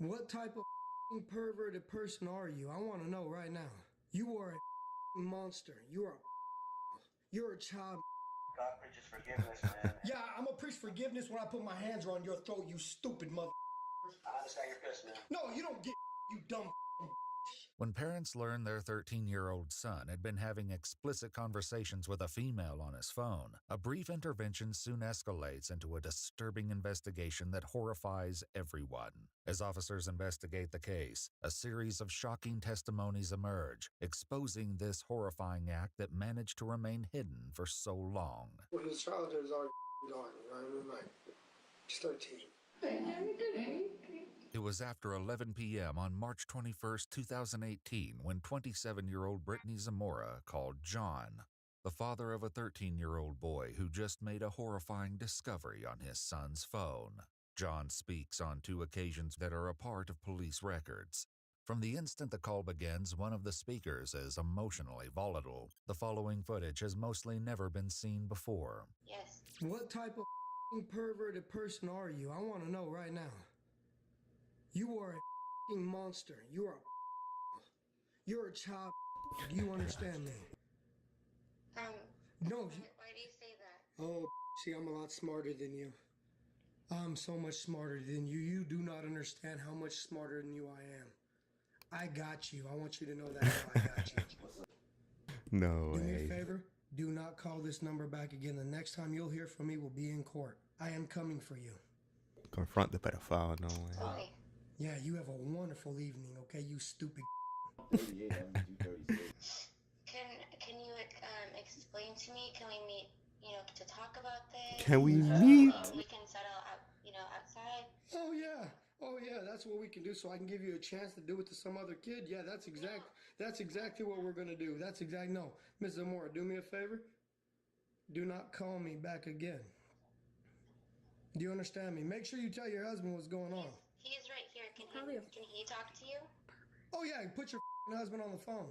What type of perverted person are you? I want to know right now. You are a monster. You're a child. God preaches forgiveness, man. Yeah, I'm gonna preach forgiveness when I put my hands around your throat, you stupid mother. I understand your pissed, man. No, you don't get you dumb. When parents learned their 13-year-old son had been having explicit conversations with a female on his phone, a brief intervention soon escalates into a disturbing investigation that horrifies everyone. As officers investigate the case, a series of shocking testimonies emerge, exposing this horrifying act that managed to remain hidden for so long. Well, his childhood is already gone, you know what I mean? Like, he's 13. It was after 11 p.m. on March 21, 2018, when 27-year-old Brittany Zamora called John, the father of a 13-year-old boy who just made a horrifying discovery on his son's phone. John speaks on 2 occasions that are a part of police records. From the instant the call begins, one of the speakers is emotionally volatile. The following footage has mostly never been seen before. Yes. What type of perverted person are you? I want to know right now. You are a monster. You're a child. Do you understand me? No. Why do you say that? Oh, see, I'm a lot smarter than you. I'm so much smarter than you. You do not understand how much smarter than you I am. I got you. I want you to know that now. I got you. No Do me a way. favor. Do not call this number back again. The next time you'll hear from me will be in court. I am coming for you. Confront the pedophile, no way. Okay. Yeah, you have a wonderful evening, okay, you stupid. Can you explain to me? Can we meet? To talk about this. Can we meet? We can settle out. Outside. Oh yeah, that's what we can do. So I can give you a chance to do it to some other kid. Yeah, that's exactly what we're gonna do. No, Ms. Zamora, do me a favor. Do not call me back again. Do you understand me? Make sure you tell your husband what's going on. He is right here. Can he talk to you? Oh yeah, put your husband on the phone.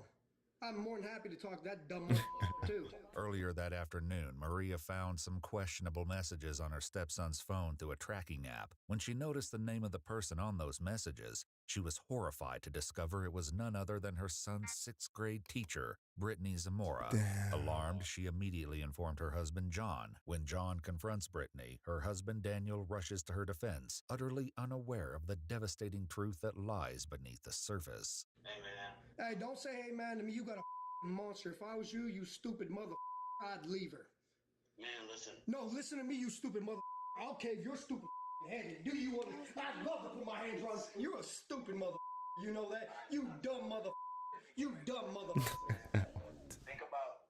I'm more than happy to talk to that dumb motherfucker too. Earlier that afternoon, Maria found some questionable messages on her stepson's phone through a tracking app. When she noticed the name of the person on those messages, she was horrified to discover it was none other than her son's 6th grade teacher, Brittany Zamora. Damn. Alarmed, she immediately informed her husband John. When John confronts Brittany, her husband Daniel rushes to her defense, utterly unaware of the devastating truth that lies beneath the surface. Hey, man. Hey, don't say hey man to me. You got a monster. If I was you, you stupid mother, I'd leave her. Man, listen. No, listen to me, you stupid mother. I'll cave your stupid head. Do you want to? I'd love to put my hands on. You're a stupid mother. You know that? You dumb mother. You dumb mother. Think about,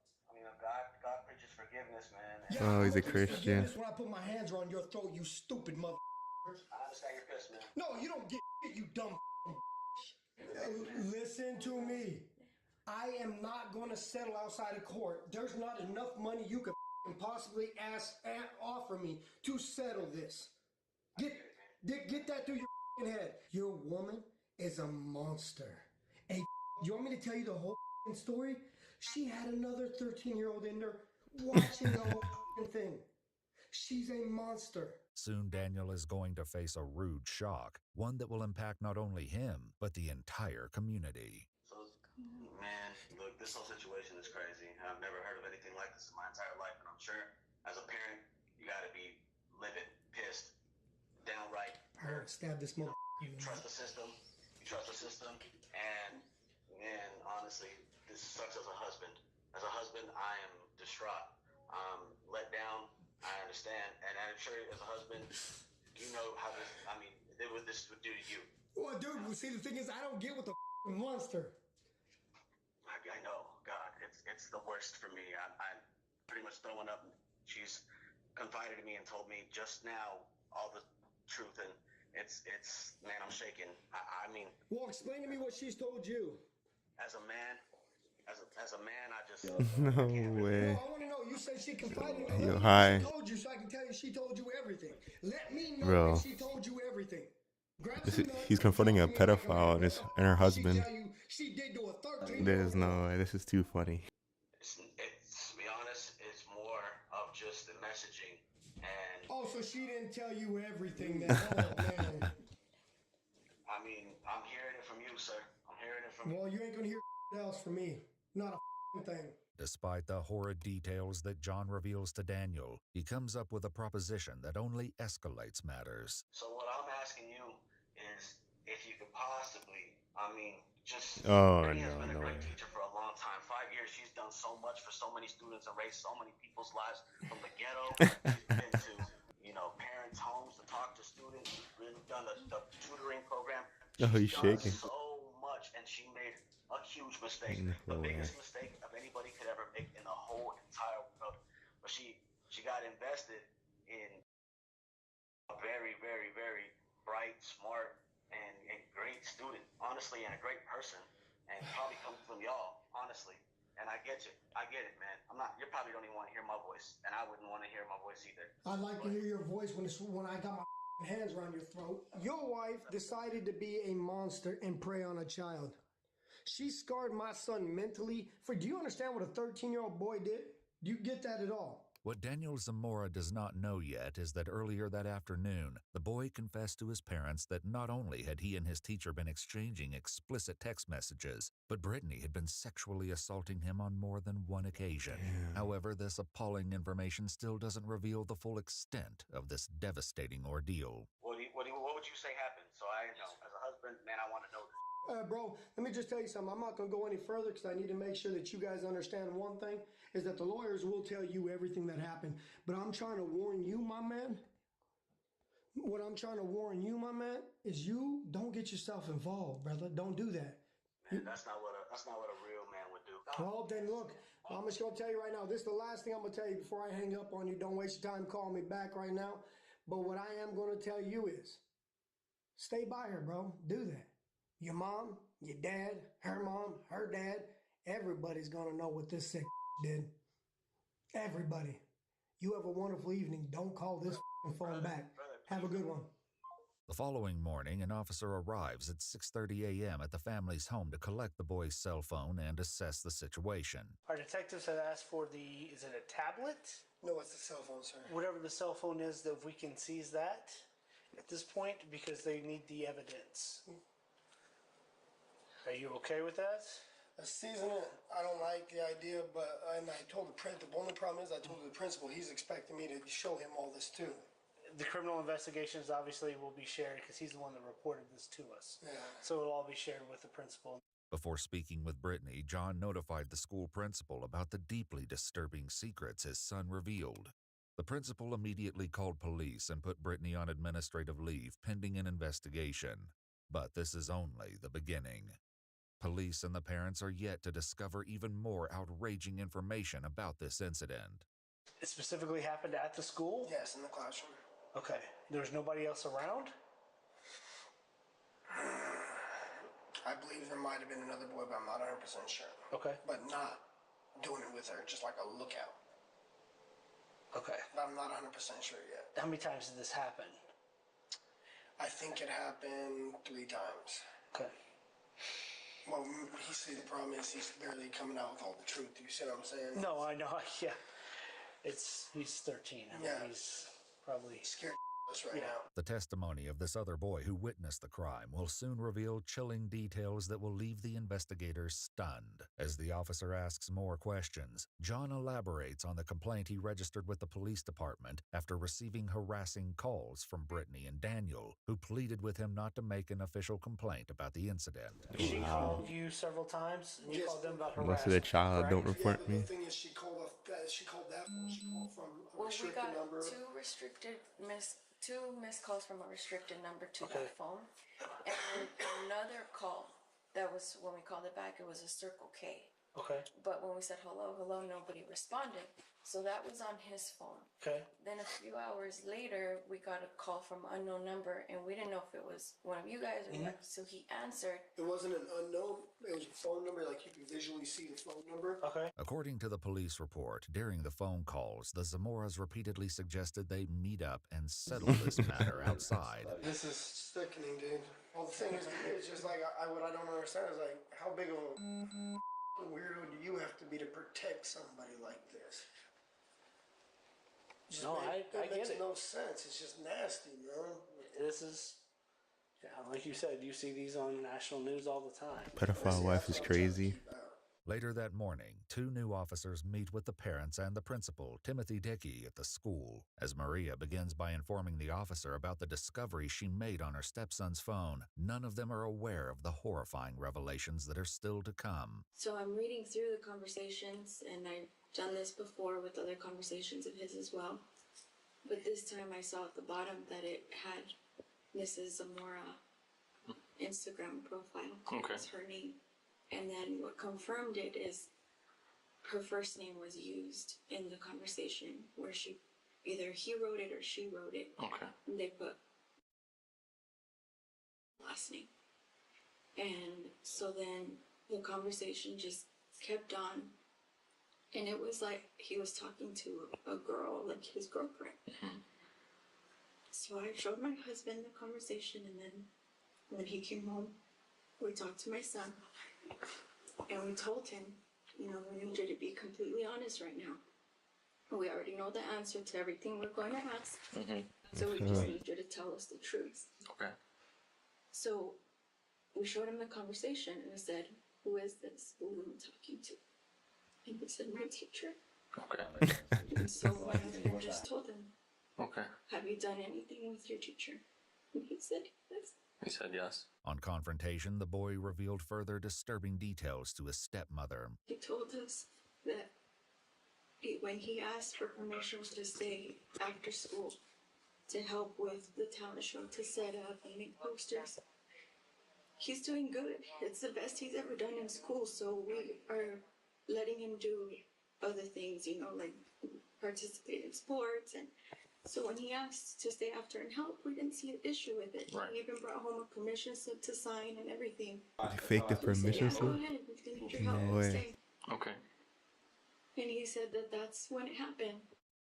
God preaches forgiveness, man. Yeah, Oh, he's a I'm gonna preach Christian. forgiveness when I put my hands around your throat, you stupid mother. I understand your pissed, man. No, you don't get you dumb. Listen to me. I am not going to settle outside of court. There's not enough money you could possibly ask and offer me to settle this. Get that through your head. Your woman is a monster. Hey, you want me to tell you the whole story? She had another 13-year-old in there watching the whole thing. She's a monster. Soon Daniel is going to face a rude shock, one that will impact not only him, but the entire community. So, man, look, this whole situation is crazy. I've never heard of anything like this in my entire life, and I'm sure as a parent, you gotta be livid, pissed, downright. I want to stab this mother. You trust the system, and man, honestly, this sucks as a husband. As a husband, I am distraught, let down. I understand, and I'm sure as a husband, you know how this would do to you. Well, dude, see, the thing is, I don't get with the monster. I know, God, it's the worst for me. I'm pretty much throwing up. She's confided in me and told me just now all the truth, and it's man, I'm shaking. I mean, Well, explain to me what she's told you. as a man, I just No No, way. I want to know. You said she confided in you. Yo, hi. She told you, so I can tell you she told you everything. Let me know Bro. if she told you everything. Grab This some is- nuts he's confronting a and talk to me like pedophile and her She husband. tell you she did to a 13-year-old. There's no way. This is too funny. it's to be honest, it's more of just the messaging and Oh, so she didn't tell you everything then. Oh, man. I mean, I'm hearing it from you, sir. I'm hearing it from you. Well, you ain't gonna hear else from me. Not a thing. Despite the horrid details that John reveals to Daniel, he comes up with a proposition that only escalates matters. So what I'm asking you is if you could possibly, just Oh, Brittany has no, been a no great way. teacher for a long time. 5 years, she's done so much for so many students and raised so many people's lives from the ghetto. She's been to, parents' homes to talk to students. She's really done the tutoring program. Oh, She's he's done shaking. so much, and she made a huge mistake, the No way. biggest mistake of anybody could ever make in the whole entire world. But she got invested in a very, very, very bright, smart, and great student, honestly, and a great person, and probably comes from y'all, honestly. And I get you. I get it, man. You probably don't even want to hear my voice, and I wouldn't want to hear my voice either. I'd like to hear your voice when I got my hands around your throat. Your wife decided to be a monster and prey on a child. She scarred my son mentally do you understand what a 13-year-old boy did? Do you get that at all? What Daniel Zamora does not know yet is that earlier that afternoon, the boy confessed to his parents that not only had he and his teacher been exchanging explicit text messages, but Brittany had been sexually assaulting him on more than one occasion. Damn. However, this appalling information still doesn't reveal the full extent of this devastating ordeal. What would you say happened? So I know, as a husband, man, I want to know this. Bro, let me just tell you something. I'm not going to go any further because I need to make sure that you guys understand one thing, is that the lawyers will tell you everything that happened. But I'm trying to warn you, my man. What I'm trying to warn you, my man, is you don't get yourself involved, brother. Don't do that. Man, that's not what a real man would do. Well, then look, I'm just going to tell you right now. This is the last thing I'm going to tell you before I hang up on you. Don't waste your time calling me back right now. But what I am going to tell you is stay by her, bro. Do that. Your mom, your dad, her mom, her dad, everybody's going to know what this sick did. Everybody. You have a wonderful evening. Don't call this phone back. Have a good one. The following morning, an officer arrives at 6:30 a.m. at the family's home to collect the boy's cell phone and assess the situation. Our detectives have asked for is it a tablet? No, it's the cell phone, sir. Whatever the cell phone is, that if we can seize that at this point, because they need the evidence. Are you okay with that? Season it. I don't like the idea, and I told the principal. The only problem is I told the principal he's expecting me to show him all this too. The criminal investigations obviously will be shared because he's the one that reported this to us. Yeah. So it'll all be shared with the principal. Before speaking with Brittany, John notified the school principal about the deeply disturbing secrets his son revealed. The principal immediately called police and put Brittany on administrative leave pending an investigation. But this is only the beginning. Police and the parents are yet to discover even more outraging information about this incident. It specifically happened at the school? Yes, in the classroom. Okay. There was nobody else around? I believe there might have been another boy, but I'm not 100% sure. Okay. But not doing it with her, just like a lookout. Okay. But I'm not 100% sure yet. How many times did this happen? I think it happened 3 times. Okay. Well, he said the problem is he's barely coming out with all the truth. You see what I'm saying? No, I know. Yeah. He's 13. I mean, Yeah. he's probably Scared us right now. The testimony of this other boy who witnessed the crime will soon reveal chilling details that will leave the investigators stunned. As the officer asks more questions, John elaborates on the complaint he registered with the police department after receiving harassing calls from Brittany and Daniel, who pleaded with him not to make an official complaint about the incident. She called you several times, and you Yes. called them about Unless harassment. the child don't correct? report The me. thing is, she called that phone. She called from a Well, we restricted got number. two missed calls from a restricted number to Okay. that phone, and another call that was when we called it back. It was a Circle K, Okay. but when we said hello, hello, nobody responded. So that was on his phone. Okay. Then a few hours later, we got a call from unknown number, and we didn't know if it was one of you guys or what. So he answered. It wasn't an unknown. It was a phone number, like you could visually see the phone number. Okay. According to the police report, during the phone calls, the Zamoras repeatedly suggested they meet up and settle this matter outside. This is sickening, dude. Well, the thing is, it's just like what I don't understand is like how big of a weirdo do you have to be to protect somebody like this? No, I it get makes it. no sense. It's just nasty, man. This is Yeah, like you said, you see these on national news all the time. Pedophile wife is crazy. Later that morning, 2 new officers meet with the parents and the principal, Timothy Dickey, at the school. As Maria begins by informing the officer about the discovery she made on her stepson's phone, none of them are aware of the horrifying revelations that are still to come. So I'm reading through the conversations, and I've done this before with other conversations of his as well. But this time I saw at the bottom that it had Mrs. Zamora Instagram profile. Okay. That's her name. And then what confirmed it is her first name was used in the conversation where either he wrote it or she wrote it. Okay. And they put last name. And so then the conversation just kept on. And it was like he was talking to a girl, like his girlfriend. Mm-hmm. So I showed my husband the conversation, and then when he came home, we talked to my son. And we told him, we need you to be completely honest right now. We already know the answer to everything we're going to ask. Mm-hmm. So we just need you to tell us the truth. Okay. So we showed him the conversation, and I said, who is this? Who am I talking to? And he said, my teacher. Okay. And so my husband just told him, Okay. have you done anything with your teacher? And he said, yes. He said yes. On confrontation, the boy revealed further disturbing details to his stepmother. He told us that when he asked for permission to stay after school to help with the talent show, to set up and make posters, he's doing good. It's the best he's ever done in school, so we are letting him do other things, like participate in sports. And so when he asked to stay after and help, we didn't see an issue with it. Right. He even brought home a permission slip to sign and everything. Did he fake the He said, permission yeah, go slip? ahead, we can need your help. No way. Stay. Okay. And he said that that's when it happened.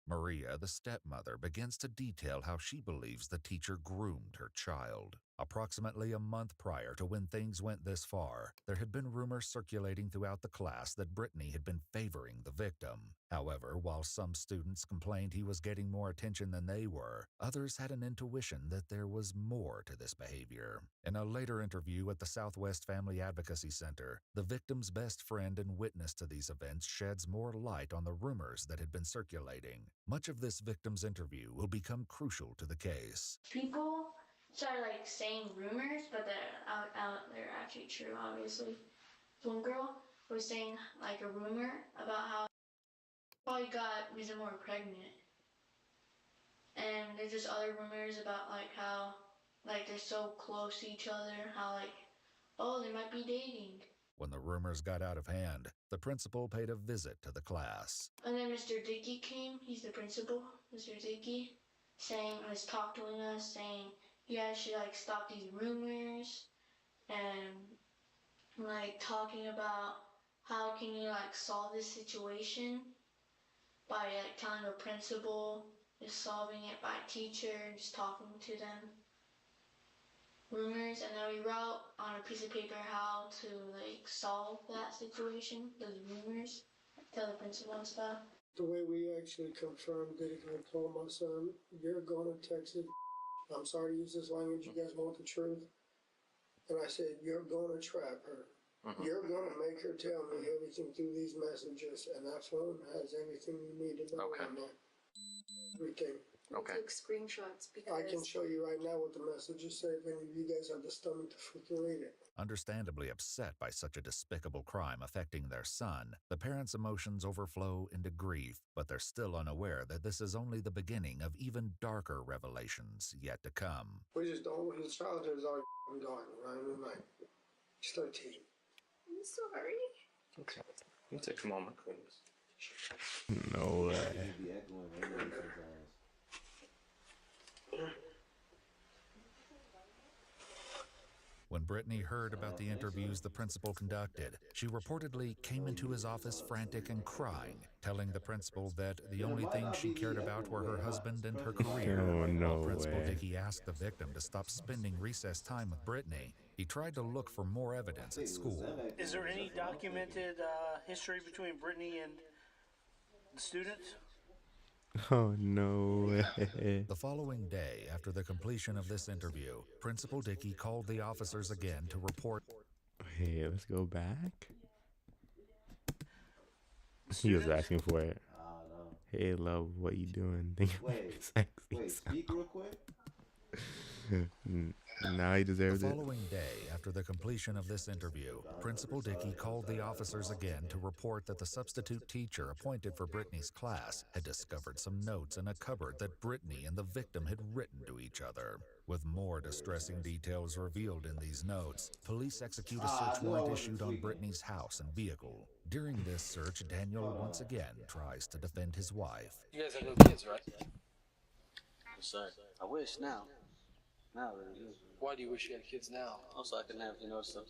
Maria, the stepmother, begins to detail how she believes the teacher groomed her child. Approximately a month prior to when things went this far, there had been rumors circulating throughout the class that Brittany had been favoring the victim. However, while some students complained he was getting more attention than they were, others had an intuition that there was more to this behavior. In a later interview at the Southwest Family Advocacy Center, the victim's best friend and witness to these events sheds more light on the rumors that had been circulating. Much of this victim's interview will become crucial to the case. People started saying rumors, but they're actually true, obviously. One girl was saying a rumor about how probably got Ms. Moore pregnant. And there's just other rumors about how they're so close to each other, how oh, they might be dating. When the rumors got out of hand, the principal paid a visit to the class. And then Mr. Dickey came, he's the principal, Mr. Dickey, was talking to us, saying, you guys should stop these rumors, and talking about how can you solve this situation by telling the principal, just solving it by teacher, just talking to them. Rumors, and then we wrote on a piece of paper how to solve that situation, those rumors, tell the principal and stuff. The way we actually confirmed it, I told my son, you're going to Texas. I'm sorry to use this language, you guys want the truth. And I said, you're going to trap her. Mm-hmm. You're going to make her tell me everything through these messages, and that phone has everything you need to know on there. Everything. Okay. Took screenshots because I can show you right now what the messages say if any of you guys have the stomach to freaking read it. Understandably upset by such a despicable crime affecting their son, the parents' emotions overflow into grief, but they're still unaware that this is only the beginning of even darker revelations yet to come. We just don't, his childhood is already gone, right? He's 13. I'm sorry. Okay. You take a moment. No way. When Brittany heard about the interviews the principal conducted, she reportedly came into his office frantic and crying, telling the principal that the only thing she cared about were her husband and her career. Oh, no While Principal way. Dickey asked the victim to stop spending recess time with Brittany, he tried to look for more evidence at school. Is there any documented history between Brittany and the students? Oh no. The following day, after the completion of this interview, Principal Dickey called the officers again to report. Hey, let's go back. He was asking for it. Hey, love, what you doing? Think sexy. Speak real quick. Now he The deserves it. following day, after the completion of this interview, Principal Dickey called the officers again to report that the substitute teacher appointed for Brittany's class had discovered some notes in a cupboard that Brittany and the victim had written to each other. With more distressing details revealed in these notes, police execute a search warrant issued on Brittany's house and vehicle. During this search, Daniel once again tries to defend his wife. You guys have no kids, right? Yes, sir. I wish now. Now, really. Why do you wish you had kids now? Also, I can have, stuff.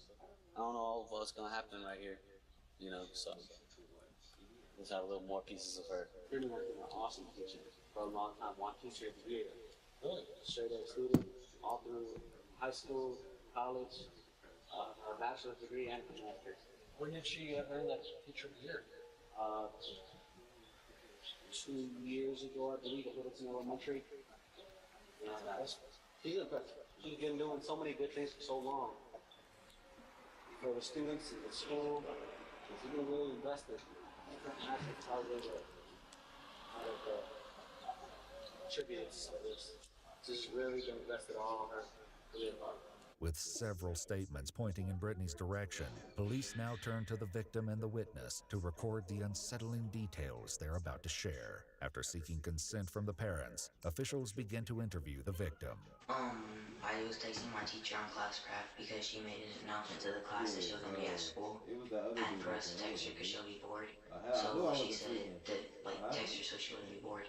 I don't know all of what's going to happen right here, so let's have a little more pieces of her. Pretty much been an awesome teacher for a long time. One teacher a year. Really? Straight A student, all through high school, college, a bachelor's degree, and a master's. When did she earn that teacher of the year? 2 years ago, I believe, at Littleton Elementary. She's impressive. She's been doing so many good things for so long. For the students at the school, she's been really invested. That's how they attributes of this. Just really been invested all her career. With several statements pointing in Brittany's direction, police now turn to the victim and the witness to record the unsettling details they're about to share. After seeking consent from the parents, officials begin to interview the victim. I was texting my teacher on class craft because she made an announcement to the class that she was going to be at school, and for us to text her because she'll be bored. So she said to text her so she wouldn't be bored.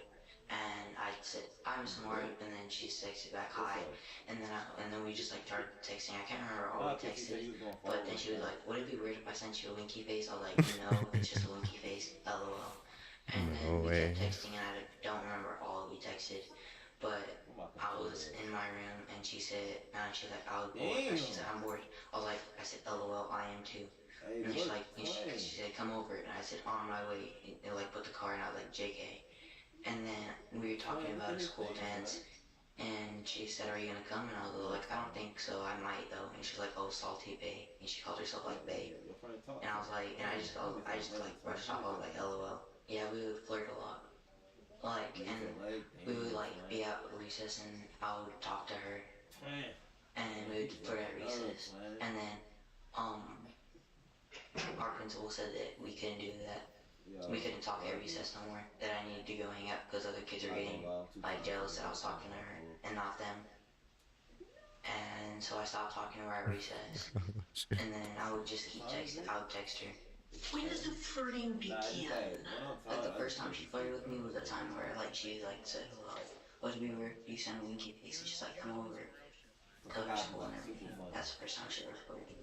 And I said, I'm Samora, and then she texted back hi, and then we just started texting. I can't remember all we texted, but then she was like, would it be weird if I sent you a winky face? I was like, no, it's just a winky face, lol. And then we kept texting, and I don't remember all we texted, but I was in my room, and she said, she's like, I was bored. She said, I'm bored. I said, lol, I am too. And then she said, come over, and I said, on my way, and put the car, and I was like, JK. And then we were talking about a school dance, and she said, are you gonna come? And I was like, I don't think so, I might though. And she's like, oh, salty babe. And she called herself babe. And I was like, and I just brushed off, I was like, lol. Yeah, we would flirt a lot. And we would be at recess, and I would talk to her, and we would flirt at recess. And then, our principal said that we couldn't do that. We couldn't talk at recess no more, that I needed to go hang out because other kids are getting jealous that I was talking to her and not them. And so I stopped talking to her at recess. And then I would just keep texting. I would text her. When does the flirting begin? The first time she flirted with me was the time where she said, would it be weird if you send a winky face and just come over, tell her school and everything. That's the first time she ever flirted.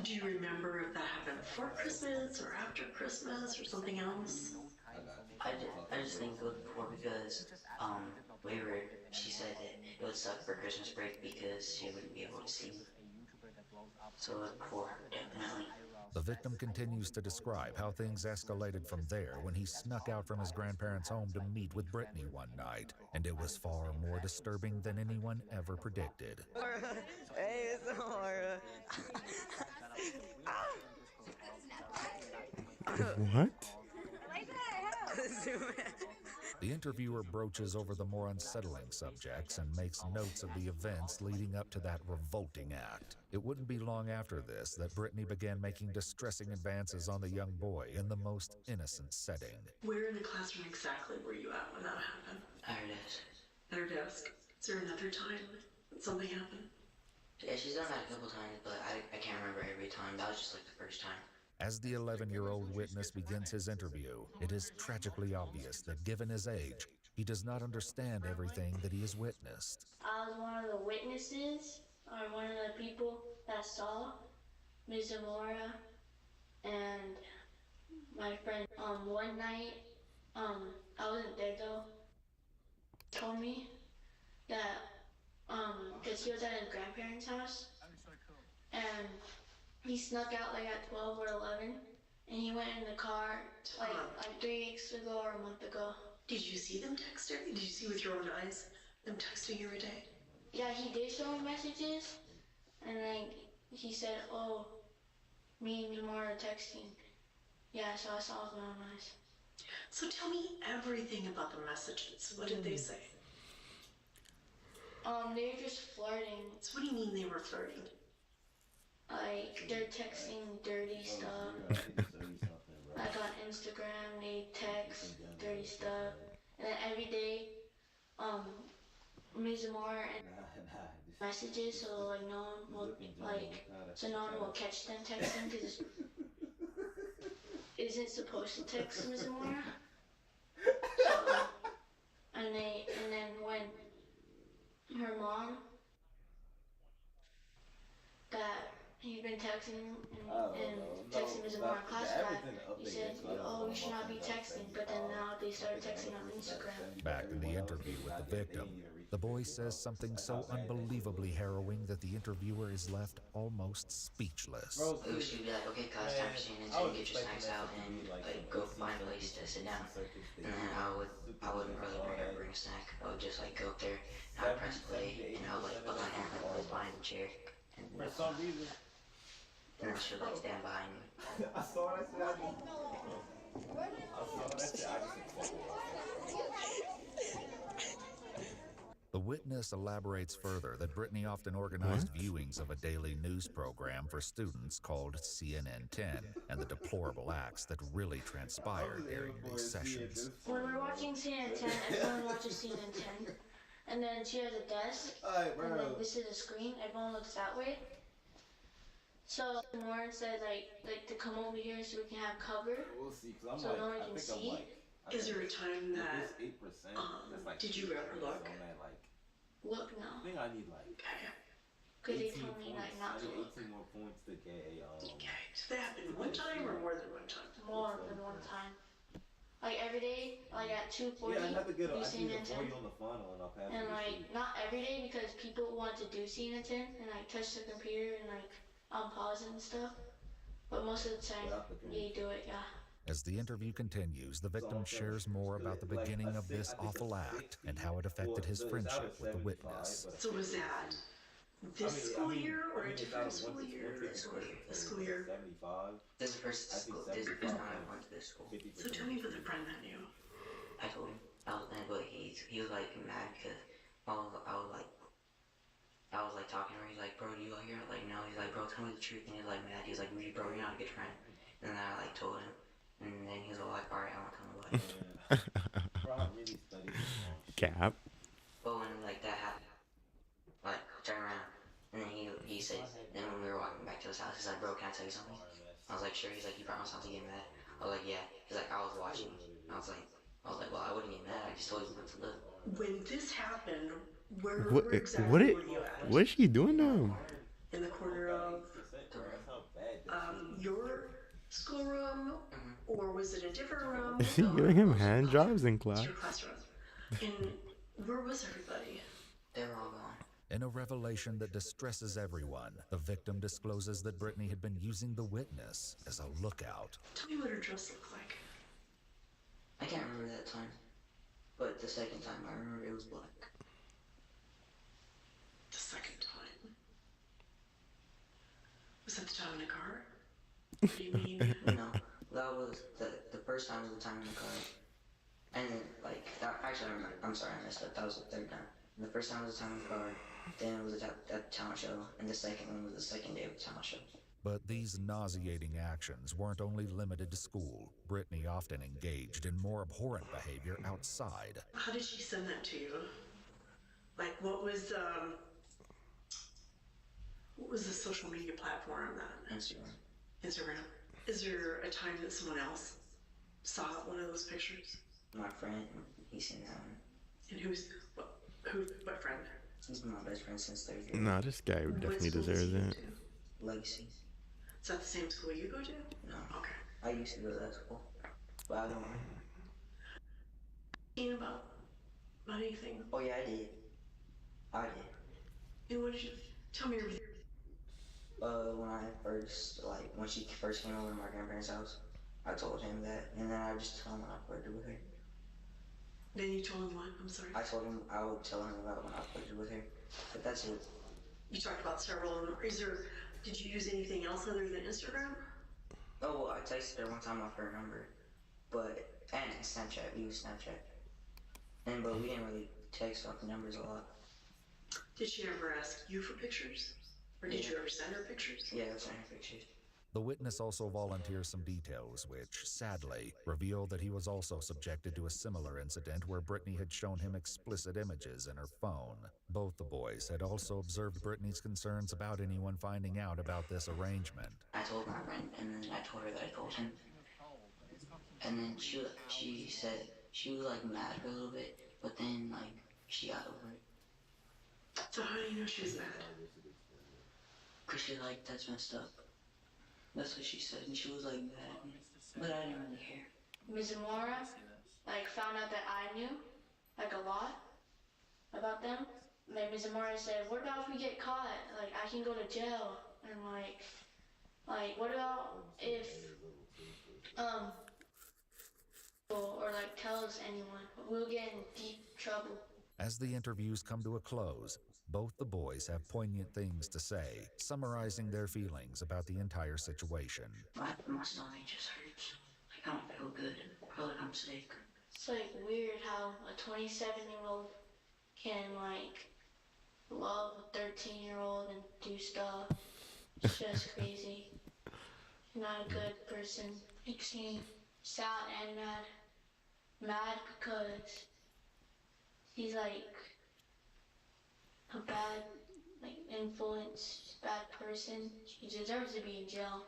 Do you remember if that happened before Christmas or after Christmas or something else? I just think it was before because she said that it would suck for Christmas break because she wouldn't be able to see me. So it was before, definitely. The victim continues to describe how things escalated from there when he snuck out from his grandparents' home to meet with Brittany one night, and it was far more disturbing than anyone ever predicted. Hey, it's Laura. What? The interviewer broaches over the more unsettling subjects and makes notes of the events leading up to that revolting act. It wouldn't be long after this that Brittany began making distressing advances on the young boy in the most innocent setting. Where in the classroom exactly were you at when that happened? At her desk. At her desk. Is there another time that something happened? Yeah, she's done that a couple times, but I can't remember every time. That was just the first time. As the 11-year-old witness begins his interview, it is tragically obvious that given his age, he does not understand everything that he has witnessed. I was one of the witnesses, or one of the people that saw Ms. Zamora and my friend. One night, I wasn't there though, told me that, because he was at his grandparents' house, and he snuck out at 12 or 11, and he went in the car like 3 weeks ago or a month ago. Did you see them text her? Did you see with your own eyes them texting every day? Yeah, he did show me messages, and like he said, "Oh, me and Jamar are texting." Yeah, so I saw with my own eyes. So tell me everything about the messages. What did they say? They were just flirting. So what do you mean they were flirting? Like, they're texting dirty stuff. Like on Instagram, they text dirty stuff. And then every day, Ms. Moore and messages, so like no one will catch them texting, because it isn't supposed to text Ms. Moore. So, and then when her mom that he'd been texting and texting Ms. Moore in class that he said, "Oh, we should not be texting," but then now they started texting on Instagram. Back in the interview with the victim, the boy says something so unbelievably harrowing that the interviewer is left almost speechless. She'd be like, "Okay, guys, time for Shannon to get your snacks out and like go find a place to sit down." And then I wouldn't really bring a snack. I would just like go up there, and I'd press play, and I would like put my hand behind the chair, and For some reason. then she would like stand behind me. I saw that shit. I just The witness elaborates further that Brittany often organized viewings of a daily news program for students called CNN 10 and the deplorable acts that really transpired during these sessions. When we're watching CNN 10, everyone watches CNN 10. And then she has a desk, and then this is a screen. Everyone looks that way. So Lauren said like to come over here so we can have cover. We'll see, cause so no one can see. Is there a time that 8%? That's like did you ever look? Look, no. I think I need like. Because they told me like not to look. 18 more points to get a. Okay. So that happened one time or more than one time? More than one time. Like every day, like at 2:40, Yeah, I have to get do CNN 10. on the funnel and I'll pass And like not every day, because people want to do CNN 10 and like touch the computer and like pause and stuff. But most of the time, you do it, yeah. As the interview continues, the victim shares more about the beginning of this awful act and how it affected his friendship with the witness. So was that this school year or a different school year? This school year. This is the first time I went to this school. So tell me about the friend that knew. I told him. But he was like mad because I was like talking to her. He's like, "Bro, do you like her?" I'm like, "No." He's like, "Bro, tell me the truth." And he's like mad. He's like, "Bro, you're not a good friend." And then I like told him. And then he was all like, "Alright, I won't tell nobody." Cap. But when like that happened, like turn around, and then he said, then when we were walking back to his house, he's like, "Bro, can I tell you something?" I was like, "Sure." He's like, "You promise not to get mad?" I was like, "Yeah." He's like, "I was watching." I was like, "Well, I wouldn't get mad. I just told you what to do." When this happened, where What exactly were you at? is she doing now? In the corner of your schoolroom, or was it a different room? Is she giving him hand jobs in class? Your classroom. And where was everybody? They were all gone. In a revelation that distresses everyone, the victim discloses that Brittany had been using the witness as a lookout. Tell me what her dress looked like. I can't remember that time, but the second time I remember it was black. The second time? Was that the time in the car? What do you mean? No, that was the first time was the time in the car. And then, like, actually, I'm sorry, I messed up. That was the third time. And the first time was the time in the car, then it was at the talent show, and the second one was the second day of the talent show. But these nauseating actions weren't only limited to school. Brittany often engaged in more abhorrent behavior outside. How did she send that to you? Like, what was the social media platform that? Instagram. Is there a time that someone else saw one of those pictures? My friend, he's seen that one. And what friend? He's been my best friend since third grade. Nah, this guy definitely deserves it. Legacy. Is that the same school you go to? No. Okay. I used to go to that school, but I don't. About anything? Oh yeah, I did. And what did you tell me everything? When she first came over to my grandparents' house, I told him that, and then I just told him when I flirted with her. Then you told him what? I'm sorry. I told him I would tell him about when I flirted with her, but that's it. You talked about several of them. Did you use anything else other than Instagram? Oh, well, I texted her one time off her number, and Snapchat. We used Snapchat. But we didn't really text off the numbers a lot. Did she ever ask you for pictures? Or did you ever send her pictures? Yeah, I sent her pictures. The witness also volunteers some details which, sadly, reveal that he was also subjected to a similar incident where Brittany had shown him explicit images in her phone. Both the boys had also observed Brittany's concerns about anyone finding out about this arrangement. I told my friend, and then I told her that I told him. And then she said she was like mad for a little bit, but then like she got over it. So how do you know she was mad? Cause she's like, that's messed up. That's what she said, and she was like mad at me, but I didn't really care. Ms. Zamora, found out that I knew, a lot about them. Ms. Zamora said, what about if we get caught? I can go to jail. And what about if, or tell us anyone, we'll get in deep trouble. As the interviews come to a close, both the boys have poignant things to say, summarizing their feelings about the entire situation. My stomach just hurts. I don't feel good. I feel like I'm sick. It's weird how a 27-year-old can love a 13-year-old and do stuff. It's just crazy. Not a good person. Makes me sad and mad. Mad because he's a bad influence, bad person. She deserves to be in jail.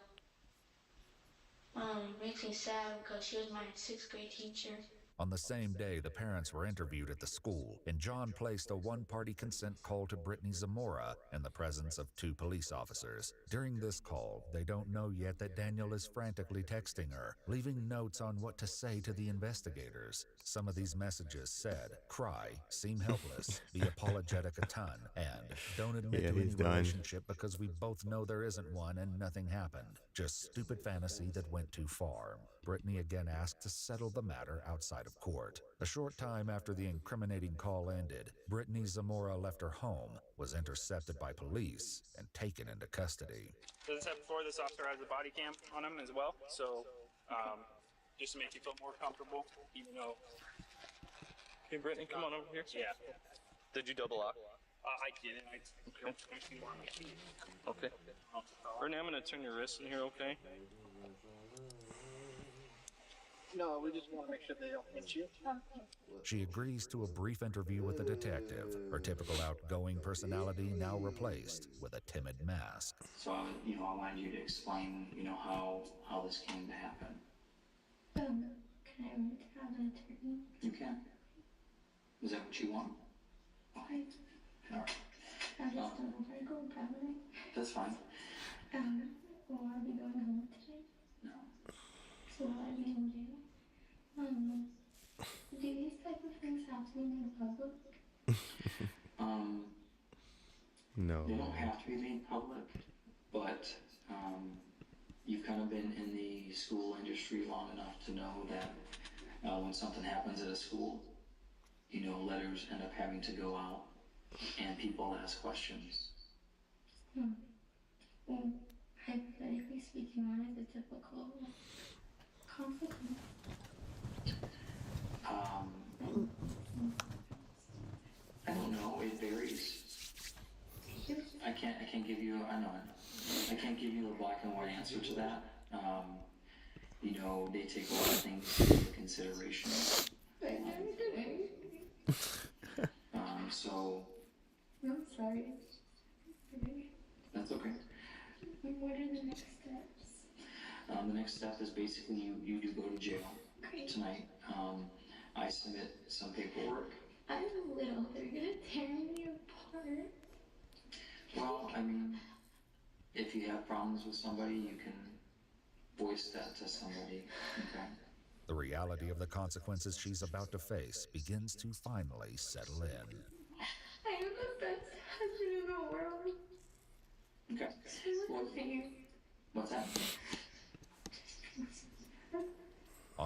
Makes me sad because she was my 6th grade teacher. On the same day, the parents were interviewed at the school, and John placed a one-party consent call to Brittany Zamora in the presence of 2 police officers. During this call, they don't know yet that Daniel is frantically texting her, leaving notes on what to say to the investigators. Some of these messages said, cry, seem helpless, be apologetic a ton, and don't admit to any relationship because we both know there isn't one and nothing happened. Just stupid fantasy that went too far. Brittany again asked to settle the matter outside of court. A short time after the incriminating call ended, Brittany Zamora left her home, was intercepted by police, and taken into custody. As I said before, this officer has a body cam on him as well, so just to make you feel more comfortable, even though... Hey, Brittany, come on over here. Yeah. Did you double lock? I didn't. Okay. Brittany, I'm going to turn your wrist in here, okay? No, we just want to make sure they don't hit you. She agrees to a brief interview with the detective, her typical outgoing personality now replaced with a timid mask. So I wanted you to explain, how this came to happen. Can I have an attorney? You can. Is that what you want? Fine. All right. I just don't know if I go traveling. That's fine. Will I be going home today? No. So will I be in jail? Do these type of things have to be made public? No. They don't have to be made public, but you've kind of been in the school industry long enough to know that when something happens at a school, letters end up having to go out and people ask questions. Well, hypothetically speaking, what is a typical conflict? I don't know. It varies. I can't give you. I know. I can't give you a black and white answer to that. They take a lot of things into consideration. So. I'm sorry. That's okay. What are the next steps? The next step is basically you do go to jail tonight. I submit some paperwork. I'm little. They're gonna tear me apart. Well, if you have problems with somebody, you can voice that to somebody. Okay. The reality of the consequences she's about to face begins to finally settle in. I am the best husband in the world. Okay. What's that?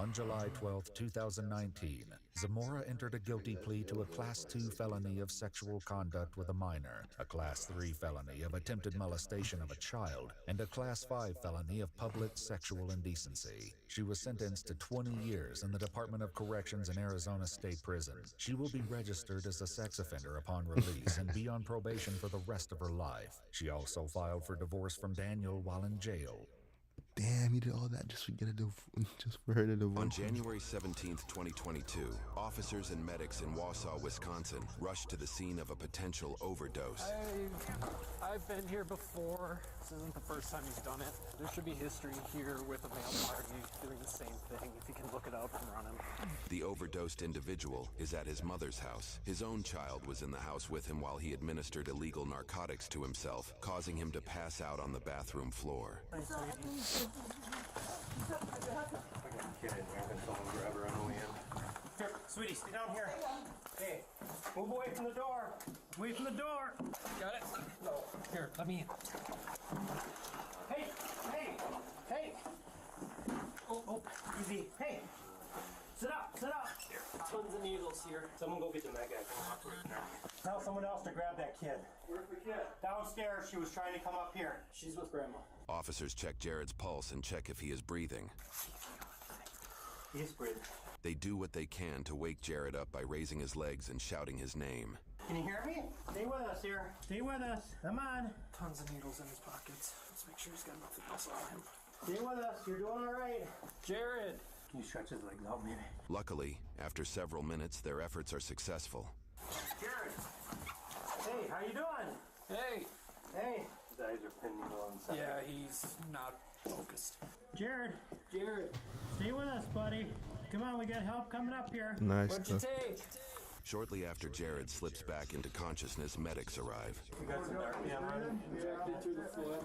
On July 12, 2019, Zamora entered a guilty plea to a Class 2 felony of sexual conduct with a minor, a Class 3 felony of attempted molestation of a child, and a Class 5 felony of public sexual indecency. She was sentenced to 20 years in the Department of Corrections in Arizona State Prison. She will be registered as a sex offender upon release and be on probation for the rest of her life. She also filed for divorce from Daniel while in jail. Damn, he did all that just just for her to divorce. On January 17th, 2022, officers and medics in Wausau, Wisconsin, rushed to the scene of a potential overdose. I've been here before. This isn't the first time he's done it. There should be history here with a male party doing the same thing. If you can look it up and run him. The overdosed individual is at his mother's house. His own child was in the house with him while he administered illegal narcotics to himself, causing him to pass out on the bathroom floor. Get in here and someone grab her on the way in. Here, sweetie, stay down here. Hey, move away from the door. Away from the door. Got it? No. Here, let me in. Hey, hey, hey. Oh, easy. Hey, sit up, sit up. Here. Tons of needles here. Someone go get the med guy. Tell someone else to grab that kid. Where's the kid? Downstairs. She was trying to come up here. She's with Grandma. Officers check Jared's pulse and check if he is breathing. He is breathing. They do what they can to wake Jared up by raising his legs and shouting his name. Can you hear me? Stay with us here. Stay with us. Come on. Tons of needles in his pockets. Let's make sure he's got nothing else on him. Stay with us. You're doing all right. Jared. Can you stretch his legs out, maybe? Luckily, after several minutes, their efforts are successful. Jared. Hey, how you doing? Hey. Hey. His eyes are pinning on something. Yeah, he's not focused. Jared. Jared. Stay with us, buddy. Come on, we got help coming up here. Nice. What'd you take? Shortly after Jared slips back into consciousness, medics arrive. We got some Narcan running. Injected through the foot.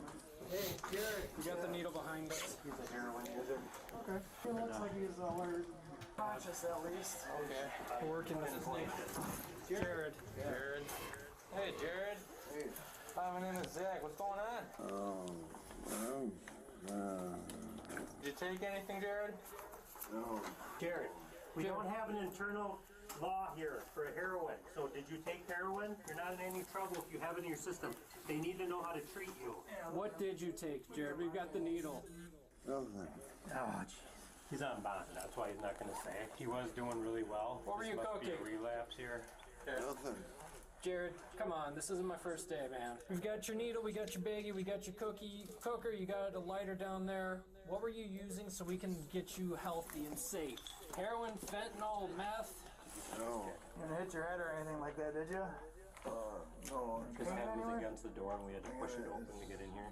Hey, Jared. We got the needle behind us. He's a heroin user. Okay. He looks like he's alert. Conscious at least. Okay. We're working with his name. Jared. Jared. Hey, Jared. Hey. Hi, my name is Zach. What's going on? Did you take anything, Jared? No. Jared, we don't have an internal law here for a heroin. So did you take heroin? You're not in any trouble if you have it in your system. They need to know how to treat you. What did you take, Jared? We've got the needle. Nothing. Oh, geez. He's on bond. That's why he's not going to say. He was doing really well. What were you cooking? Be a relapse here. Nothing. Jared, come on, this isn't my first day, man. We've got your needle, we got your baggie, we got your cooker, you got a lighter down there. What were you using so we can get you healthy and safe? Heroin, fentanyl, meth? No. You didn't hit your head or anything like that, did you? No. His head was against the door and we had to push it open to get in here.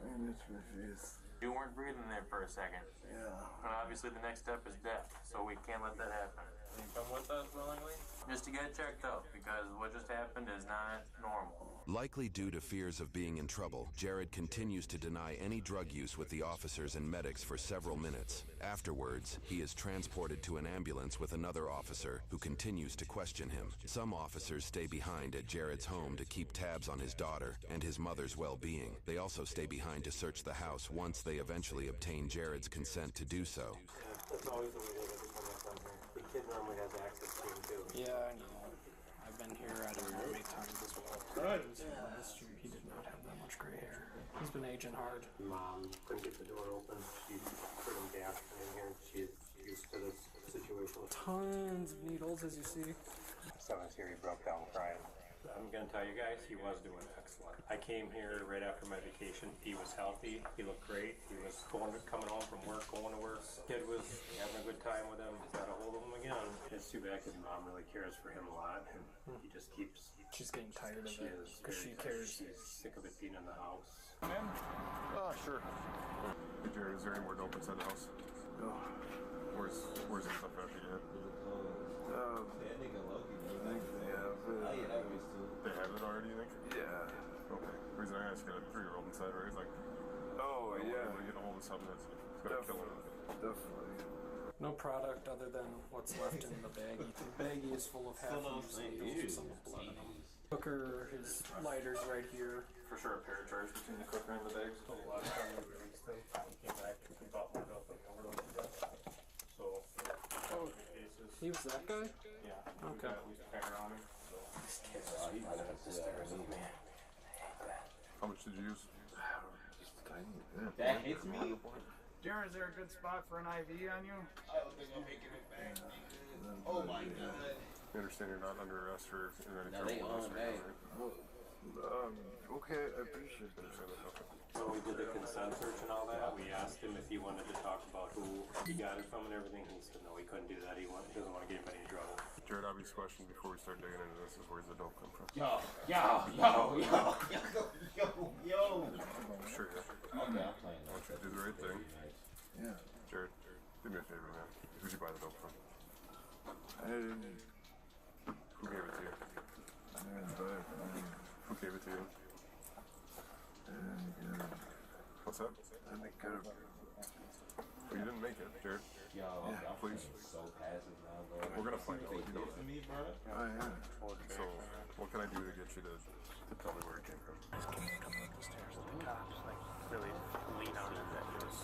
You weren't breathing there for a second. Yeah. And obviously the next step is death, so we can't let that happen. Can you come with us willingly? Just to get checked out, because what just happened is not normal. Likely due to fears of being in trouble, Jared continues to deny any drug use with the officers and medics for several minutes. Afterwards, he is transported to an ambulance with another officer who continues to question him. Some officers stay behind at Jared's home to keep tabs on his daughter and his mother's well-being. They also stay behind to search the house once they eventually obtain Jared's consent to do so. That's always the way they come up on here. The kid normally has access to him too. Yeah, I know. I've been here, I don't know how many times as well. Right. Last year, he did not have that much gray hair. He's been aging hard. Mom couldn't get the door open. She put him gas in here. She's used to this situation. Tons of needles, as you see. Someone's here, he broke down crying. I'm gonna tell you guys, he was doing excellent. I came here right after my vacation. He was healthy. He looked great. He was coming home from work, going to work. Kid was having a good time with him. Got a hold of him again. It's too bad because mom really cares for him a lot, and he just keeps. She's getting tired of it because she cares. She's sick of it being in the house. Ma'am? Oh, sure. Hey, Jared, is there any more dope inside the house? No. Where's the stuff after you had? They have it already, you think? Yeah. Okay. The reason I asked, you got a 3-year-old inside, right? He's like, oh, yeah. We're getting a hold of something that's gonna kill him. Definitely. No product other than what's left in the baggie. The baggie is full of half-used needles with some blood in them. Cooker, his lighter's right here. For sure, a patriots between the cooker and the bags. The last time we released him, he came back, took the bottle up and overdosed to death. So, This that guy? Yeah. Okay. At least better on him. This kid's running up the stairs with me. How much did you use? That hits me? Jared, is there a good spot for an IV on you? I don't think I'm making it back. Oh my god. You understand you're not under arrest for any Now they trouble on with that. us okay, I appreciate that. Okay. So we did the consent search and all that. We asked him if he wanted to talk about who he got it from and everything. He said no, he couldn't do that. He doesn't want to get anybody in trouble. Jared, obvious question before we start digging into this is where's the dope come from? Yo. Sure, yeah. Okay, I'm playing. I want you to do the right thing. Yeah. Jared, do me a favor, man. Who'd you buy the dope from? Who gave it to you? Who gave it to you? What's that? I didn't get it. Well, you didn't make it, Jared. Yo, yeah, please. So passive now, bro. We're gonna find out. You know that. Me, bro. So, what can I do to get you to tell me where it came from? I just can't come up the stairs with the cops, like, really lean on it that it was.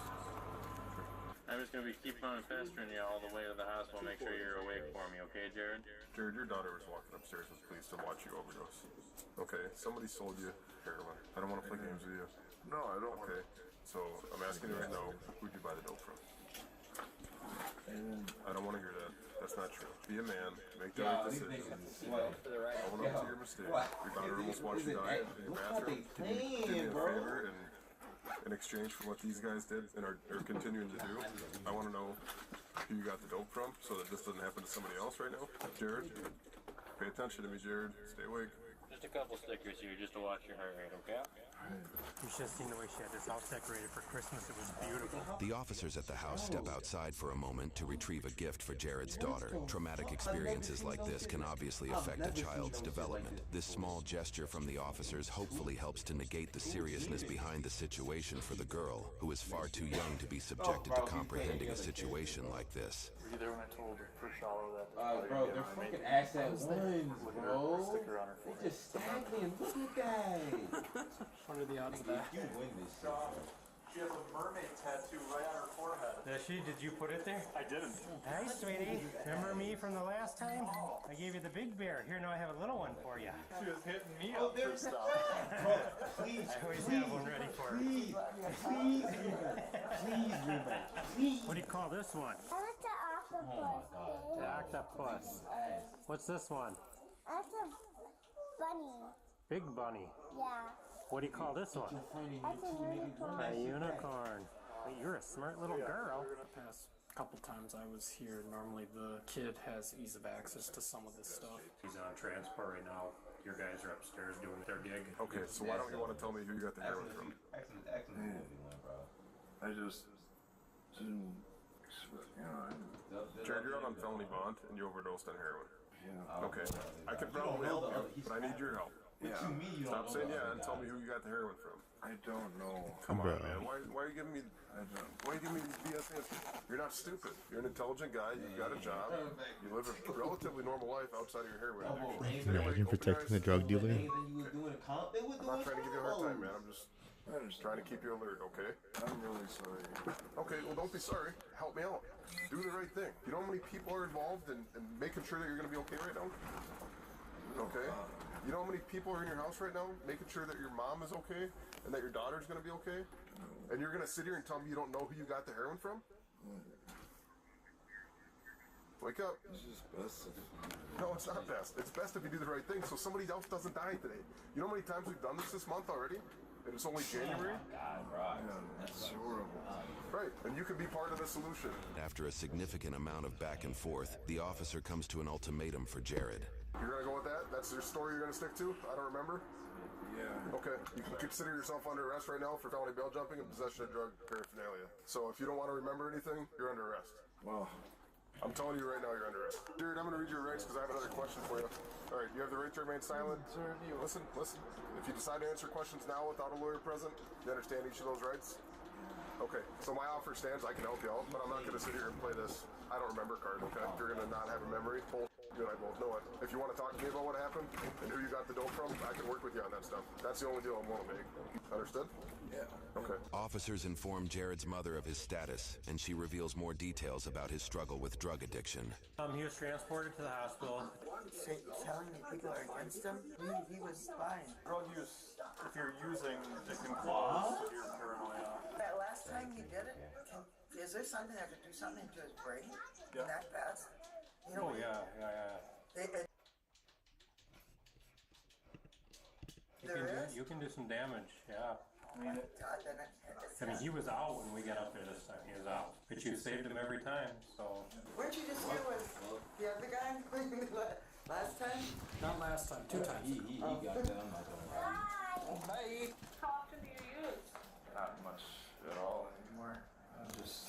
I'm just gonna keep on pestering you all the way to the hospital. Make sure you're awake for me, okay, Jared? Jared, your daughter was walking upstairs with police to watch you overdose. Okay, somebody sold you heroin. I don't want to play games with you. No, I don't. Okay, so I'm asking you right now, who'd you buy the dope from? I don't want to hear that. That's not true. Be a man. Make the right decision. Own up to your mistake. Your daughter almost watched you die in your bathroom. Can you do me a favor and in exchange for what these guys did and are continuing to do, I want to know who you got the dope from so that this doesn't happen to somebody else right now. Jared, pay attention to me, Jared. Stay awake. Just a couple stickers here just to watch your heart rate, okay? You should have seen the way she had this house decorated for Christmas. It was beautiful. The officers at the house step outside for a moment to retrieve a gift for Jared's daughter. Traumatic experiences like this can obviously affect a child's development. This small gesture from the officers hopefully helps to negate the seriousness behind the situation for the girl, who is far too young to be subjected to comprehending a situation like this. Were you there when I told Pershallow that? Bro, they're fucking asset ones, bro. Sticker on her They forehead. just stacked me and look at that. What are the odds of that? You win this shit, bro. She has a mermaid tattoo right on her forehead. Does she? Did you put it there? I didn't. Hi, sweetie. Remember me from the last time? I gave you the big bear. Here, now I have a little one for you. She was hitting me up for stuff. Bro, please. I always have one ready for her. Please, Ruben. Please. What do you call this one? I like the octopus. The octopus. What's this one? That's a bunny. Big bunny. Yeah. What do you call this one? That's a unicorn. A unicorn. Wait, you're a smart little girl. Past couple times I was here, normally the kid has ease of access to some of this stuff. He's on transport right now. Your guys are upstairs doing their gig. Okay, so why don't you want to tell me who you got the heroin from? I just didn't expect, Jared, you're out on felony bond and you overdosed on heroin. Yeah. Okay, I can probably help you, but I need your help. Yeah. Stop saying yeah and tell me who you got the heroin from. I don't know. Come on, Bro. man. Why are you giving me? Why are you giving me these BS answers? You're not stupid. You're an intelligent guy. You've got a job. You live a relatively normal life outside of your heroin addiction. Imagine protecting the drug dealer. I'm not trying to give you a hard time, man. I'm just trying to keep you alert, okay? I'm really sorry. Okay, well, don't be sorry. Help me out. Do the right thing. You know how many people are involved in making sure that you're going to be okay right now? Okay? You know how many people are in your house right now making sure that your mom is okay and that your daughter's going to be okay? And you're going to sit here and tell me you don't know who you got the heroin from? Wake up. It's just best. No, it's not best. It's best if you do the right thing so somebody else doesn't die today. You know how many times we've done this month already? And it's only January? That's horrible. Right, and you can be part of the solution. After a significant amount of back and forth, the officer comes to an ultimatum for Jared. You're going to go with that? That's your story you're going to stick to? I don't remember? Yeah. Okay, you can consider yourself under arrest right now for felony bail jumping and possession of drug paraphernalia. So if you don't want to remember anything, you're under arrest. Well, I'm telling you right now, you're under arrest. Jared, I'm going to read your rights because I have another question for you. All right, you have the right to remain silent. Listen. If you decide to answer questions now without a lawyer present, you understand each of those rights? Okay, so my offer stands. I can help you out, but I'm not going to sit here and play this I don't remember card, okay? If you're going to not have a memory, bull. You and I both know it. If you want to talk to me about what happened and who you got the dope from, I can work with you on that stuff. That's the only deal I'm willing to make. Understood? Yeah. Okay. Officers inform Jared's mother of his status, and she reveals more details about his struggle with drug addiction. He was transported to the hospital. Telling me people are against him, he was fine. Drug use, if you're using, it can cause severe paranoia. That last time he did it, is there something that could do something to his brain? Yeah. That fast? You know, You can do some damage, yeah. I mean, he was out when we got up there this time. He was out. But you saved him every time, so. Weren't you just here with the other guy last time? Not last time, 2 times. He got done. Bye. How often do you use? Not much at all anymore. Just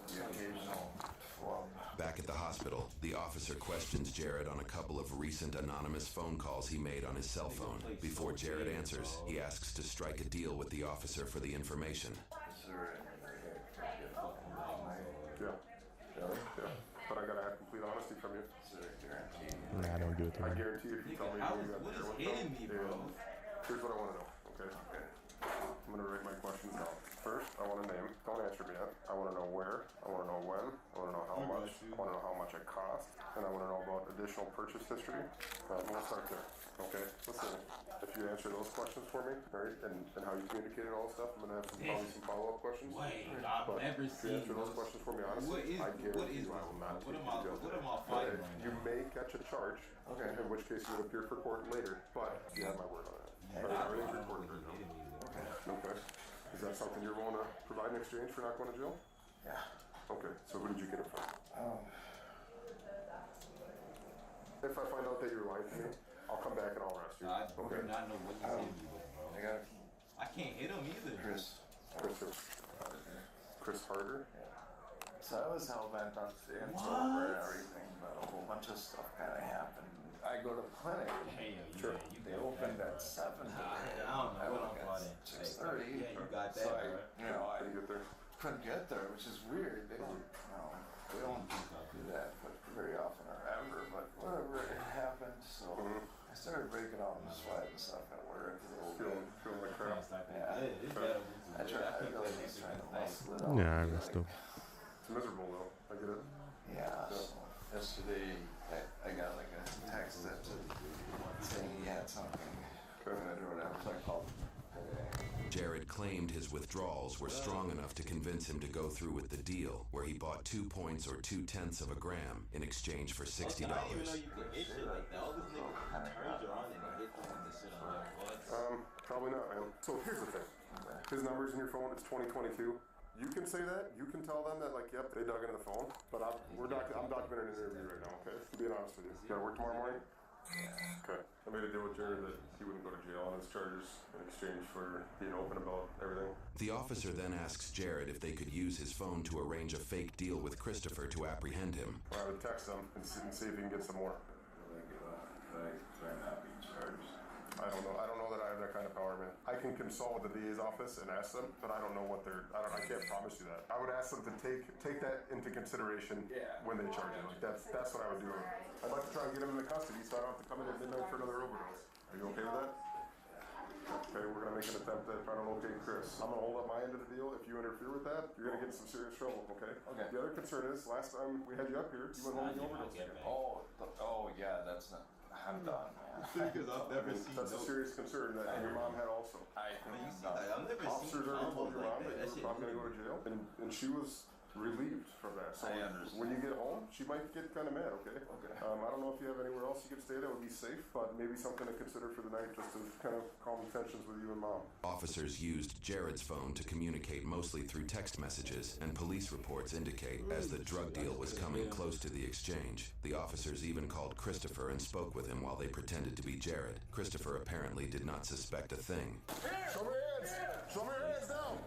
the occasional flub. Back at the hospital, the officer questions Jared on a couple of recent anonymous phone calls he made on his cell phone. Before Jared answers, he asks to strike a deal with the officer for the information. Yeah. But I gotta have complete honesty from you. Nah, I don't do it to I him. guarantee if you tell me you got the one phone, here's what I want to know, okay? I'm gonna write my questions down. First, I want a name. Don't answer me yet. I want to know where. I want to know when. I want to know how much. I want to know how much it cost. And I want to know about additional purchase history. We'll start there. Okay? Listen, if you answer those questions for me, right, and how you communicated all this stuff, I'm going to have probably some follow-up questions. But if you answer those questions for me honestly, I guarantee you I will not take you to jail. You may catch a charge, in which case you would appear for court later, but you have my word on it. Everything's recorded right now. Okay. Is that something you're willing to provide in exchange for not going to jail? Yeah. Okay, so who did you get it from? If I find out that you're lying to me, I'll come back and I'll arrest you. I okay? do not know what you said to me, bro. I can't hit him either. Chris Harder? So I was hell-bent on staying sober and everything, but a whole bunch of stuff kind of happened. I go to the clinic. They opened at 7. I don't know what I'm about 6:30. Yeah, you got that. So Right. I couldn't get there, which is weird. They don't do that very often or ever, but whatever, it happened. So I started breaking out in sweat and stuff at work. Feeling like crap. Yeah. I really was trying to muscle it up. Yeah, I rest up. It's miserable though. I get it. Yeah. So yesterday I got like a text that saying he had something good or whatever. So I called him. Jared claimed his withdrawals were strong enough to convince him to go through with the deal, where he bought 2 points or 0.2 of a gram in exchange for $60. Probably not, man. So here's the thing. His number's in your phone. It's 2022. You can say that. You can tell them that, like, yep, they dug into the phone. But I'm documenting an interview right now, okay? To be honest with you. You gotta work tomorrow morning? Okay. I made a deal with Jared that he wouldn't go to jail on his charges in exchange for being open about everything. The officer then asks Jared if they could use his phone to arrange a fake deal with Christopher to apprehend him. I would text him and see if he can get some more. Try not being charged. I don't know that I have that kind of power, man. I can consult with the DA's office and ask them, but I don't know what I can't promise you that. I would ask them to take that into consideration when they charge you. Like that's what I would do. I'd like to try and get him into custody so I don't have to come in at midnight for another overdose. Are you okay with that? Okay, we're gonna make an attempt at trying to locate Chris. I'm gonna hold up my end of the deal. If you interfere with that, you're gonna get in some serious trouble, okay? Okay. The other concern is, last time we had you up here, you went home with the overdose again. Oh yeah, that's not. I'm done, man. Because I've never seen that's a serious concern that your mom had also. I've never Officers seen already told your mom like that you were probably going to go to jail, and she was relieved from that. So I understand. when you get home, she might get kind of mad, okay? Okay. I don't know if you have anywhere else you could stay that would be safe, but maybe something to consider for the night just to kind of calm the tensions with you and mom. Officers used Jared's phone to communicate mostly through text messages, and police reports indicate as the drug deal was coming close to the exchange, the officers even called Christopher and spoke with him while they pretended to be Jared. Christopher apparently did not suspect a thing. Show me your hands! Show me your hands now!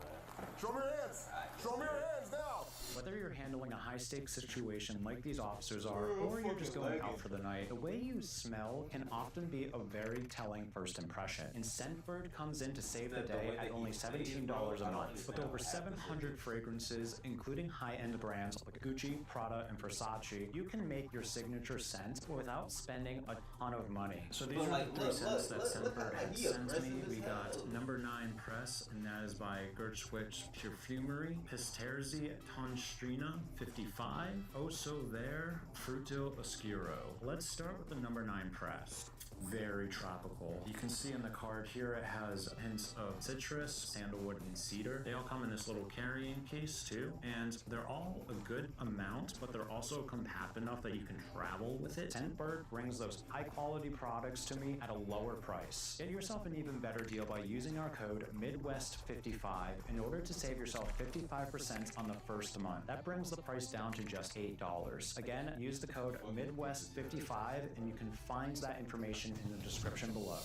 Show me your hands! Show me your hands now! Whether you're handling a high-stakes situation like these officers are, or you're just going out for the night, the way you smell can often be a very telling first impression. And Scentbird comes in to save the day at only $17 a month. With over 700 fragrances, including high-end brands like Gucci, Prada, and Versace, you can make your signature scent without spending a ton of money. So these are the 3 scents that Scentbird had sent me. We got number 9 Press, and that is by Gertschwitz Perfumery. Pisterzi Tonstrina 55. Oh So There Fruto Oscuro. Let's start with the number 9 Press. Very tropical. You can see in the card here it has hints of citrus, sandalwood, and cedar. They all come in this little carrying case too, and they're all a good amount, but they're also compact enough that you can travel with it. Scentbird brings those high quality products to me at a lower price. Get yourself an even better deal by using our code Midwest55 in order to save yourself 55% on the first month. That brings the price down to just $8. Again, use the code Midwest55 and you can find that information in the description below.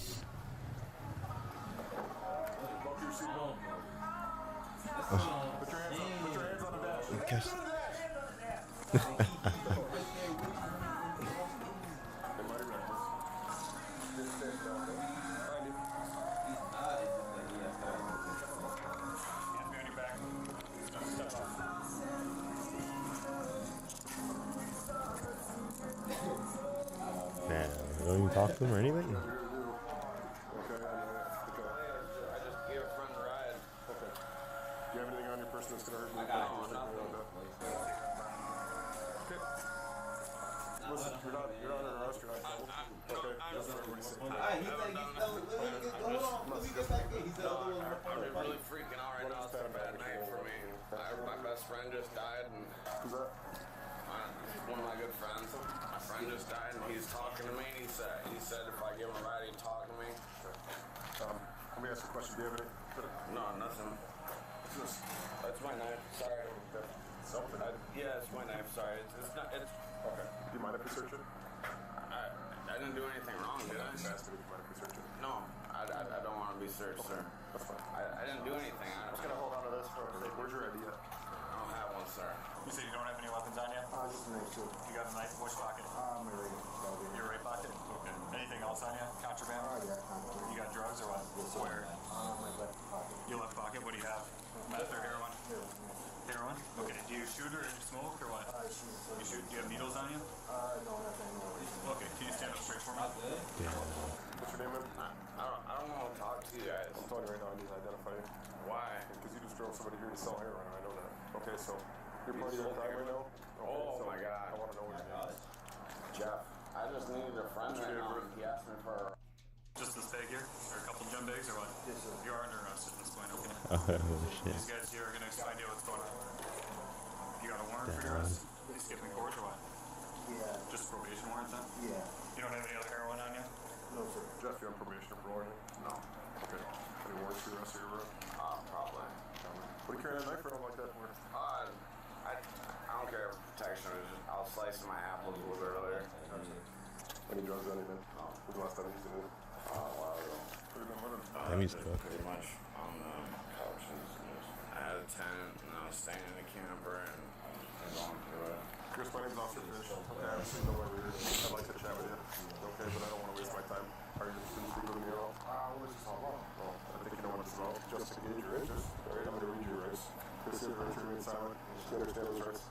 Buckle your seatbelt. Put your hands on the dash. Gosh. Nah, don't even talk to him or anything. I just gave a friend a ride. Okay. Do you have anything on your person that's going to hurt you? I got nothing. Okay. Listen, you're not an arrest, you're not in trouble. Okay. Doesn't matter what he said. I'm really freaking out right now. It's been a bad night for me. My best friend just died, and who's that? One of my good friends. My friend just died, and he's talking to me, and he said if I give him a ride, he'd talk to me. Let me ask you a question. Do you have any? No, nothing. It's my knife. Sorry. Something? Yeah, it's my knife. Sorry. It's not. It's okay. Do you mind if we search it? I didn't do anything wrong, did I? I'm asking if you mind if we search it. No, I don't want to be searched, sir. That's fine. I didn't do anything. I'm just gonna hold on to this for a second. Where's your ID at? I don't have one, sir. You say you don't have any weapons on you? Just to make sure. You got a knife in which pocket? My right pocket. Your right pocket? Okay. Anything else on you? Contraband? Yeah, contraband. You got drugs or what? Yes, where? My left pocket. Your left pocket? What do you have? Meth or heroin? Heroin? Okay. Do you shoot or smoke or what? I shoot. You shoot? Do you have needles on you? No, nothing. Okay. Can you stand up straight for me? Yeah. What's your name, man? I don't want to talk to you guys. I'm telling you right now, I need to identify you. Why? Because you just drove somebody here to sell heroin, I know that. Okay, so you're part of your crime right now? Okay, Oh so my God. I want to know what your name is. Jeff. I just needed a friend right now, and he asked me for a... Just this bag here? Or a couple gym bags or what? Yes, sir. You are under arrest at this point, okay? Oh, shit. These guys here are going to explain to you what's going on. You got a warrant for your arrest? You skipping court or what? Yeah. Just probation warrant then? Yeah. You don't have any other heroin on you? No, sir. Jeff, you on probation or parole? No. Okay. Any warrants for the rest of your room? Probably. What are you carrying a knife around like that for? I don't care if protection is just, I was slicing my apples a little bit earlier. Any drugs on you, man? No. When's the last time you used it? A while ago. What have you been living? That means drugs. Pretty much on the couches. I had a tenant, and I was staying in a camper, and going through it. Chris, my name's Officer Fish. Okay, I haven't seen no over here. I'd like to chat with you. Okay, but I don't want to waste my time. Are you just going to speak with me at all? What is this all about? Well, I think you know what it's about. Just to gauge your interest. All right, I'm going to read your rights. Chris, you have remain silent. You understand those rights?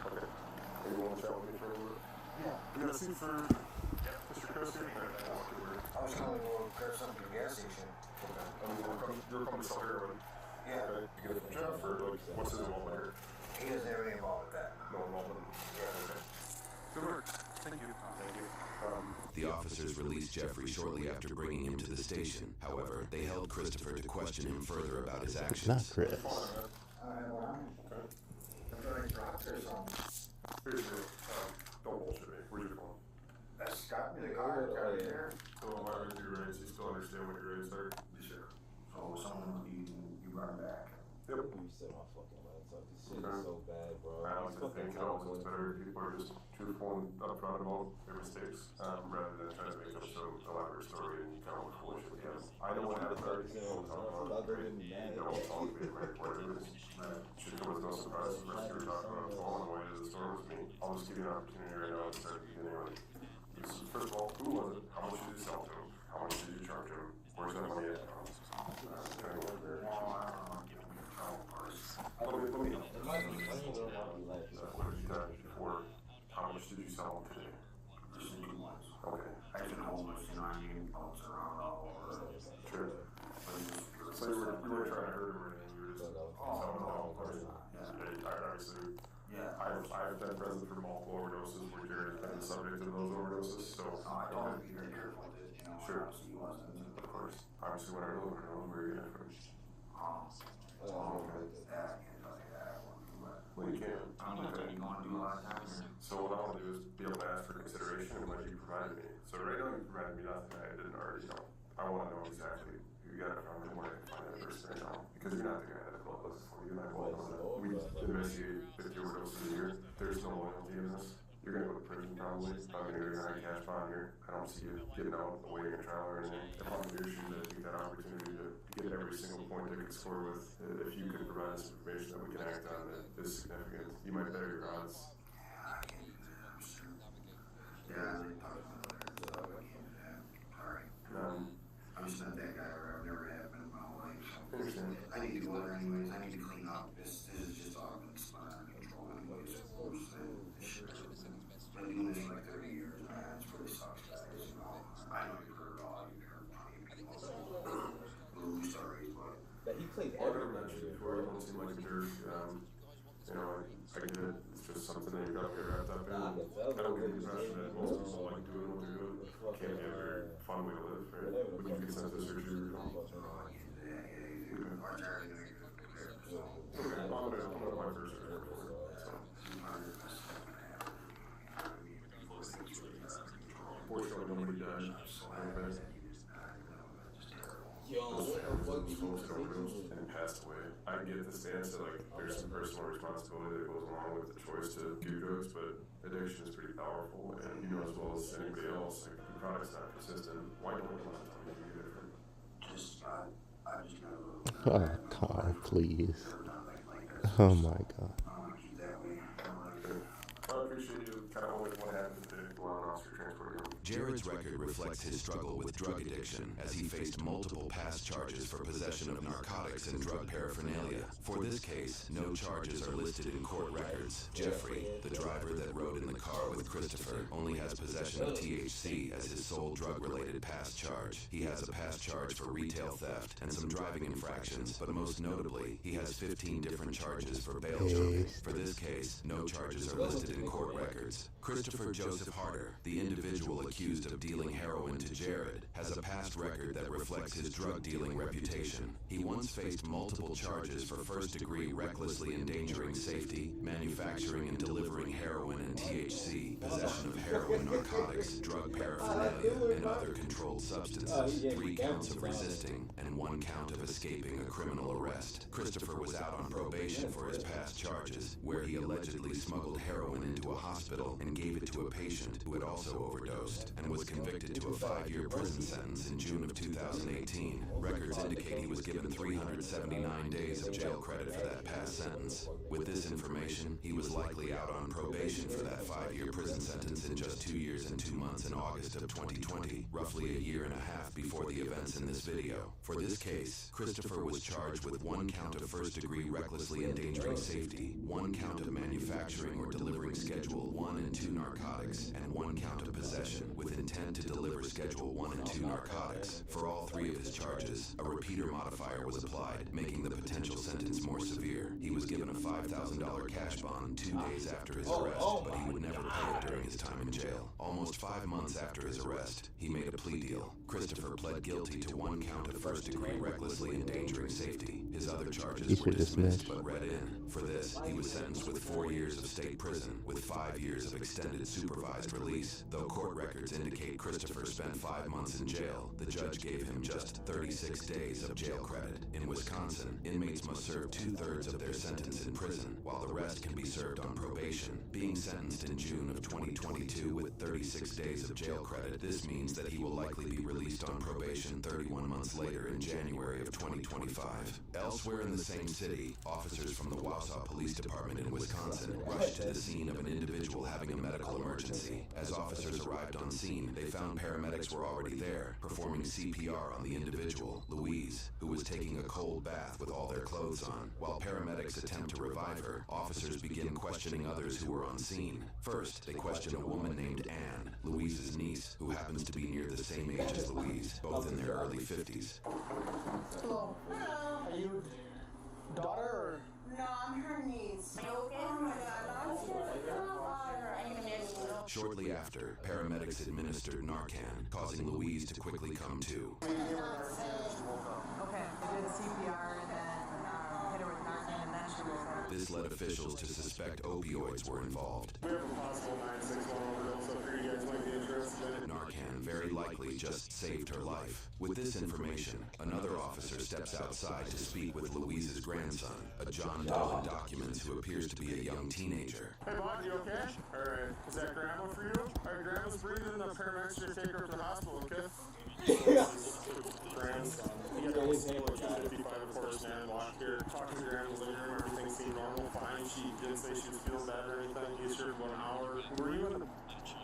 Okay. And you want to chat with me for a little bit? Yeah. You got a seat for Mr. Chris here? I was going to go grab something at the gas station. I mean, you're coming to sell heroin. Yeah. Okay. You get it from Jeff, or like, what's his involvement here? He doesn't have any involvement with that. No involvement? Yeah, okay. Good work. Thank you. Thank you. The officers released Jeffrey shortly after bringing him to the station. However, they held Christopher to question him further about his actions. Not Chris. I don't know. I'm trying to drop or something. Here's your, don't bullshit me. Where's your phone? That's got me the car, got it there. So am I with your raise? You still understand what your raise are? Sure. So someone, you run back. Yep. You said my fucking lights up. This shit is so bad, bro. I like to think it's better if people are just truthful and upfront about their mistakes, rather than trying to make up some elaborate story and you come up with bullshit again. I know what happened. You don't talk to me, right? Whatever it is. Should come with no surprise. surprised as much as you were talking about falling away to the store with me. I'll just give you an opportunity right now to start the beginning. Like, first of all, who was it? How much did you sell to him? How much did you charge him? Where's that money at? What did you charge before? How much did you sell him today? Okay. I didn't know how much, I mean, bumps around all over. Sure. So you were trying to hurt him or anything? You were just, obviously, I've been present for multiple overdoses where Jared's been subject to those overdoses, so. I don't be very careful with it, Sure. Obviously he wasn't. Of course. Obviously, when I know where you're at first. Well, you can. I'm not going to do a lot of times. So what I want to do is be able to ask for consideration of what you provided me. So right now you provided me nothing I didn't already know. I want to know exactly who you got it from and where I can find that person right now. Because you're not the guy that blood looks for you, and I well know that. We investigated 50 overdoses a year. There's no loyalty in this. You're going to go to prison probably. I'm going to go to your cash bond here. I don't see you getting out awaiting a trial or anything. If I'm in your shoes, I think that opportunity to get every single point they could score with, if you could provide us information that we can act on that is significant, you might better your odds. I can't do that, I'm sure. Yeah, I talked to my lawyer, so I can't do that. Alright. I'm just not that guy, or I've never have been in my whole life. So I need to go there anyways. I need to clean up. This is just all been spun out of control anyways, of course. I've been doing this for like 30 years, man. It's really sucks, guys. You know, I know you've heard it all. You've heard plenty of people blue stories, but he played every match before. I don't seem like a jerk. You know, I get it. It's just something that you got to get wrapped up in. I don't get the impression that most people like doing what they're doing. Can't be a very fun way to live, right? Would you consent to surgery or something? I'm going to my first surgery for it. Fortunately, nobody died. Those folks that overdosed and passed away. I get the stance that like there's some personal responsibility that goes along with the choice to do drugs, but addiction is pretty powerful, and you know as well as anybody else, like the product's not consistent. Why don't you want to tell me to be different? I just know. Oh, Carl, please. Oh my God. I appreciate you kind of what happened to allow an officer transport you. Jared's record reflects his struggle with drug addiction as he faced multiple past charges for possession of narcotics and drug paraphernalia. For this case, no charges are listed in court records. Jeffrey, the driver that rode in the car with Christopher, only has possession of THC as his sole drug-related past charge. He has a past charge for retail theft and some driving infractions, but most notably, he has 15 different charges for bail jumping. For this case, no charges are listed in court records. Christopher Joseph Harder, the individual accused of dealing heroin to Jared, has a past record that reflects his drug-dealing reputation. He once faced multiple charges for first-degree recklessly endangering safety, manufacturing and delivering heroin and THC, possession of heroin, narcotics, drug paraphernalia, and other controlled substances, 3 counts of resisting, and 1 count of escaping a criminal arrest. Christopher was out on probation for his past charges, where he allegedly smuggled heroin into a hospital and gave it to a patient who had also overdosed, and was convicted to a 5-year prison sentence in June of 2018. Records indicate he was given 379 days of jail credit for that past sentence. With this information, he was likely out on probation for that 5-year prison sentence in just 2 years and 2 months in August of 2020, roughly a year and a half before the events in this video. For this case, Christopher was charged with 1 count of first-degree recklessly endangering safety, 1 count of manufacturing or delivering Schedule 1 and 2 narcotics, and 1 count of possession with intent to deliver Schedule 1 and 2 narcotics. For all 3 of his charges, a repeater modifier was applied, making the potential sentence more severe. He was given a $5,000 cash bond 2 days after his arrest, but he would never pay it during his time in jail. Almost 5 months after his arrest, he made a plea deal. Christopher pled guilty to 1 count of first-degree recklessly endangering safety. His other charges were dismissed but read in. For this, he was sentenced with 4 years of state prison, with 5 years of extended supervised release. Though court records indicate Christopher spent 5 months in jail, the judge gave him just 36 days of jail credit. In Wisconsin, inmates must serve 2/3 of their sentence in prison, while the rest can be served on probation. Being sentenced in June of 2022 with 36 days of jail credit, this means that he will likely be released on probation 31 months later in January of 2025. Elsewhere in the same city, officers from the Wausau Police Department in Wisconsin rushed to the scene of an individual having a medical emergency. As officers arrived on scene, they found paramedics were already there, performing CPR on the individual, Louise, who was taking a cold bath with all their clothes on. While paramedics attempt to revive her, officers begin questioning others who were on scene. First, they question a woman named Anne, Louise's niece, who happens to be near the same age as Louise, both in their early 50s. Hello. Hello. Are you daughter or? No, I'm her niece. Are you okay? Oh my God, I'm scared. Shortly after, paramedics administered Narcan, causing Louise to quickly come to. Okay, I did CPR and then hit her with Narcan and then she woke up. This led officials to suspect opioids were involved. We have a possible 961 overdose, so I figured you guys might be interested in it. Narcan very likely just saved her life. With this information, another officer steps outside to speak with Louise's grandson, a John Doe in documents who appears to be a young teenager. Hey, Bob, you okay? Alright, is that Grandma for you? Alright, Grandma's breathing, the paramedics should take her to the hospital, okay? Grandson. He got his name like 255, of course, and walked here, talked to Grandma's living room, everything seemed normal, fine. She didn't say she was feeling bad or anything. He was here for about an hour. Were you in the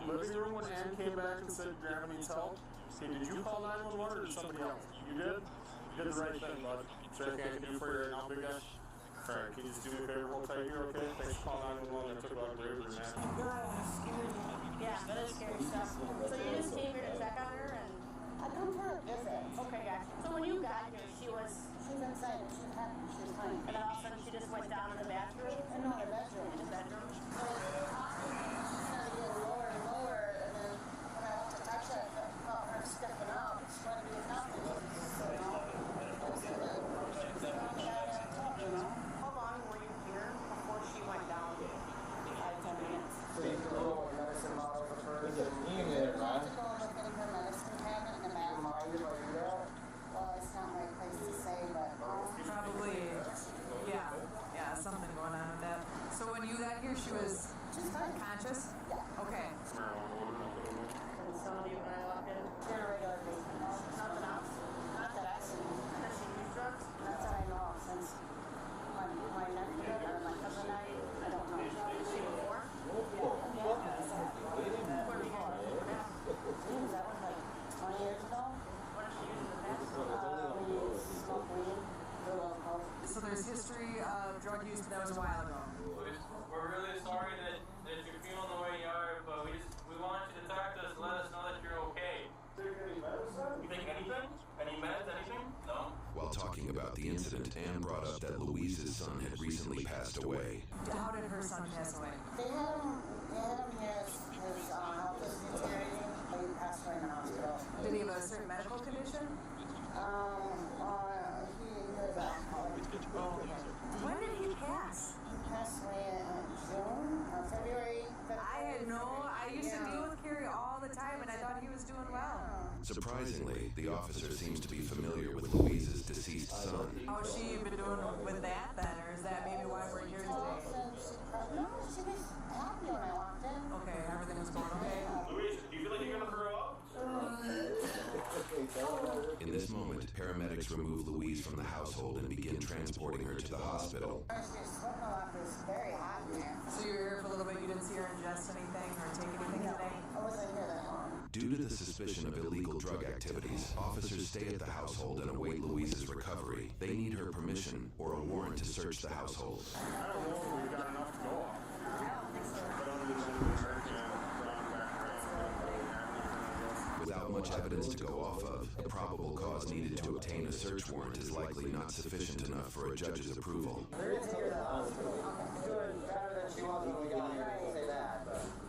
living room when Ann came back and said Grandma needs help? Hey, did you call 911 or did somebody else? You did? You did the right thing, bud. Is there anything I can do for you right now, big guy? Alright, can you just do me a favor? Hold tight here, okay? Thanks for calling 911. That took a lot braver than that. Yeah, that is scary stuff. So you just came here to check on her and? I come for a visit. Okay, gotcha. So when you got here, she was inside. She was happy. She was fine. And then all of a sudden she just went down to the bathroom? No, the bedroom. In the bedroom? So she started getting lower and lower, and then when I went to touch her, I felt her stepping out. She wanted to be nothing. So, how long were you here before she went down? 5-10 minutes. So you can go over medicine bottle for her? You have to go and look in her medicine cabinet in the bathroom. Well, it's not my place to say, but probably, yeah, something going on with that. So when you got here, she was just unconscious? Yeah. Okay. Couldn't smell you when I walked in? She had a regular patient. Nothing else? Not that I've seen. Does she use drugs? Not that I know of, since my nephew or my cousin died. I don't know. Is she before? Yeah. Where did you get it? That was like 20 years ago. What does she use in the past? We smoke weed. So there's history of drug use, but that was a while ago. We're really sorry that you're feeling the way you are, but we want you to talk to us and let us know that you're okay. You think anything? Any meds, anything? No? While talking about the incident, Anne brought up that Louise's son had recently passed away. How did her son pass away? They had him here. His health was deteriorating. He passed away in the hospital. Did he have a certain medical condition? He was alcoholic. Oh, okay. When did he pass? He passed away in June or February. I used to deal with Carrie all the time, and I thought he was doing well. Surprisingly, the officer seems to be familiar with Louise's deceased son. How's she been doing with that then, or is that maybe why we're here today? No, she was happy when I walked in. Okay, everything was going okay. Louise, do you feel like you're gonna throw up? In this moment, paramedics remove Louise from the household and begin transporting her to the hospital. She was sweating a lot. It was very hot in there. So you were here for a little bit. You didn't see her ingest anything or take anything today? I wasn't here that long. Due to the suspicion of illegal drug activities, officers stay at the household and await Louise's recovery. They need her permission or a warrant to search the household. I don't know if we've got enough to go off. I don't think so. Without much evidence to go off of, the probable cause needed to obtain a search warrant is likely not sufficient enough for a judge's approval.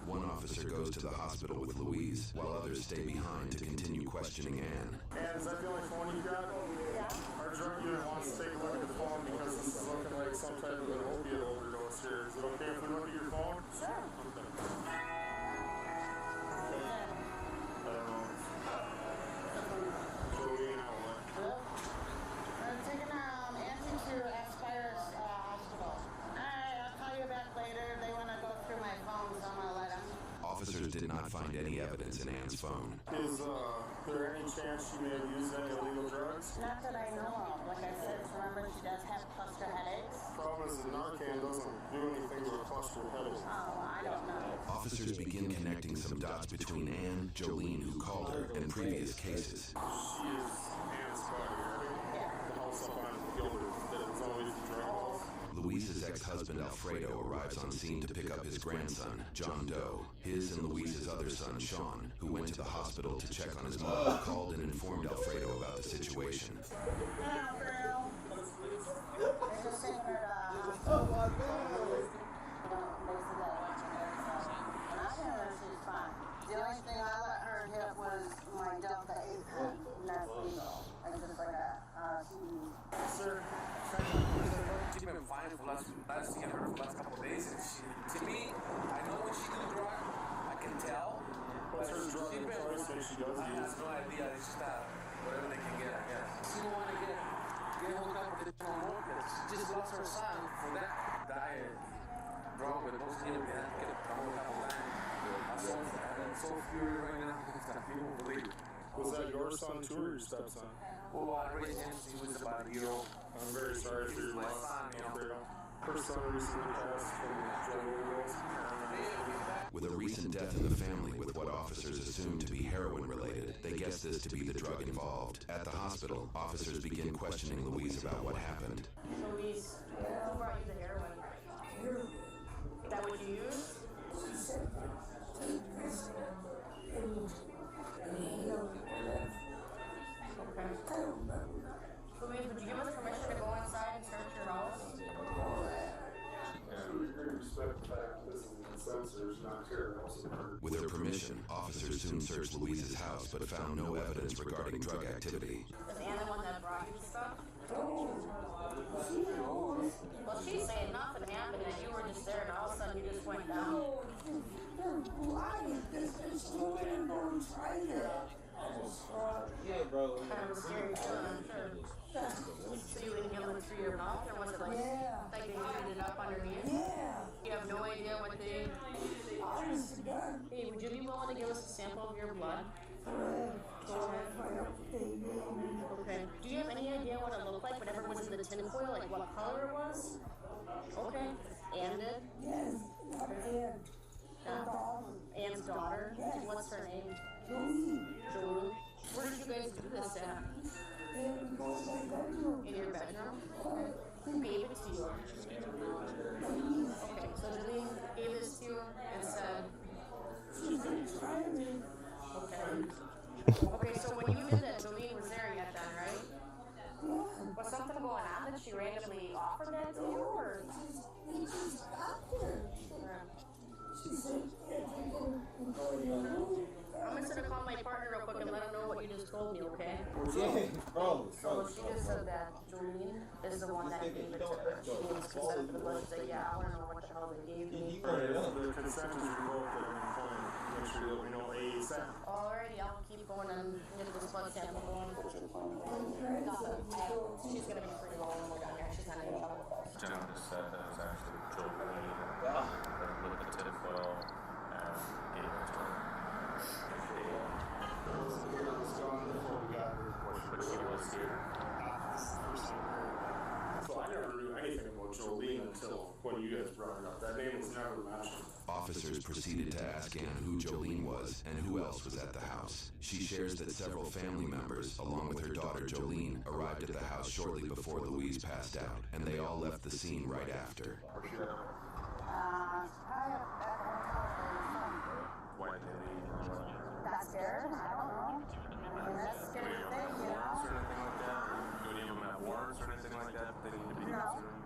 One officer goes to the hospital with Louise, while others stay behind to continue questioning Anne. Anne, is that the only phone you got? Yeah. Our drug unit wants to take a look at the phone because this is looking like some type of an opiate overdose here. Is it okay if we look at your phone? Sure. Officers did not find any evidence in Anne's phone. Is there any chance she may have used any illegal drugs? Not that I know of. Like I said, remember she does have cluster headaches. Problem is because the Narcan doesn't do anything to a cluster headache. Oh, I don't know. Officers begin connecting some dots between Anne, Jolene, who called her, and previous cases. She is Anne's buddy, right? The house up on Gilbert that was always the drug house. Louise's ex-husband Alfredo arrives on scene to pick up his grandson, John Doe. His and Louise's other son, Sean, who went to the hospital to check on his mother, called and informed Alfredo about the situation. Oh my God. The only thing I let her hit was my Delta 8 pen, and that's legal. It's just like a TV. Sir, she's been fine for the last couple of days. And to me, I know when she do drug, I can tell. What's her drug choice that she does I have no idea. It's just whatever they can get, I guess. She don't want to get hooked up with the mortgage. She just lost her son for that diet. Drug with most people can't get a couple times. I'm so furious right now. I don't believe it. Was that your son too or your stepson? Well, I raised him since he was about a year old. I'm very sorry for your loss. Her son recently passed from drug overdose. With a recent death in the family with what officers assume to be heroin related, they guess this to be the drug involved. At the hospital, officers begin questioning Louise about what happened. Louise, who brought you the heroin? Is that what you used? Okay. Louise, would you give us permission to go inside and search your house? With her permission, officers soon searched Louise's house but found no evidence regarding drug activity. Is Anna the one that brought you the stuff? Well, she's saying nothing happened and you were just there and all of a sudden you just went down. Yeah, bro. Kind of a scary feeling, I'm sure. So you inhaled it through your mouth, or was it like they heated it up underneath? Yeah. You have no idea what they... Hey, would you be willing to give us a sample of your blood? Go ahead. Okay. Do you have any idea what it looked like, whatever was in the tin foil, like what color it was? Okay. Anne did? Yes. Anne's daughter? What's her name? Jolie. Where did you guys do this at? In your bedroom? Okay. Who gave it to you? Okay, so Jolie gave this to you and said... Okay. Okay, so when you did that, Jolene was there yet then, right? Was something going on that she randomly offered that to you, or? I'm just gonna call my partner real quick and let him know what you just told me, okay? Yeah, bro. So she just said that Jolene is the one that gave it to her. She needs consent for the blood. She said, yeah, I wanna know what the hell they gave me. The consent is revoked at any point. Make sure that we know ASAP. Alrighty, I'll keep going and get this blood sample going. She's gonna be free rolling when we're done here. She's not gonna trouble. John just said that it was actually Jolene that lit the tinfoil and gave it to her. But she was here. So I never knew anything about Jolene until when you guys brought it up. That name was never mentioned. Officers proceeded to ask Anne who Jolene was and who else was at the house. She shares that several family members, along with her daughter Jolene, arrived at the house shortly before Louise passed out, and they all left the scene right after. That's scared? I don't know. I mean, that's a scary thing, you know? Or anything like that? Do any of them have warrants or anything like that? They need to be considered?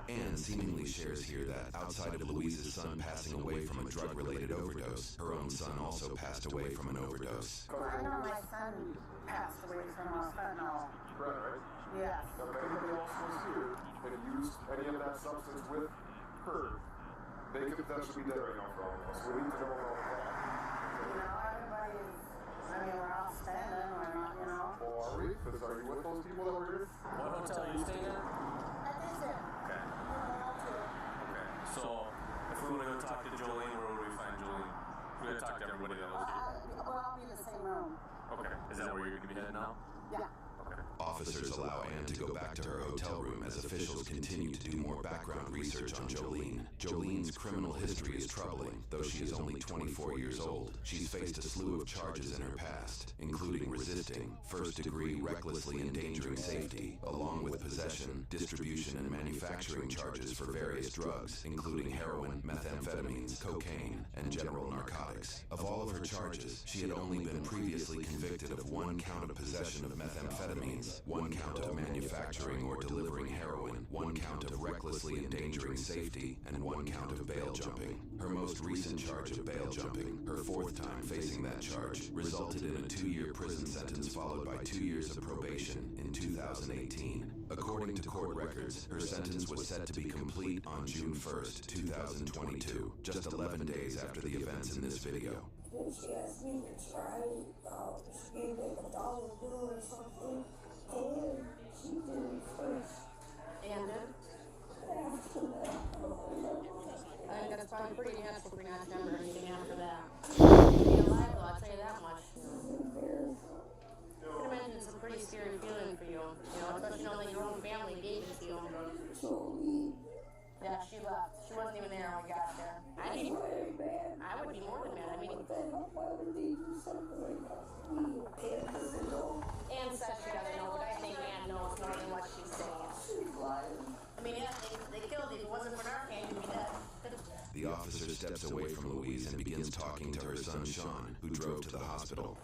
Anne seemingly shares here that outside of Louise's son passing away from a drug-related overdose, her own son also passed away from an overdose. I know my son passed away from fentanyl. Right? Yeah. Now, if anybody else was here and used any of that substance with her, they could potentially be dead right now for all of us. We need to know about that. You know, everybody's, I mean, we're all standing, we're not, you know. Well, are we? Because are you with those people that were here? What hotel are you staying at? At the to talk to Jolene, where would we find Jolene? We gotta talk to everybody that was here. Well, I'll be in the same room. Okay. Is that where you're gonna be heading now? Yeah. Officers allow Ann to go back to her hotel room as officials continue to do more background research on Jolene. Jolene's criminal history is troubling, though she is only 24 years old. She's faced a slew of charges in her past, including resisting, first-degree recklessly endangering safety, along with possession, distribution, and manufacturing charges for various drugs, including heroin, methamphetamines, cocaine, and general narcotics. Of all of her charges, she had only been previously convicted of 1 count of possession of methamphetamines, 1 count of manufacturing or delivering heroin, 1 count of recklessly endangering safety, and 1 count of bail jumping. Her most recent charge of bail jumping, her 4th time facing that charge, resulted in a 2-year prison sentence followed by 2 years of probation in 2018. According to court records, her sentence was set to be complete on June 1st, 2022, just 11 days after the events in this video. She asked me to try, she gave like $1 bill or something, and she did it first. And did? After that, I think that's probably pretty natural for not to remember anything after that. Being alive, though, I'll tell you that much. I can imagine it's a pretty scary feeling for you, especially knowing that your own family gave it to you. Yeah, she left. She wasn't even there when we got there. I would be more than mad. I mean, Ann says she doesn't know, but I think Ann knows more than what she's saying. I mean, yeah, they killed you. If it wasn't for Narcan, you'd be dead. The officer steps away from Louise and begins talking to her son Sean, who drove to the hospital.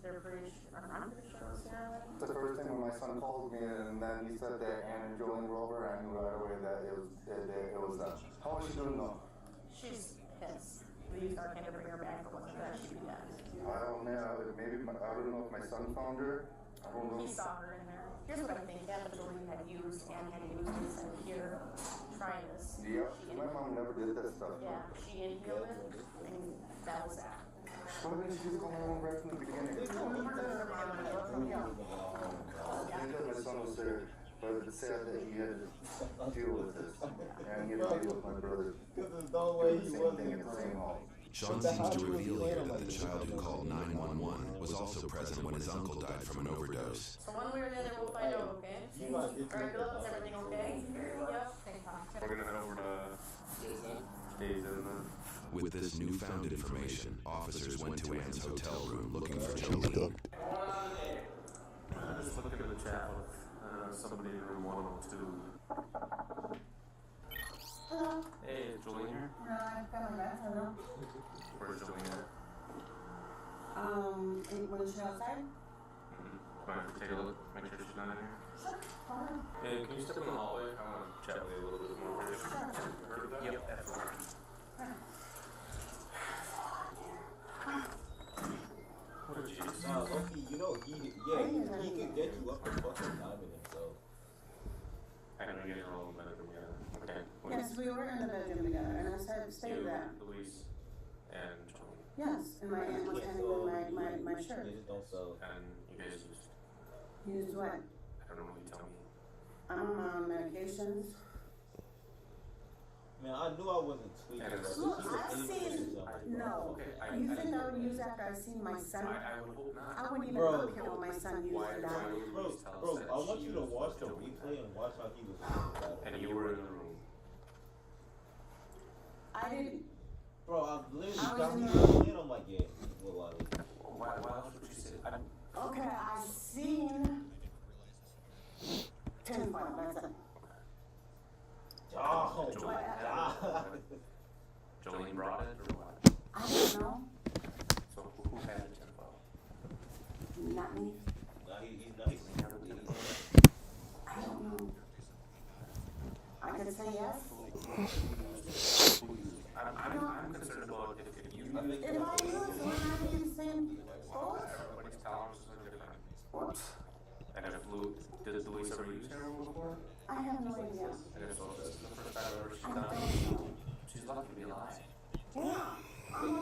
They're pretty sure. I'm pretty sure it was heroin. The first thing when my son called me and then he said that Ann and Jolene were over, I knew right away that it was them. How is she doing though? She's pissed. We used our hand to bring her back, but wasn't that she'd be dead. I don't know. Maybe I don't know if my son found her. I don't know. He saw her in there. Here's what I think. That Jolene had used and had used and said, "Here, try this." Yep. My mom never did that stuff. Yeah, she inhaled it, and that was that. Why didn't she just go home right from the beginning? They told my son was there, but it's sad that he had to deal with this. And he had to deal with my brother. There's no way he was in the same home. Sean seems to reveal here that the child who called 911 was also present when his uncle died from an overdose. So one way or the other, we'll find out, okay? Alright, Bill, is everything okay? Yep. We're gonna head over to Days in the... With this newfound information, officers went to Ann's hotel room looking for Jolene. Just looking at the chat with somebody in room 102. Hello. Hey, is Jolene here? No, I'm coming back. Hello. Where's Jolene at? Was she outside? Mind if we take a look, make sure she's not in here? Sure. Hey, can you step in the hallway? I want to chat with you a little bit more. Heard of that? Yep, absolutely. What did you say? Lucky, you know, he can get you up to fucking diamond himself. I know you're getting a little better together. Okay. Yes, we were in the bedroom together, and I said, stay there. Louise and Jolene. Yes, and my aunt was handing me my shirt. You just don't sell. And you guys used... Used what? I don't know what you tell me. I'm on medications. Man, I knew I wasn't tweaking. Look, I've seen... No. You think I would use after I've seen my son? I would hope not. I wouldn't even up here when my son used it on. Bro, I want you to watch the replay and watch how he was doing that. And you were in the room. I didn't... Bro, I literally got me in. I'm like, yeah, he's a little out of it. Why else would you say that? Okay, I seen... 10 5, that's it. Oh, Jolene brought it or what? I don't know. So who had it 10-5? Not me. Nah, he's nice. I don't know. I could say yes. I'm concerned about if you... If I use it, we're not in the same boat. Everybody's tolerances are different. Whoops. And did Louise ever use heroin before? I have no idea. And if so, this is the first time ever she's I done don't it. know. She's lucky to be alive. Yeah.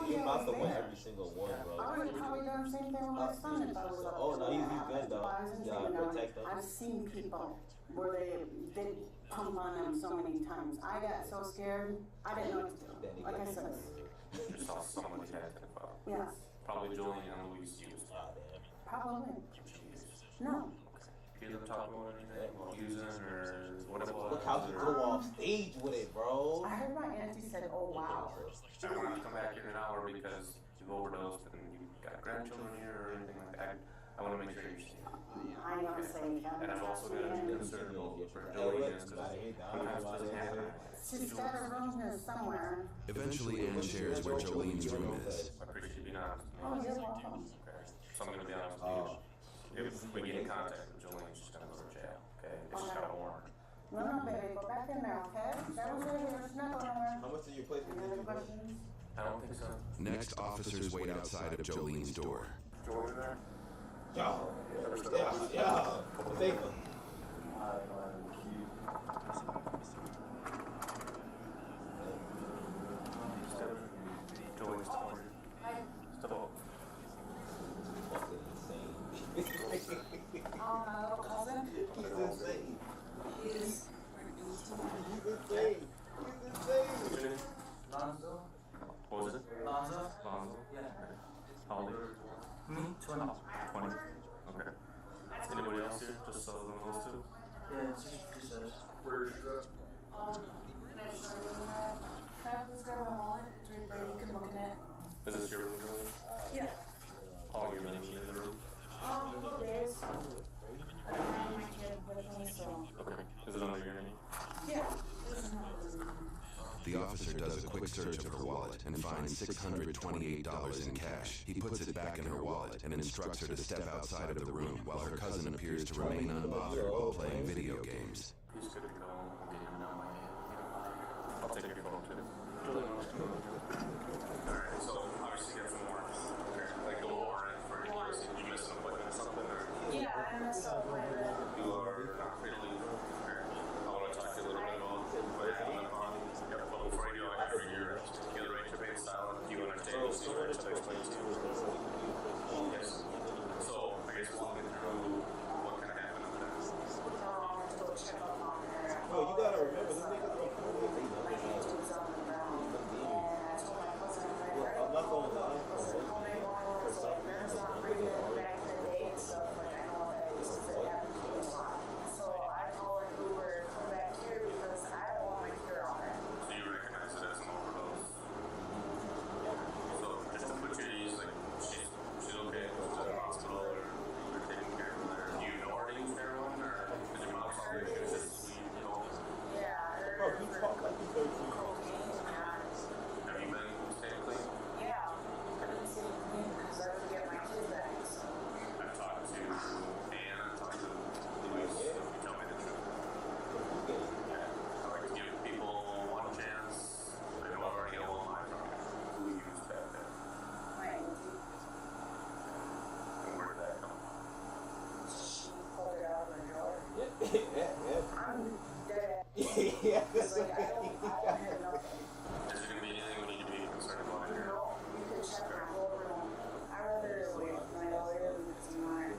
You're about to win every single one, bro. I would have probably done the same thing with my son if I was up. Oh, no, he's good, though. I wasn't Yeah, taking out. protect I've seen people where they pump on them so many times. I got so scared, I didn't know what to do. Like I said. You saw someone you had to follow. Yes. Probably Julian and Louise used. Probably. No. You hear them talking about anything? About using or what it was? Look how you go off stage with it, bro. I heard my auntie said, "Oh wow." I want to come back in an hour because you've overdosed and you've got grandchildren here or anything like that. I want to make sure you're safe. I know, saying that. And I've also got a concern for Julian because sometimes it doesn't happen. She's got her room here somewhere. Eventually, Anne shares where Jolene's room is. I appreciate you being honest with me. Oh, you're welcome. Okay. So I'm going to be honest with you. If we get in contact with Jolene, she's going to go to jail. Okay? It's just got a warrant. No, baby, go back in there, okay? That was really good. It's not going nowhere. How much did you play for Any other questions? I don't think so. Next, officers wait outside of Jolene's door. Jolene's there? Yeah. Thank you. Jolene's still over. Still Oh, my little cousin? He's insane. He's insane. What's your name? Lonzo. What was it? Lonzo? Lonzo? Yeah. How old are you? Me? 20. 20. Okay. Anybody else here? Just those two? Yeah, just us. Where's your Can I show you that? Can I please grab my wallet? It's right there. You can look in it. Is this your room, Julian? Yeah. How long have you been in the room? Days. I don't have my kid with me, so. Okay. Is it under your name? Yeah. The officer does a quick search of her wallet and finds $628 in cash. He puts it back in her wallet and instructs her to step outside of the room while her cousin appears to remain unbothered while playing video games. He's good to go. I'll get him out my hand. I'll take your phone too. Alright, so obviously get some more. Like go over it for you. You missed an appointment or something? Or? Yeah, I missed an appointment. You are not free to leave. I want to talk to you a little bit about what happened on. But before I do, I have your together right to remain silent. Do you understand those things right to explain to you? Yes. So I guess walk me through what kind of happened with that. Bro, you gotta remember, these niggas are cool. I'm not going to lie. For some reason. So I called an Uber to come back here because I don't want my cure on it. So you recognize it as an overdose? So just to put you at ease, like she's okay, goes to the hospital or they're taking care of her. Do you know her to use heroin or did your mom tell her she was just weed, you know? Yeah. Bro, he talked like he's 13. Have you been staying clean? Yeah. I've been staying clean because I would get my kid back. So. I've talked to Anne, I've talked to Louise, so you tell me the truth. Yeah. I like to give people one chance. I know I've already got one line from who used back then. Right. And where did that come from? She pulled it out of the drawer. Yeah. I'm dead. Yeah. It's like I don't have nothing. Is there going to be anything we need to be concerned about here? No, you can check my whole room. I rather wait for my lawyer than it's mine.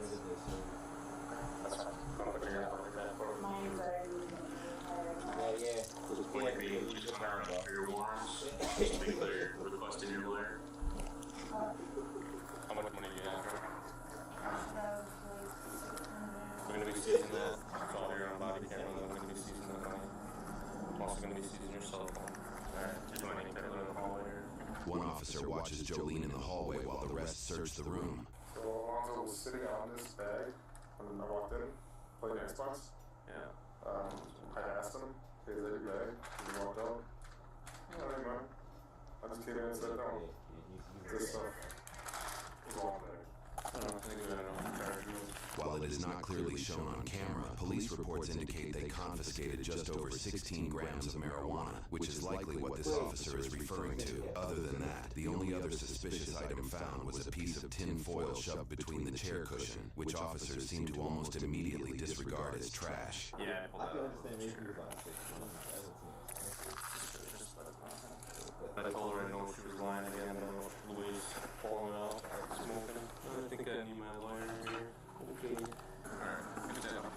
That's fine. I'll put your hand on that for me. My anxiety. Yeah. Just point me, just turn up for your warrants. Just be clear, requesting your lawyer. How much money do you have? We're going to be seizing that. It's all here on body camera. We're going to be seizing that money. I'm also going to be seizing your cell phone. Alright, just want to make that in the hallway here. One officer watches Jolene in the hallway while the rest search the room. So Alonzo was sitting on this bag when I walked in, playing Xbox. Yeah. I asked him, hey, is that your bag? And he walked out. No, I didn't mind. I just came in and sat down. This stuff was all there. While it is not clearly shown on camera, police reports indicate they confiscated just over 16 grams of marijuana, which is likely what this officer is referring to. Other than that, the only other suspicious item found was a piece of tin foil shoved between the chair cushion, which officers seem to almost immediately disregard as trash. Yeah, I can understand maybe he was on 6. I told her I know she was lying again, I know Louise pulling it out, smoking. I think I need my lawyer here. Okay. Alright, good job.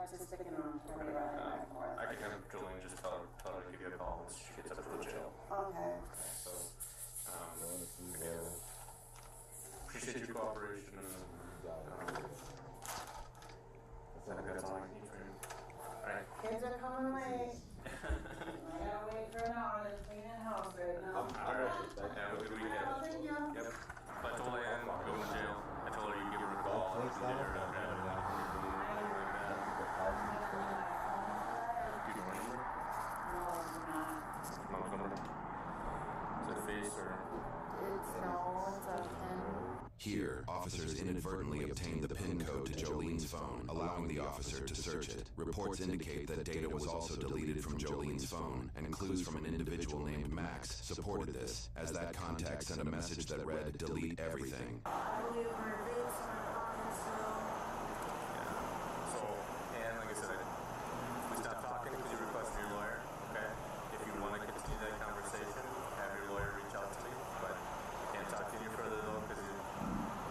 artistic and really back and forth. I can have Jolene just tell her to give you a call once she gets up to the jail. Okay. So, again, appreciate your cooperation. And, I think that's all I need for you. Alright. Kids are coming late. I gotta wait for an hour to clean that house right now. Alright. Have a good weekend. Thank you. Yep. I told Ann I'm going to jail. I told her you give her a call. If you did her, I'd grab it. Do you know her number? No, Mom's number? Is it a face or? it's a pin. Here, officers inadvertently obtained the PIN code to Jolene's phone, allowing the officer to search it. Reports indicate that data was also deleted from Jolene's phone, and clues from an individual named Max supported this, as that contact sent a message that read, "Delete everything." I believe my face, my comments, So, and like I said, we stopped talking because you requested your lawyer, okay? If you want to continue that conversation, have your lawyer reach out to me, but I can't talk any further though because you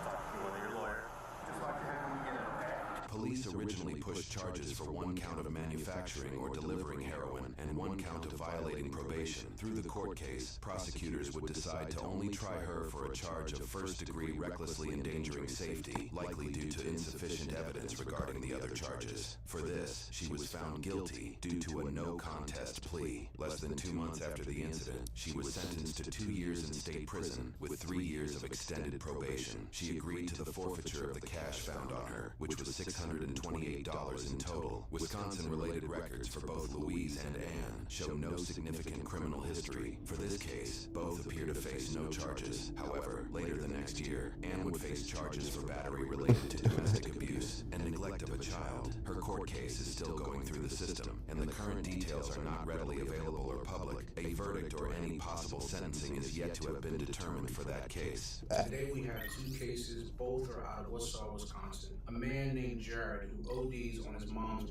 talk to one of your lawyer. Just watch your head when you get it, okay? Police originally pushed charges for 1 count of manufacturing or delivering heroin and 1 count of violating probation. Through the court case, prosecutors would decide to only try her for a charge of first-degree recklessly endangering safety, likely due to insufficient evidence regarding the other charges. For this, she was found guilty due to a no-contest plea. Less than 2 months after the incident, she was sentenced to 2 years in state prison with 3 years of extended probation. She agreed to the forfeiture of the cash found on her, which was $628 in total. Wisconsin-related records for both Louise and Ann show no significant criminal history. For this case, both appear to face no charges. However, later the next year, Ann would face charges for battery related to domestic abuse and neglect of a child. Her court case is still going through the system, and the current details are not readily available or public. A verdict or any possible sentencing is yet to have been determined for that case. Today we have 2 cases, both are out of Warsaw, Wisconsin. A man named Jared who ODs on his mom's.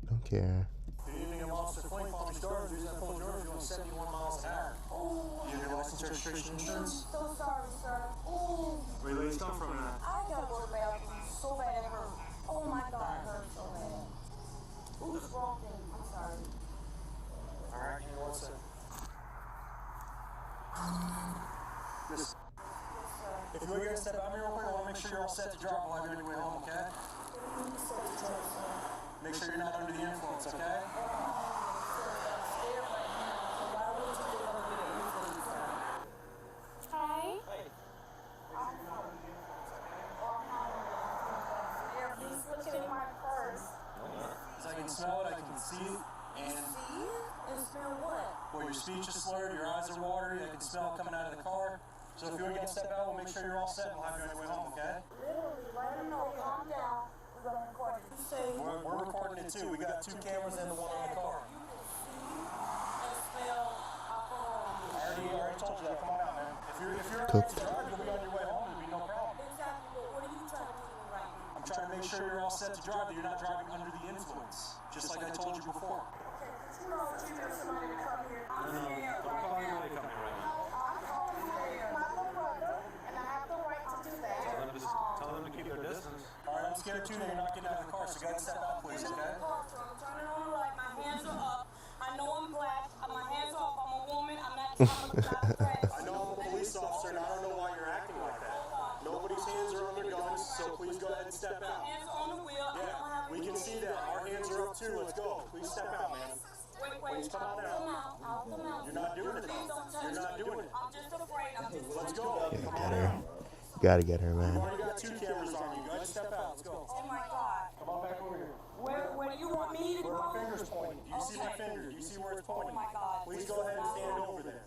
Don't care. Good evening, I'm Officer Flink, Palm Beach Gardens. Reason I pulled you over, doing 71 miles an hour. Oh. You have your license, registration, insurance? So sorry, sir. Oh. Where do you come from now? I gotta go to the bathroom so bad it hurt. Oh my God, it hurt so bad. Who's wrong thing? I'm sorry. Alright, give me 1 second. Listen. If you're gonna step out here real quick, I want to make sure you're all set to drive while you're on your way home, okay? Make sure you're not under the influence, okay? Hi. He's looking in my purse. Because I can smell it, I can see it, and... See it? And smell what? Well, your speech is slurred, your eyes are watery, I can smell it coming out of the car. So if you're gonna step out, we'll make sure you're all set and we'll have you on your way home, okay? Literally, let him know, calm down. We're gonna record it. You say We're recording it too. We got 2 cameras and the one on the car. you can see and smell alcohol. I already told you that. Come on out, man. If you're alright to drive, you'll be on your way home. It'll be no problem. Exactly, but what are you trying to do right now? I'm trying to make sure you're all set to drive, that you're not driving under the influence. Just like I told you before. Okay, but you know what you do somebody to come here. I'm scared Don't right call now. anybody to come here right now. I'm calling here. My little brother, and I have the right to do that. Tell them to keep their distance. Alright, I'm scared too that you're not getting out of the car, so go ahead and step out, please, I'm okay? turning on the light. My hands are up. I know I'm black. My hands are up. I'm a woman. I'm not a threat. I know I'm a police officer and I don't know why you're acting like that. Nobody's hands are on their guns, so please go ahead and step out. Hands are on the wheel. I don't Yeah, have we can see that. Our hands are up too. Let's go. Please step out, man. Wait, Please come on out. I'll come out. You're not doing it, Please though. don't touch You're not me. doing it. I'm just afraid. Let's go. Get her. You gotta get her, You've man. already got 2 cameras on you. Go ahead and step out. Let's go. Oh my God. Come on back over here. Where do you want me to Where go? my finger's pointing. Do you see my finger? Do you see where it's pointing? Oh my God. Please go ahead and stand over there.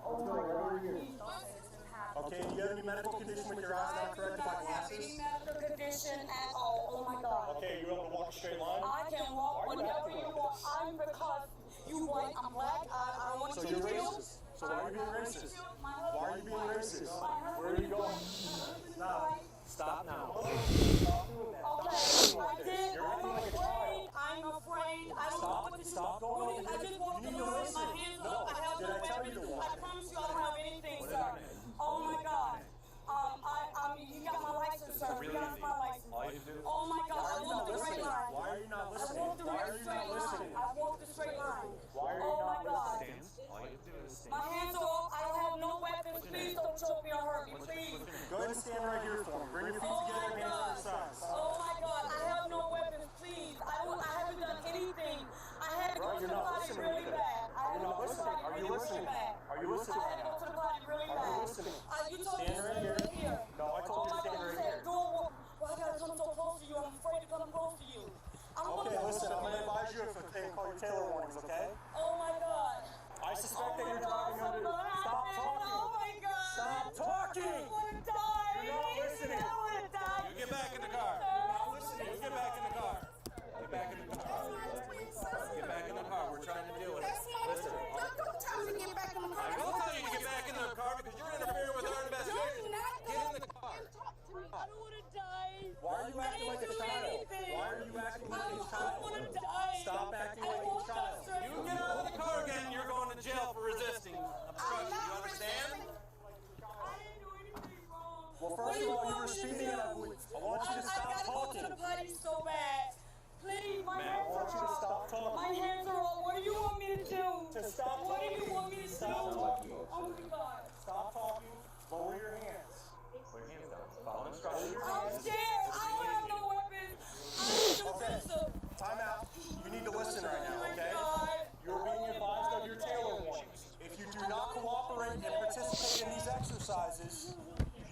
Oh my God. Please don't say this can happen. Okay, do you have any medical condition with your eyes not corrected by I don't have any glasses? medical condition at all. Oh my God. Okay, you able to walk a straight line? I can walk whenever you want. I'm because you white, I'm black. I don't want So to you're kill. racist. So why are you being racist? My Why are you being racist? Where are you going? Stop. Stop now. Okay, I did. I'm afraid. I don't know what to do. Stop going. I just walked in the room. My hands are up. I have Did no I tell you to weapons. walk? I promise you I don't have anything, sir. Oh my God. You got my license, sir. You got my license. All you do. Oh my God. I want to right now. choke me or hurt me, please. Go ahead and stand right here for me. Bring your feet together, hands to your sides. Oh my God, I have no weapons, please. I haven't done anything. I had to go to the potty really bad. I had to go to the potty really bad. Are you listening? I had to go to the potty really bad. Are you listening? You told me to Stand right stand here. here. No, I told you to stand right here. Why I gotta come so close to you? I'm afraid to come close to you. Okay, listen, I'm going to advise you if they call your Taylor warnings, okay? Oh my God. I suspect that you're driving under... Stop talking. Oh my God. Stop talking. I want to die. You're not listening. I want to die. You get back in the car. You're not listening. You get back in the car. Get back in the car. Get back in the car. We're trying to deal with it. Listen. Don't tell me to get back in the car. I will tell you to get back in the car because you're interfering with our investigation. Get in the car. I don't want to die. Why are you acting like a child? Why are you acting like a child? I don't want to die. Stop acting like a child. You get out of the car again, you're going to jail for resisting obstruction. You understand? Well, first of all, you were speaking and I want you to stop talking. I gotta go to the potty so bad. Please, my hands I want you to stop talking. My hands are all. What do you want me to do? To stop talking. What do you want me to do? Stop talking. Oh my God. Stop talking. Lower your hands. Put your hands down. Follow instructions. I'm scared. I don't have no weapons. I'm defensive. Time out. You need to listen right now, okay? God. You're being advised of your Taylor warnings. If you do not cooperate and participate in these exercises,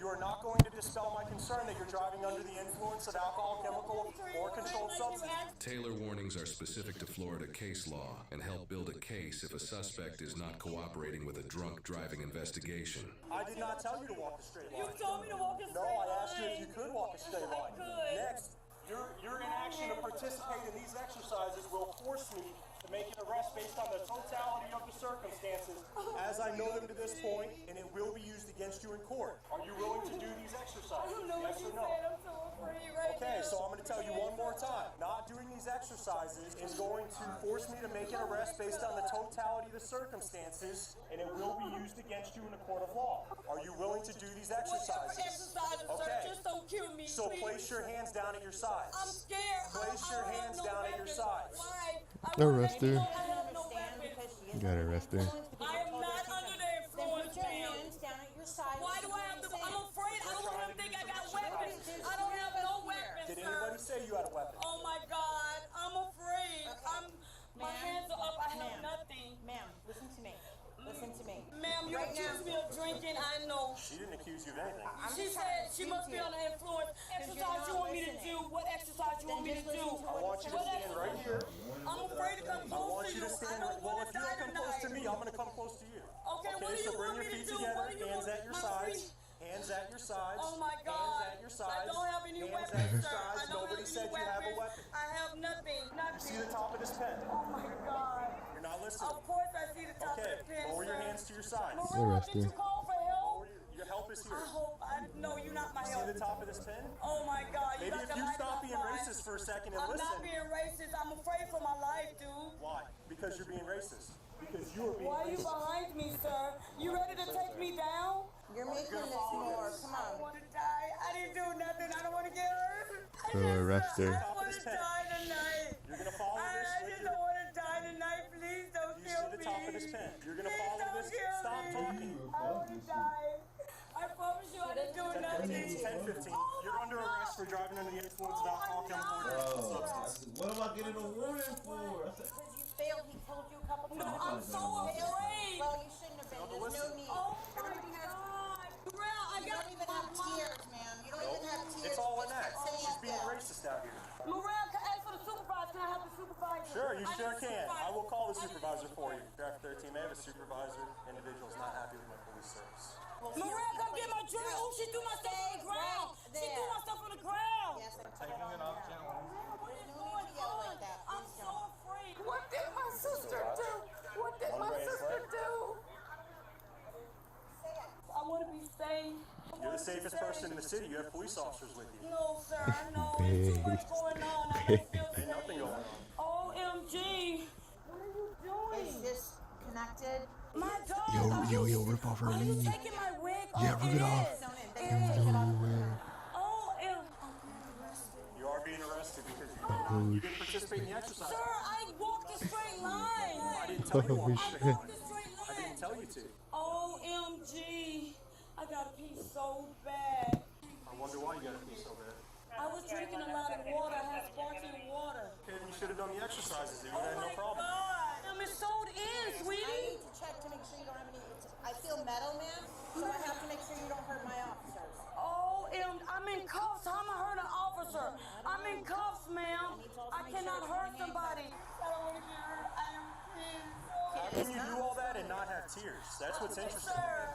you are not going to dispel my concern that you're driving under the influence of alcohol, chemical, or controlled substance. Taylor warnings are specific to Florida case law and help build a case if a suspect is not cooperating with a drunk driving investigation. I did not tell you to walk a straight line. You told me to walk a straight No, line. I asked you if you could walk a straight line. I could. Next, your inaction to participate in these exercises will force me to make an arrest based on the totality of the circumstances as I know them to this point, and it will be used against you in court. Are you willing to do these exercises? I don't know Yes what you or no? said. I'm so afraid right Okay, now. so I'm going to tell you one more time. Not doing these exercises is going to force me to make an arrest based on the totality of the circumstances, and it will be used against you in a court of law. Are you willing to do these exercises? Exercises, sir. Okay. Just don't kill me, So please. place your hands down at your sides. I'm scared. Place your hands down at your sides. Why? Arrest her. I have no weapons. You gotta arrest her. I am not under the influence, ma'am. Why do I have to? I'm afraid. I don't want them to think I got weapons. I don't have no weapons, Did sir. anybody say you had a weapon? Oh my God. I'm afraid. My hands are up. I have nothing. Ma'am, listen to me. Listen to me. Ma'am, you accused me of drinking. I know. She didn't accuse you of anything. She said she must be under influence. Exercise you want me to do? What exercise you want me to do? I want you to stand right here. I'm afraid to come I close want to you you. to stand I right. don't Well, want if to you die don't come close to tonight. me, I'm going to come close to you. Okay, what do you so bring want your me to feet do? together, What do you hands want at your me sides. to do? Hands at your sides. Oh my God. Hands at your sides. I don't have any Hands weapons, at your sir. sides. I don't Nobody have said any you have a weapons. weapon. I have nothing. You see the top of this pen? Oh my God. You're not listening. Of course I see the top Okay, of the pen, lower your sir. hands to your sides. Morel, did you call for help? Your help is here. I hope. No, you're not my You help. see the top of this pen? Oh my God. Maybe got if the you light stop on being fire. racist for a second and I'm listen. not being racist. I'm afraid for my life, dude. Why? Because you're being racist. Because you are being Why are you racist. behind me, sir? You ready to take me down? You're making this more. Come I on. want to die. I didn't do nothing. I don't want to get hurt. So arrest her. I don't want to die tonight. You're going to follow this I with just your... don't want to die tonight. Please don't You kill see the me. top of this pen. You're going to Please follow don't this. kill Stop me. talking. I want to die. I promise you I didn't do nothing. 10:15. You're under arrest for driving under the influence of alcohol, chemical, or controlled substance. What am I getting a warning for? Because you failed. He told you a couple times. No, I'm so afraid. Well, you shouldn't have been. There's no need. Oh my Everybody has. God. Real, I You got don't even have tears, ma'am. You don't even have tears. It's all in Just that. keep saying She's being that. racist out here. Morel, can I ask for the supervisor? Can I have the supervisor? Sure, you I sure need a can. supervisor. I will call the supervisor for you. Draft 13 may have a supervisor. Individual's not happy with my police service. Morel, come get my drink. Oh, she threw my stuff on the ground. She threw my stuff on the ground. Yes, I'm Taking it off channel. What is no need to yell like that. I'm Please so don't. afraid. What did my sister do? What did my sister do? I want to be safe. You're the safest person in the city. You have police officers with you. No, sir, I know. There's too much going on. I don't feel Ain't nothing safe. going on. OMG. What are you doing? Is this connected? My dog. Yo, rip off her Are you knee. taking my wig Yeah, off? rip it off. Is. They can take it off. You are being arrested because Oh, you didn't participate in the exercise. Sir, I walked a straight line. I didn't tell you to walk Oh, straight shit. line. I didn't tell you to. OMG. I gotta pee so bad. I wonder why you gotta pee so bad. I was drinking a lot of water. I had sparkling water. Okay, then you should have done the exercises. You would Oh have had my no problem. God. I'm sold in, I sweetie. need to check to make sure you don't have any. I feel metal, ma'am, so I have to make sure you don't hurt my officers. Oh, I'm in cuffs. How am I hurt an officer? I'm in cuffs, ma'am. I cannot hurt somebody. I don't want to get hurt. I am How can you do all that and not have tears? That's what's interesting. Sir,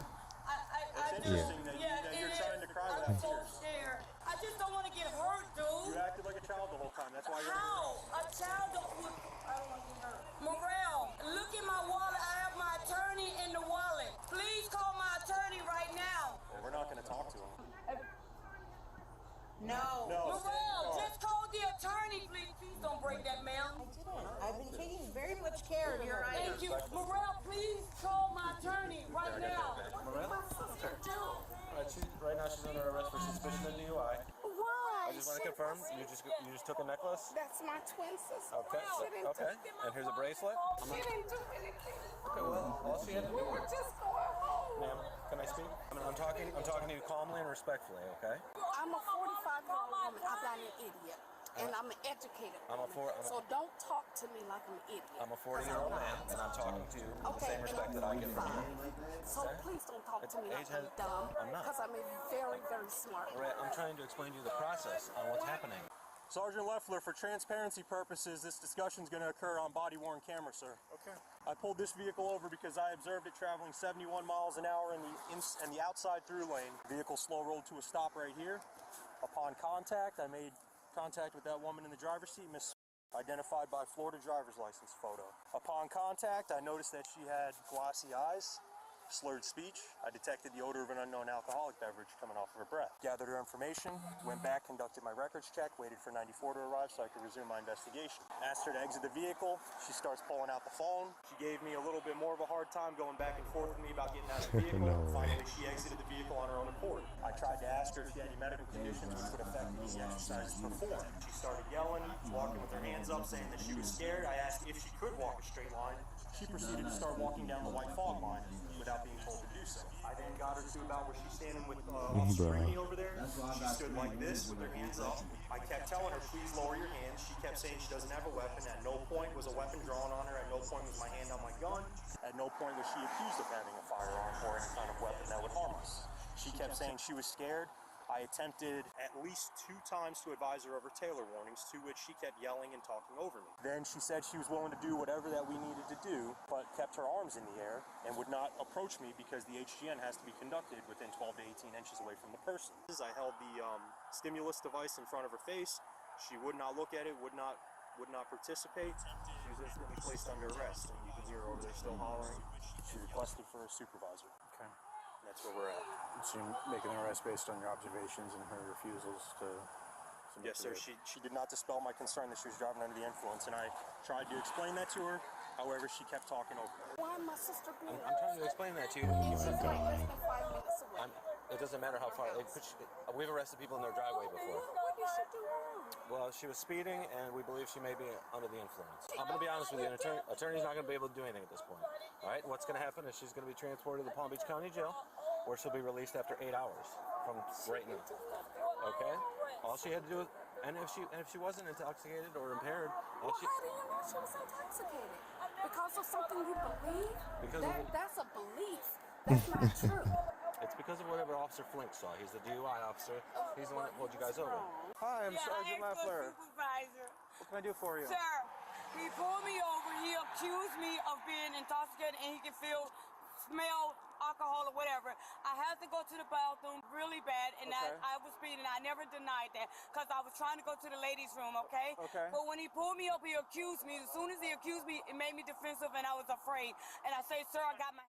It's interesting that you're trying to cry without I'm so tears. scared. I just don't want to get hurt, dude. You acted like a child the whole time. That's why you're. How? A child don't. I don't want to get hurt. Morel, look in my wallet. I have my attorney in the wallet. Please call my attorney right now. Well, we're not going to talk to him. No. Morel, just call the attorney, please. Please don't break that, ma'am. I didn't. I've been taking very much care of your items. Thank you. Morel, please call my attorney right now. Morel? Right now she's under arrest for suspicion of DUI. Why? I just want to confirm, you just took a necklace? That's my twin sister. Okay, okay. And here's a bracelet? She didn't do anything. Okay, well, all she had to do We were was... just going home. Ma'am, can I speak? I'm talking to you calmly and respectfully, okay? I'm a 45-year-old woman. I'm not an idiot. And I'm an educated woman. So don't talk to me like I'm an idiot. I'm a 40-year-old man, and I'm talking to you with the same respect that I get from you. So please don't talk to me like I'm dumb. I'm not. Because I'm a very, very smart woman. I'm trying to explain to you the process on what's happening. Sergeant Leffler, for transparency purposes, this discussion is going to occur on body-worn camera, sir. Okay. I pulled this vehicle over because I observed it traveling 71 miles an hour in the outside through lane. The vehicle slow rolled to a stop right here. Upon contact, I made contact with that woman in the driver's seat, Miss, identified by Florida driver's license photo. Upon contact, I noticed that she had glossy eyes, slurred speech. I detected the odor of an unknown alcoholic beverage coming off of her breath. Gathered her information, went back, conducted my records check, waited for 94 to arrive so I could resume my investigation. Asked her to exit the vehicle. She starts pulling out the phone. She gave me a little bit more of a hard time going back and forth with me about getting out of the vehicle. Finally, she exited the vehicle on her own accord. I tried to ask her if she had any medical conditions which would affect the exercises performed. She started yelling, walking with her hands up, saying that she was scared. I asked if she could walk a straight line. She proceeded to start walking down the white fog line without being told to do so. I then got her to about where she's standing with Officer Rainey over there. She stood like this with her hands up. I kept telling her, please lower your hands. She kept saying she doesn't have a weapon. At no point was a weapon drawn on her. At no point was my hand on my gun. At no point was she accused of having a firearm or any kind of weapon that would harm us. She kept saying she was scared. I attempted at least 2 times to advise her of her Taylor warnings, to which she kept yelling and talking over me. Then she said she was willing to do whatever that we needed to do, but kept her arms in the air and would not approach me because the HGN has to be conducted within 12 to 18 inches away from the person. I held the stimulus device in front of her face. She would not look at it, would not participate. She was instantly placed under arrest, and you can hear her over there still hollering. She requested for a supervisor. Okay. That's where we're at. So you're making an arrest based on your observations and her refusals to yes, sir. She did not dispel my concern that she was driving under the influence, and I tried to explain that to her. However, she kept talking over me. Why my sister being I'm trying to explain that to you. Oh my God. It doesn't matter how far. We've arrested people in their driveway before. What did she do wrong? Well, she was speeding, and we believe she may be under the influence. I'm going to be honest with you. An attorney's not going to be able to do anything at this point. All right? What's going to happen is she's going to be transported to the Palm Beach County Jail, where she'll be released after 8 hours from right now. Okay? All she had to do was, and if she wasn't intoxicated or impaired, Well, how do you know she was intoxicated? Because of something you believe? That's a belief. That's not true. It's because of whatever Officer Flink saw. He's the DUI officer. He's the one that pulled you guys over. Hi, I'm Sergeant Leffler. Supervisor. What can I do for you? Sir, he pulled me over. He accused me of being intoxicated, and he can smell alcohol or whatever. I had to go to the bathroom really bad, and I was speeding. I never denied that because I was trying to go to the ladies' room, okay? Okay. But when he pulled me up, he accused me. As soon as he accused me, it made me defensive, and I was afraid. And I say, sir, I got my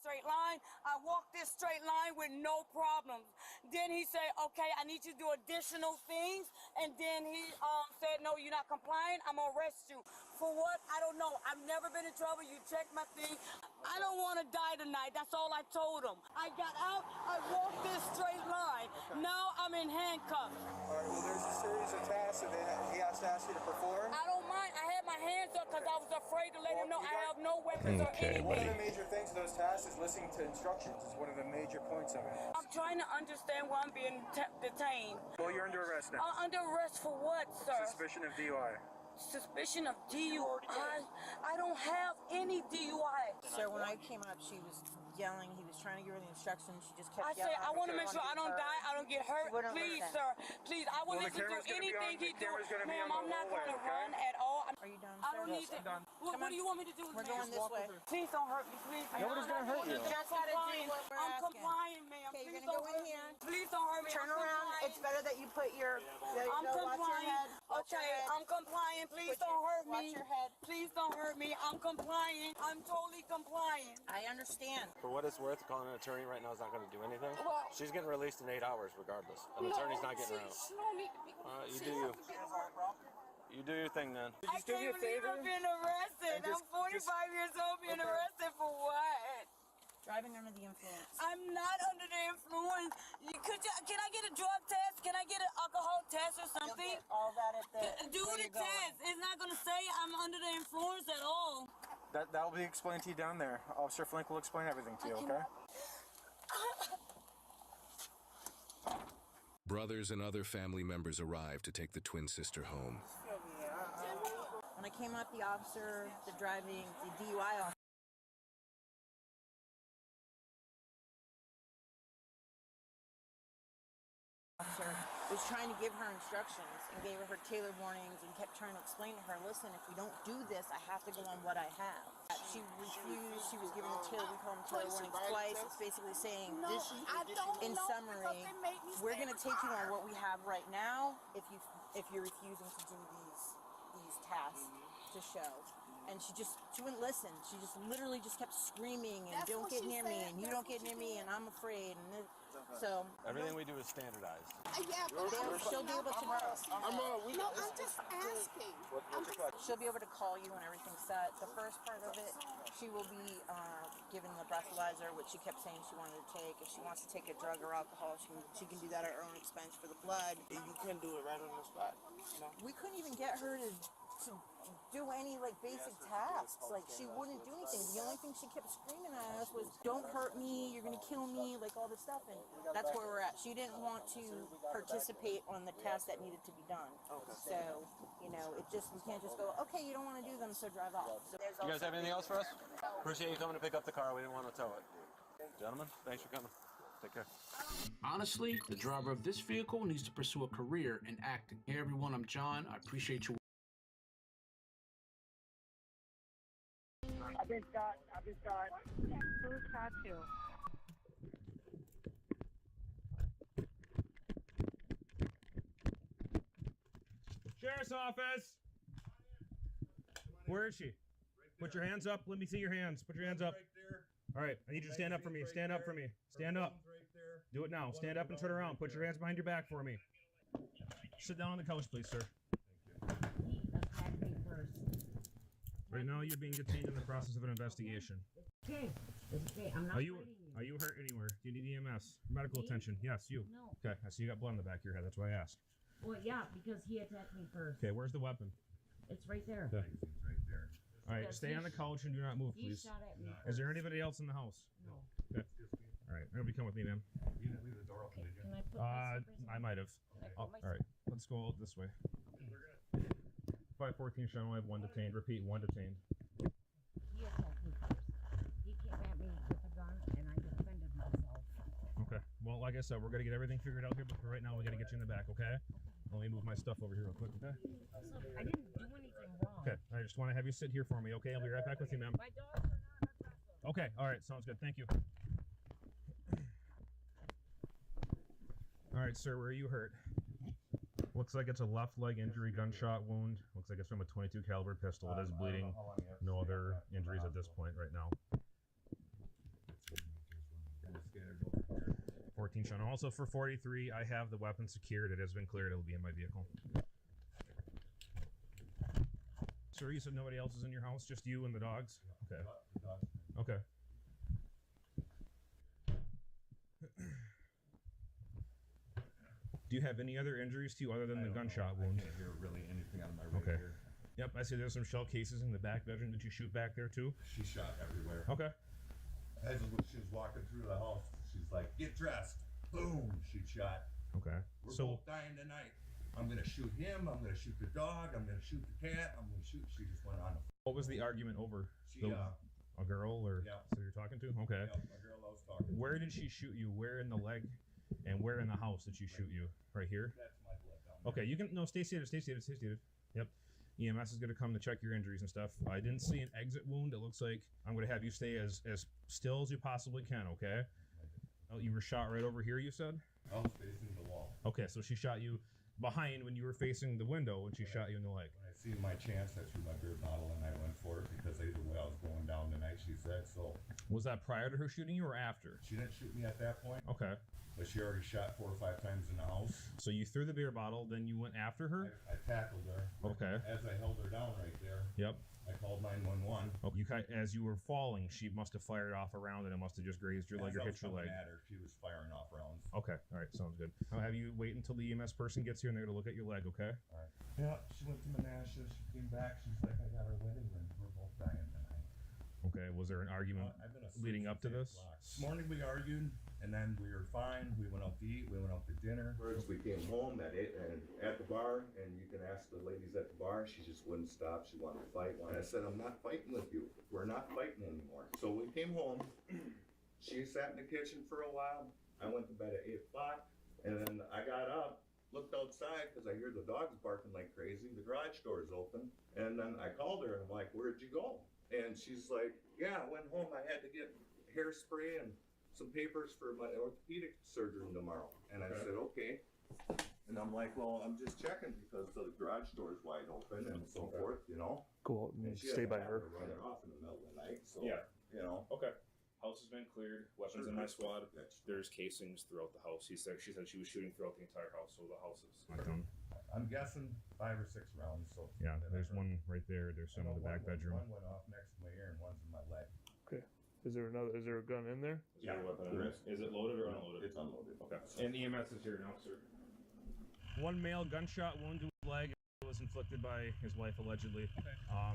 straight line. I walked this straight line with no problems. Then he said, okay, I need you to do additional things. And then he said, no, you're not complying. I'm going to arrest you. For what? I don't know. I've never been in trouble. You check my thing. I don't want to die tonight. That's all I told him. I got out. I walked this straight line. Okay. Now I'm in handcuffs. All right, well, there's a series of tasks that he has to ask you to perform. I don't mind. I had my hands up because I was afraid to let him know I have no weapons or anything. One of the major things of those tasks is listening to instructions. Is one of the major points of it. I'm trying to understand why I'm being detained. Well, you're under arrest now. Under arrest for what, sir? Suspicion of DUI. Suspicion of DUI? I don't have any DUI. Sir, when I came up, she was yelling. He was trying to give her the instructions. She just kept I yelling. said, I want to make sure I don't die, I don't get hurt. Please, sir. Please, I will listen to anything he do. Ma'am, I'm not going to run at all. Are you done, sir? I don't need to. What do you want me to do? We're going this way. Please don't hurt me, please. Nobody's going to hurt you. Just got to do what we're I'm asking. complying, ma'am. Okay, you're Please going to don't go in hurt me. here. Please don't hurt me. Turn around. It's better that you put your... I'm complying. Okay, I'm complying. Please don't hurt me. Watch your head. Please don't hurt me. I'm complying. I'm totally complying. I understand. For what it's worth, calling an attorney right now is not going to do anything. Well, She's getting released in 8 hours regardless. An attorney's not getting her out. You do you. You do your thing then. I can't believe I'm being arrested. I'm 45 years old being arrested for what? Driving under the influence. I'm not under the influence. Can I get a drug test? Can I get an alcohol test or something? All that at the... Do the test. It's not going to say I'm under the influence at all. That will be explained to you down there. Officer Flink will explain everything to you, okay? Brothers and other family members arrive to take the twin sister home. When I came up, the officer, the driving, the DUI officer, was trying to give her instructions and gave her tailored warnings and kept trying to explain to her, listen, if we don't do this, I have to go on what I have. She refused. She was given the we call them tailored warnings twice. It's basically saying, in summary, we're going to take you on what we have right now if you're refusing to do these tasks to show. And she wouldn't listen. She just literally just kept screaming and don't get near me and you don't get near me and I'm afraid. And so everything we do is standardized. Yeah, but she'll be able to know. I'm just asking. She'll be able to call you when everything's set. The first part of it, she will be given the breathalyzer, which she kept saying she wanted to take. If she wants to take a drug or alcohol, she can do that at her own expense for the blood. You couldn't do it right on the spot. No. We couldn't even get her to do any basic tasks. She wouldn't do anything. The only thing she kept screaming at us was, don't hurt me, you're gonna kill me, all this stuff. And that's where we're at. She didn't want to participate on the tasks that needed to be done. So, we can't just go, okay, you don't want to do them, so drive off. So you guys have anything else for us? Appreciate you coming to pick up the car. We didn't want to tow it. Gentlemen, thanks for coming. Take care. Honestly, the driver of this vehicle needs to pursue a career in acting. Hey everyone, I'm John. I appreciate your I've been shot. Who shot you? Sheriff's office! Where is she? Put your hands up. Let me see your hands. Put your hands up. All right. I need you to stand up for me. Stand up for me. Stand up. Do it now. Stand up and turn around. Put your hands behind your back for me. Sit down on the couch, please, sir. Right now, you're being detained in the process of an investigation. Okay. I'm not Are you hurt anywhere? Do you need EMS? Medical attention? Yes, you. No. Okay, I see you got blood on the back of your head. That's why I asked. Well, yeah, because he attacked me first. Okay, where's the weapon? It's right there. Okay. All right, stay on the couch and do not move, please. He shot at me. Is there anybody else in the house? No. Okay. All right, everybody come with me, ma'am. You didn't leave the door open, did you? Can I put my slippers on? I might have. All right, let's go out this way. 514 Channel, I have 1 detained. Repeat, 1 detained. He attacked me first. He came at me with a gun, and I defended myself. Okay. Well, like I said, we're going to get everything figured out here, but for right now, we got to get you in the back, okay? Let me move my stuff over here real quick, okay? I didn't do anything wrong. Okay, I just want to have you sit here for me, okay? I'll be right back with you, ma'am. My dogs are not aggressive. Okay, all right, sounds good. Thank you. All right, sir, where are you hurt? Looks like it's a left leg injury, gunshot wound. Looks like it's from a .22 caliber pistol. It is bleeding. No other injuries at this point right now. 14 Sean. Also for 43, I have the weapon secured. It has been cleared. It'll be in my vehicle. Sir, you said nobody else is in your house? Just you and the dogs? Okay. Okay. Do you have any other injuries to you other than the gunshot wound? I can't hear really anything out of my right ear. Yep, I see there's some shell cases in the back bedroom. Did you shoot back there too? She shot everywhere. Okay. As she was walking through the house, she's like, "Get dressed." Boom, she shot. Okay. We're both dying tonight. I'm gonna shoot him. I'm gonna shoot the dog. I'm gonna shoot the cat. I'm gonna shoot. She just went on. What was the argument over? She, a girl or so you're talking to? Okay. Yeah, a girl I was talking to. Where did she shoot you? Where in the leg? And where in the house did she shoot you? Right here? That's my blood down there. Okay, you can stay seated, stay seated, stay seated. Yep. EMS is gonna come to check your injuries and stuff. I didn't see an exit wound. It looks like I'm gonna have you stay as still as you possibly can, okay? Oh, you were shot right over here, you said? I was facing the wall. Okay, so she shot you behind when you were facing the window when she shot you in the leg. When I seen my chance, I threw my beer bottle and I went for it because either way I was going down tonight, she said. So was that prior to her shooting you or after? She didn't shoot me at that point. Okay. But she already shot 4 or 5 times in the house. So you threw the beer bottle, then you went after her? I tackled her. Okay. As I held her down right there. Yep. I called 911. Oh, as you were falling, she must have fired off a round and it must have just grazed your leg or hit your leg. At her, she was firing off rounds. Okay, all right, sounds good. I'll have you wait until the EMS person gets here and they're gonna look at your leg, okay? All right. Yeah, she went to Menasha. She came back. She's like, "I got her wedding ring. We're both dying tonight." Okay, was there an argument leading up to this? This morning we argued, and then we were fine. We went out to eat. We went out to dinner. First, we came home at the bar, and you can ask the ladies at the bar. She just wouldn't stop. She wanted to fight. And I said, "I'm not fighting with you. We're not fighting anymore." So we came home. She sat in the kitchen for a while. I went to bed at 8 o'clock, and then I got up, looked outside because I hear the dogs barking like crazy. The garage door is open, and then I called her and I'm like, "Where'd you go?" And she's like, "Yeah, I went home. I had to get hairspray and some papers for my orthopedic surgery tomorrow." And I said, "Okay." And I'm like, "Well, I'm just checking because the garage door is wide open and so forth, you know." Go out and stay by her. Run her off in the middle of the night, so Yeah. you know. Okay. House has been cleared. Weapons in my squad. There's casings throughout the house. She said she was shooting throughout the entire house, so the house is not done. I'm guessing 5 or 6 rounds. So Yeah, there's one right there. There's some in the back bedroom. One went off next to my ear and one's in my leg. Okay. Is there a gun in there? Is there a weapon in there? Is it loaded or unloaded? It's unloaded. Okay. And EMS is here now, sir. One male gunshot wound to his leg was inflicted by his wife, allegedly.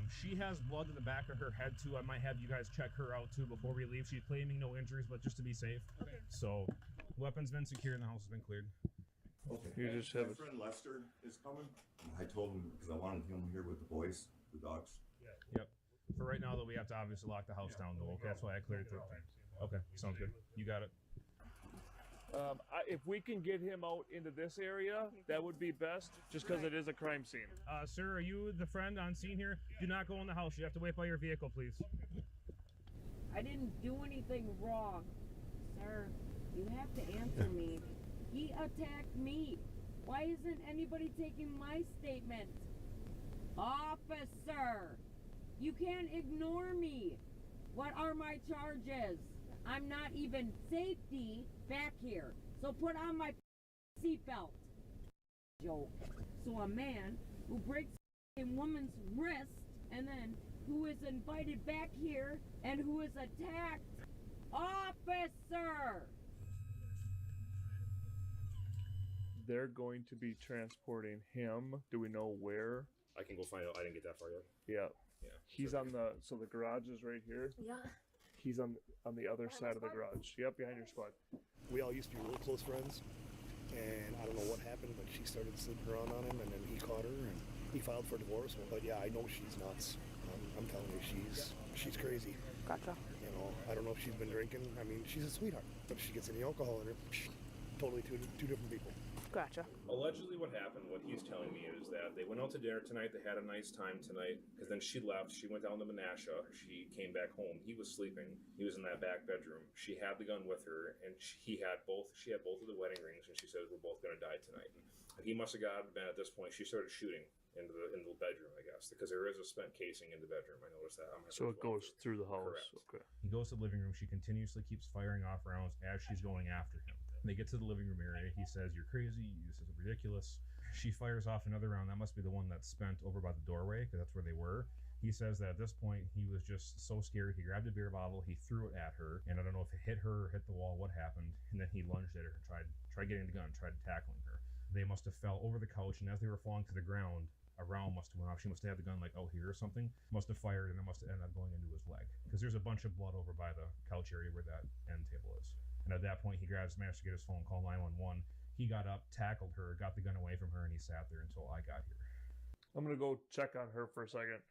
She has blood in the back of her head, too. I might have you guys check her out, too, before we leave. She's claiming no injuries, but just to be safe. Okay. So, weapons been secured and the house has been cleared. Okay. You just have my friend Lester is coming. I told him because I wanted him here with the boys, the dogs. Yep. For right now, though, we have to obviously lock the house down, though. Okay, that's why I cleared it through. Okay, sounds good. You got it. If we can get him out into this area, that would be best, just because it is a crime scene. Sir, are you the friend on scene here? Do not go in the house. You have to wait by your vehicle, please. I didn't do anything wrong. Sir, you have to answer me. He attacked me. Why isn't anybody taking my statement? Officer, you can't ignore me. What are my charges? I'm not even safety back here. So put on my seatbelt. Joke. So a man who breaks a woman's wrist and then who is invited back here and who is attacked. Officer! They're going to be transporting him. Do we know where? I can go find out. I didn't get that far yet. Yeah. Yeah. He's on the garage is right here. Yeah. He's on the other side of the garage. Yep, behind your squad. We all used to be really close friends, and I don't know what happened, but she started sleeping around on him, and then he caught her, and he filed for divorce. But yeah, I know she's nuts. I'm telling you, she's crazy. Gotcha. You know, I don't know if she's been drinking. I mean, she's a sweetheart, but if she gets any alcohol in her, totally two different people. Gotcha. Allegedly what happened, what he's telling me is that they went out to dinner tonight, they had a nice time tonight, because then she left, she went down to Menasha, she came back home, he was sleeping, he was in that back bedroom, she had the gun with her, and she had both of the wedding rings, and she said, "We're both gonna die tonight." And he must have been at this point, she started shooting into the bedroom, I guess, because there is a spent casing in the bedroom, I noticed that. So it goes through the house. Correct. Okay. He goes to the living room, she continuously keeps firing off rounds as she's going after him. They get to the living room area. He says, "You're crazy. This is ridiculous." She fires off another round. That must be the one that's spent over by the doorway, because that's where they were. He says that at this point, he was just so scared. He grabbed a beer bottle, he threw it at her, and I don't know if it hit her or hit the wall, what happened, and then he lunged at her and tried getting the gun, tried tackling her. They must have fell over the couch, and as they were falling to the ground, a round must have went off. She must have had the gun like out here or something. Must have fired, and it must have ended up going into his leg. Because there's a bunch of blood over by the couch area where that end table is. And at that point, he managed to get his phone, call 911. He got up, tackled her, got the gun away from her, and he sat there until I got here. I'm gonna go check on her for a second.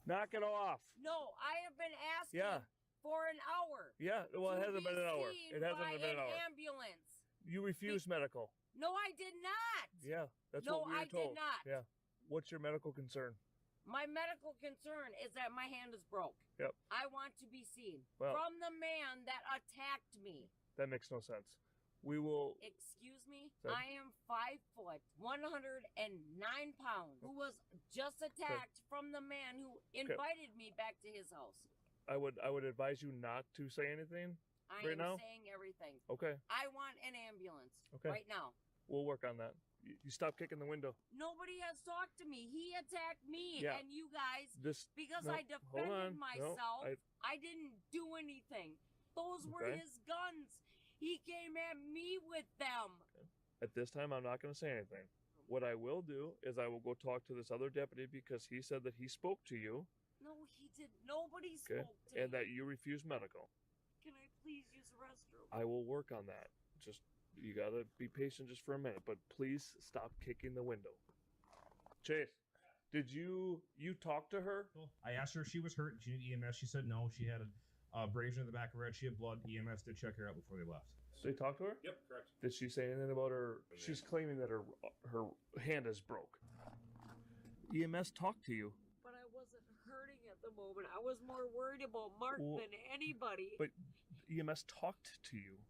Knock it off. No, I have been asking for an hour. Yeah, well, it hasn't been an hour. It hasn't been an hour. Ambulance. You refused medical. No, I did not. Yeah, that's what we were told. No, I did not. Yeah. What's your medical concern? My medical concern is that my hand is broke. Yep. I want to be seen from the man that attacked me. That makes no sense. We will. Excuse me? I am 5 foot, 109 pounds, who was just attacked from the man who invited me back to his house. I would advise you not to say anything right now. I am saying everything. Okay. I want an ambulance right now. We'll work on that. You stop kicking the window. Nobody has talked to me. He attacked me and you guys because I defended myself. I didn't do anything. Those were his guns. He came at me with them. At this time, I'm not going to say anything. What I will do is I will go talk to this other deputy because he said that he spoke to you. No, he did. Nobody spoke to me. And that you refused medical. Can I please use the restroom? I will work on that. Just, you got to be patient just for a minute, but please stop kicking the window. Chase, did you talk to her? I asked her if she was hurt. She needed EMS. She said no. She had a abrasion in the back of her head. She had blood. EMS did check her out before they left. They talked to her? Yep, correct. Did she say anything about her? She's claiming that her hand is broke. EMS talked to you. But I wasn't hurting at the moment. I was more worried about Mark than anybody. But EMS talked to you.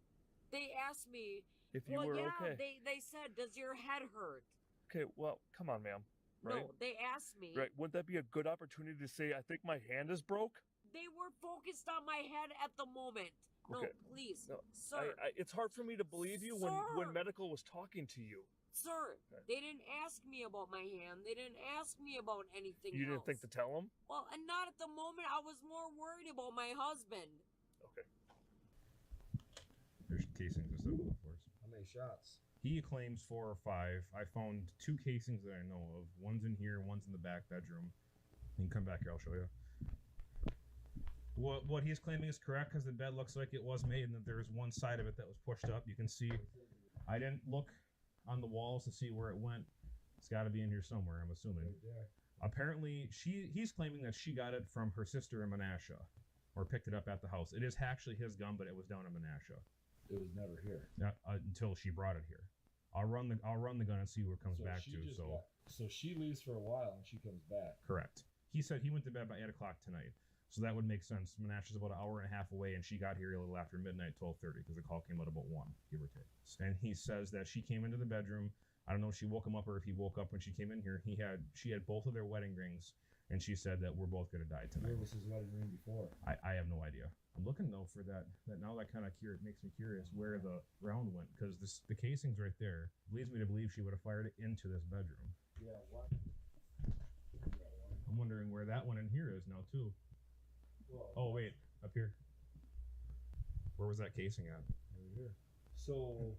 They asked me if you were okay. They said, "Does your head hurt?" Okay, well, come on, ma'am. Right? No, they asked me. Right? Wouldn't that be a good opportunity to say, "I think my hand is broke"? They were focused on my head at the moment. Okay. No, please, no, sir. It's hard for me to believe you when medical was talking to you. Sir, they didn't ask me about my hand. They didn't ask me about anything You else. didn't think to tell them? Well, and not at the moment. I was more worried about my husband. Okay. There's casings and stuff for us. How many shots? He claims 4 or 5. I found 2 casings that I know of. One's in here, one's in the back bedroom. You can come back here, I'll show you. What he's claiming is correct because the bed looks like it was made and that there's one side of it that was pushed up. You can see, I didn't look on the walls to see where it went. It's got to be in here somewhere, I'm assuming. Right. Apparently, he's claiming that she got it from her sister in Menasha, or picked it up at the house. It is actually his gun, but it was down in Menasha. It was never here. Until she brought it here. I'll run the gun and see where it comes back to. So she leaves for a while and she comes back. Correct. He said he went to bed by 8 o'clock tonight. So that would make sense. Menasha's about an hour and a half away, and she got here a little after midnight, 12:30, because the call came out about 1, give or take. And he says that she came into the bedroom. I don't know if she woke him up or if he woke up when she came in here. She had both of their wedding rings, and she said that we're both going to die tonight. Where was his wedding ring before? I have no idea. I'm looking, though, for that now that kind of makes me curious where the round went, because the casing's right there. Leads me to believe she would have fired it into this bedroom. Yeah, what? I'm wondering where that one in here is now, too. Oh, wait, up here. Where was that casing at? Over here. So,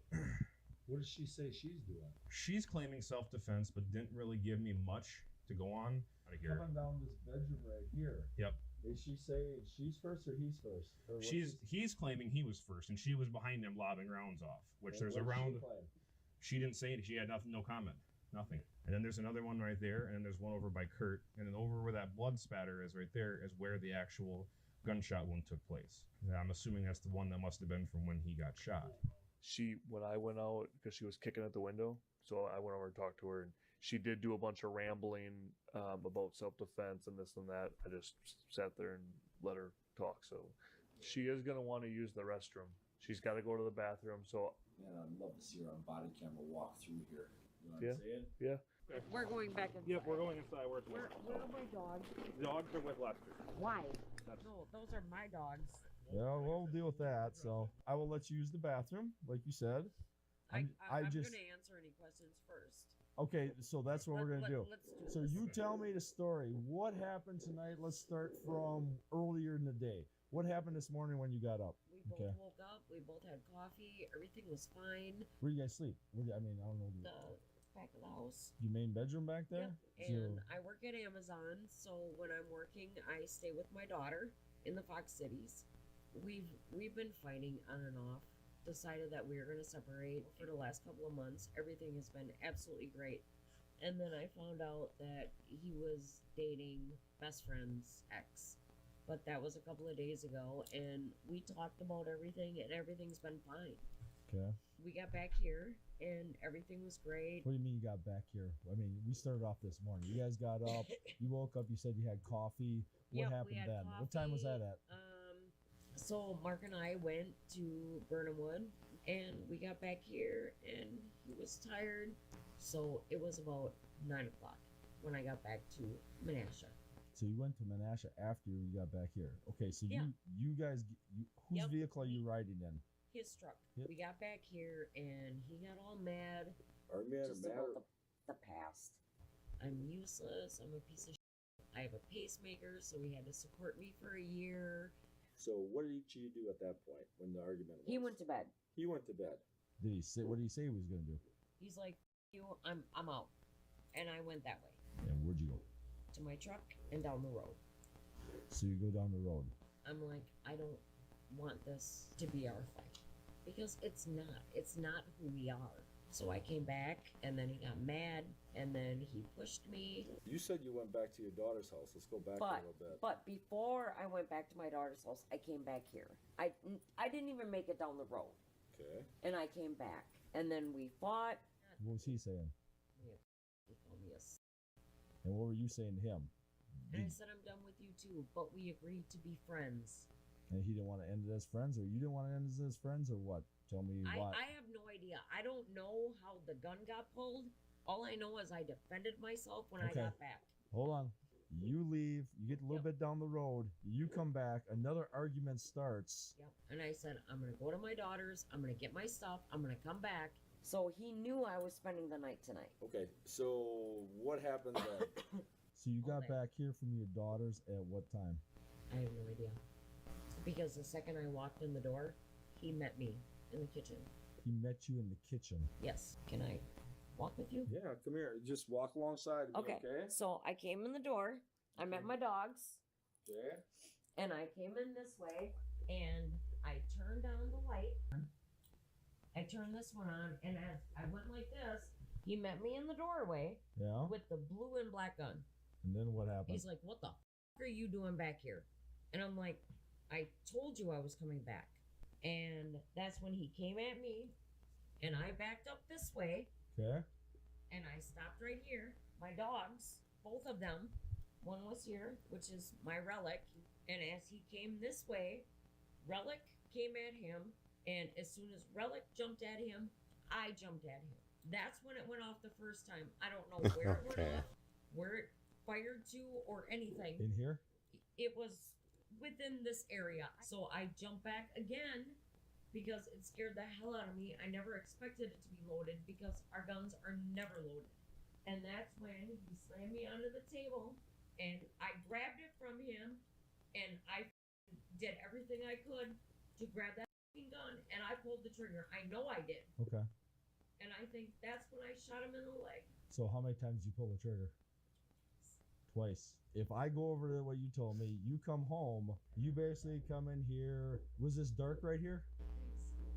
what does she say she's doing? She's claiming self-defense, but didn't really give me much to go on. Out of here. Coming down this bedroom right here. Yep. Is she saying she's first or he's first? Or he's claiming he was first, and she was behind him lobbing rounds off. Which there's a round. She didn't say it. She had nothing, no comment, nothing. And then there's another one right there, and then there's one over by Kurt, and then over where that blood spatter is right there is where the actual gunshot wound took place. And I'm assuming that's the one that must have been from when he got shot. When I went out, because she was kicking at the window, so I went over and talked to her, and she did do a bunch of rambling about self-defense and this and that. I just sat there and let her talk. So she is going to want to use the restroom. She's got to go to the bathroom. So man, I'd love to see her on body camera walk through here. You know what I'm saying? Yeah. We're going back inside. Yep, we're going inside. Where are my dogs? Dogs are with Lester. Why? No, those are my dogs. Yeah, we'll deal with that. So I will let you use the bathroom, like you said. I'm going to answer any questions first. Okay, so that's what we're going to do. Let's do So you tell me the story. What happened tonight? Let's start from earlier in the day. What happened this morning when you got up? We both woke up. We both had coffee. Everything was fine. Where do you guys sleep? I don't know. The back of the house. Your main bedroom back there? Yep. And I work at Amazon, so when I'm working, I stay with my daughter in the Fox Cities. We've been fighting on and off. Decided that we were going to separate for the last couple of months. Everything has been absolutely great. And then I found out that he was dating best friend's ex. But that was a couple of days ago, and we talked about everything, and everything's been fine. Okay. We got back here, and everything was great. What do you mean you got back here? I mean, we started off this morning. You guys got up. You woke up. You said you had coffee. What Yep, we happened had then? What time was that coffee. at? So Mark and I went to Burnhamwood, and we got back here, and he was tired. So it was about 9 o'clock when I got back to Menasha. So you went to Menasha after you got back here. Okay, so Yeah. you guys, whose Yep. vehicle are you riding in? His truck. Yep. We got back here, and he got all mad. Are mad just about the past. I'm useless. I'm a piece of shit. I have a pacemaker, so he had to support me for a year. So what did you do at that point when the argument was? He went to bed. He went to bed. Did he say? What did he say he was gonna do? He's like, "You, I'm out," and I went that way And where'd you go? to my truck and down the road. So you go down the road. I'm like, I don't want this to be our fight because it's not. It's not who we are. So I came back, and then he got mad, and then he pushed me. You said you went back to your daughter's house. Let's go back a little bit. But before I went back to my daughter's house, I came back here. I didn't even make it down the road. Okay. And I came back, and then we fought. What was he saying? He called me a s-. And what were you saying to him? And I said, I'm done with you too, but we agreed to be friends. And he didn't want to end it as friends, or you didn't want to end it as friends, or what? Tell me why. I have no idea. I don't know how the gun got pulled. All I know is I defended myself when I got back. Hold on. You leave. You get a little bit down the road. You come back. Another argument starts. Yep. And I said, I'm going to go to my daughter's. I'm going to get my stuff. I'm going to come back. So he knew I was spending the night tonight. Okay, so what happened then? So you got back here from your daughters at what time? I have no idea. Because the second I walked in the door, he met me in the kitchen. He met you in the kitchen. Yes. Can I walk with you? Yeah, come here. Just walk alongside of me, Okay. So I came in the door. I met my dogs. Okay. And I came in this way, and I turned down the light. I turned this one on, and as I went like this, he met me in the doorway. Yeah. With the blue and black gun. And then what happened? He's like, "What the f*** are you doing back here?" And I'm like, "I told you I was coming back." And that's when he came at me, and I backed up this way. Okay. And I stopped right here. My dogs, both of them, one was here, which is my Relic. And as he came this way, Relic came at him. And as soon as Relic jumped at him, I jumped at him. That's when it went off the first time. I don't know where it went off, where it fired to, or anything. In here? It was within this area. So I jumped back again because it scared the hell out of me. I never expected it to be loaded because our guns are never loaded. And that's when he slammed me onto the table, and I grabbed it from him, and I did everything I could to grab that gun, and I pulled the trigger. I know I did. Okay. And I think that's when I shot him in the leg. So how many times did you pull the trigger? Twice. If I go over to what you told me, you come home, you basically come in here. Was this dark right here?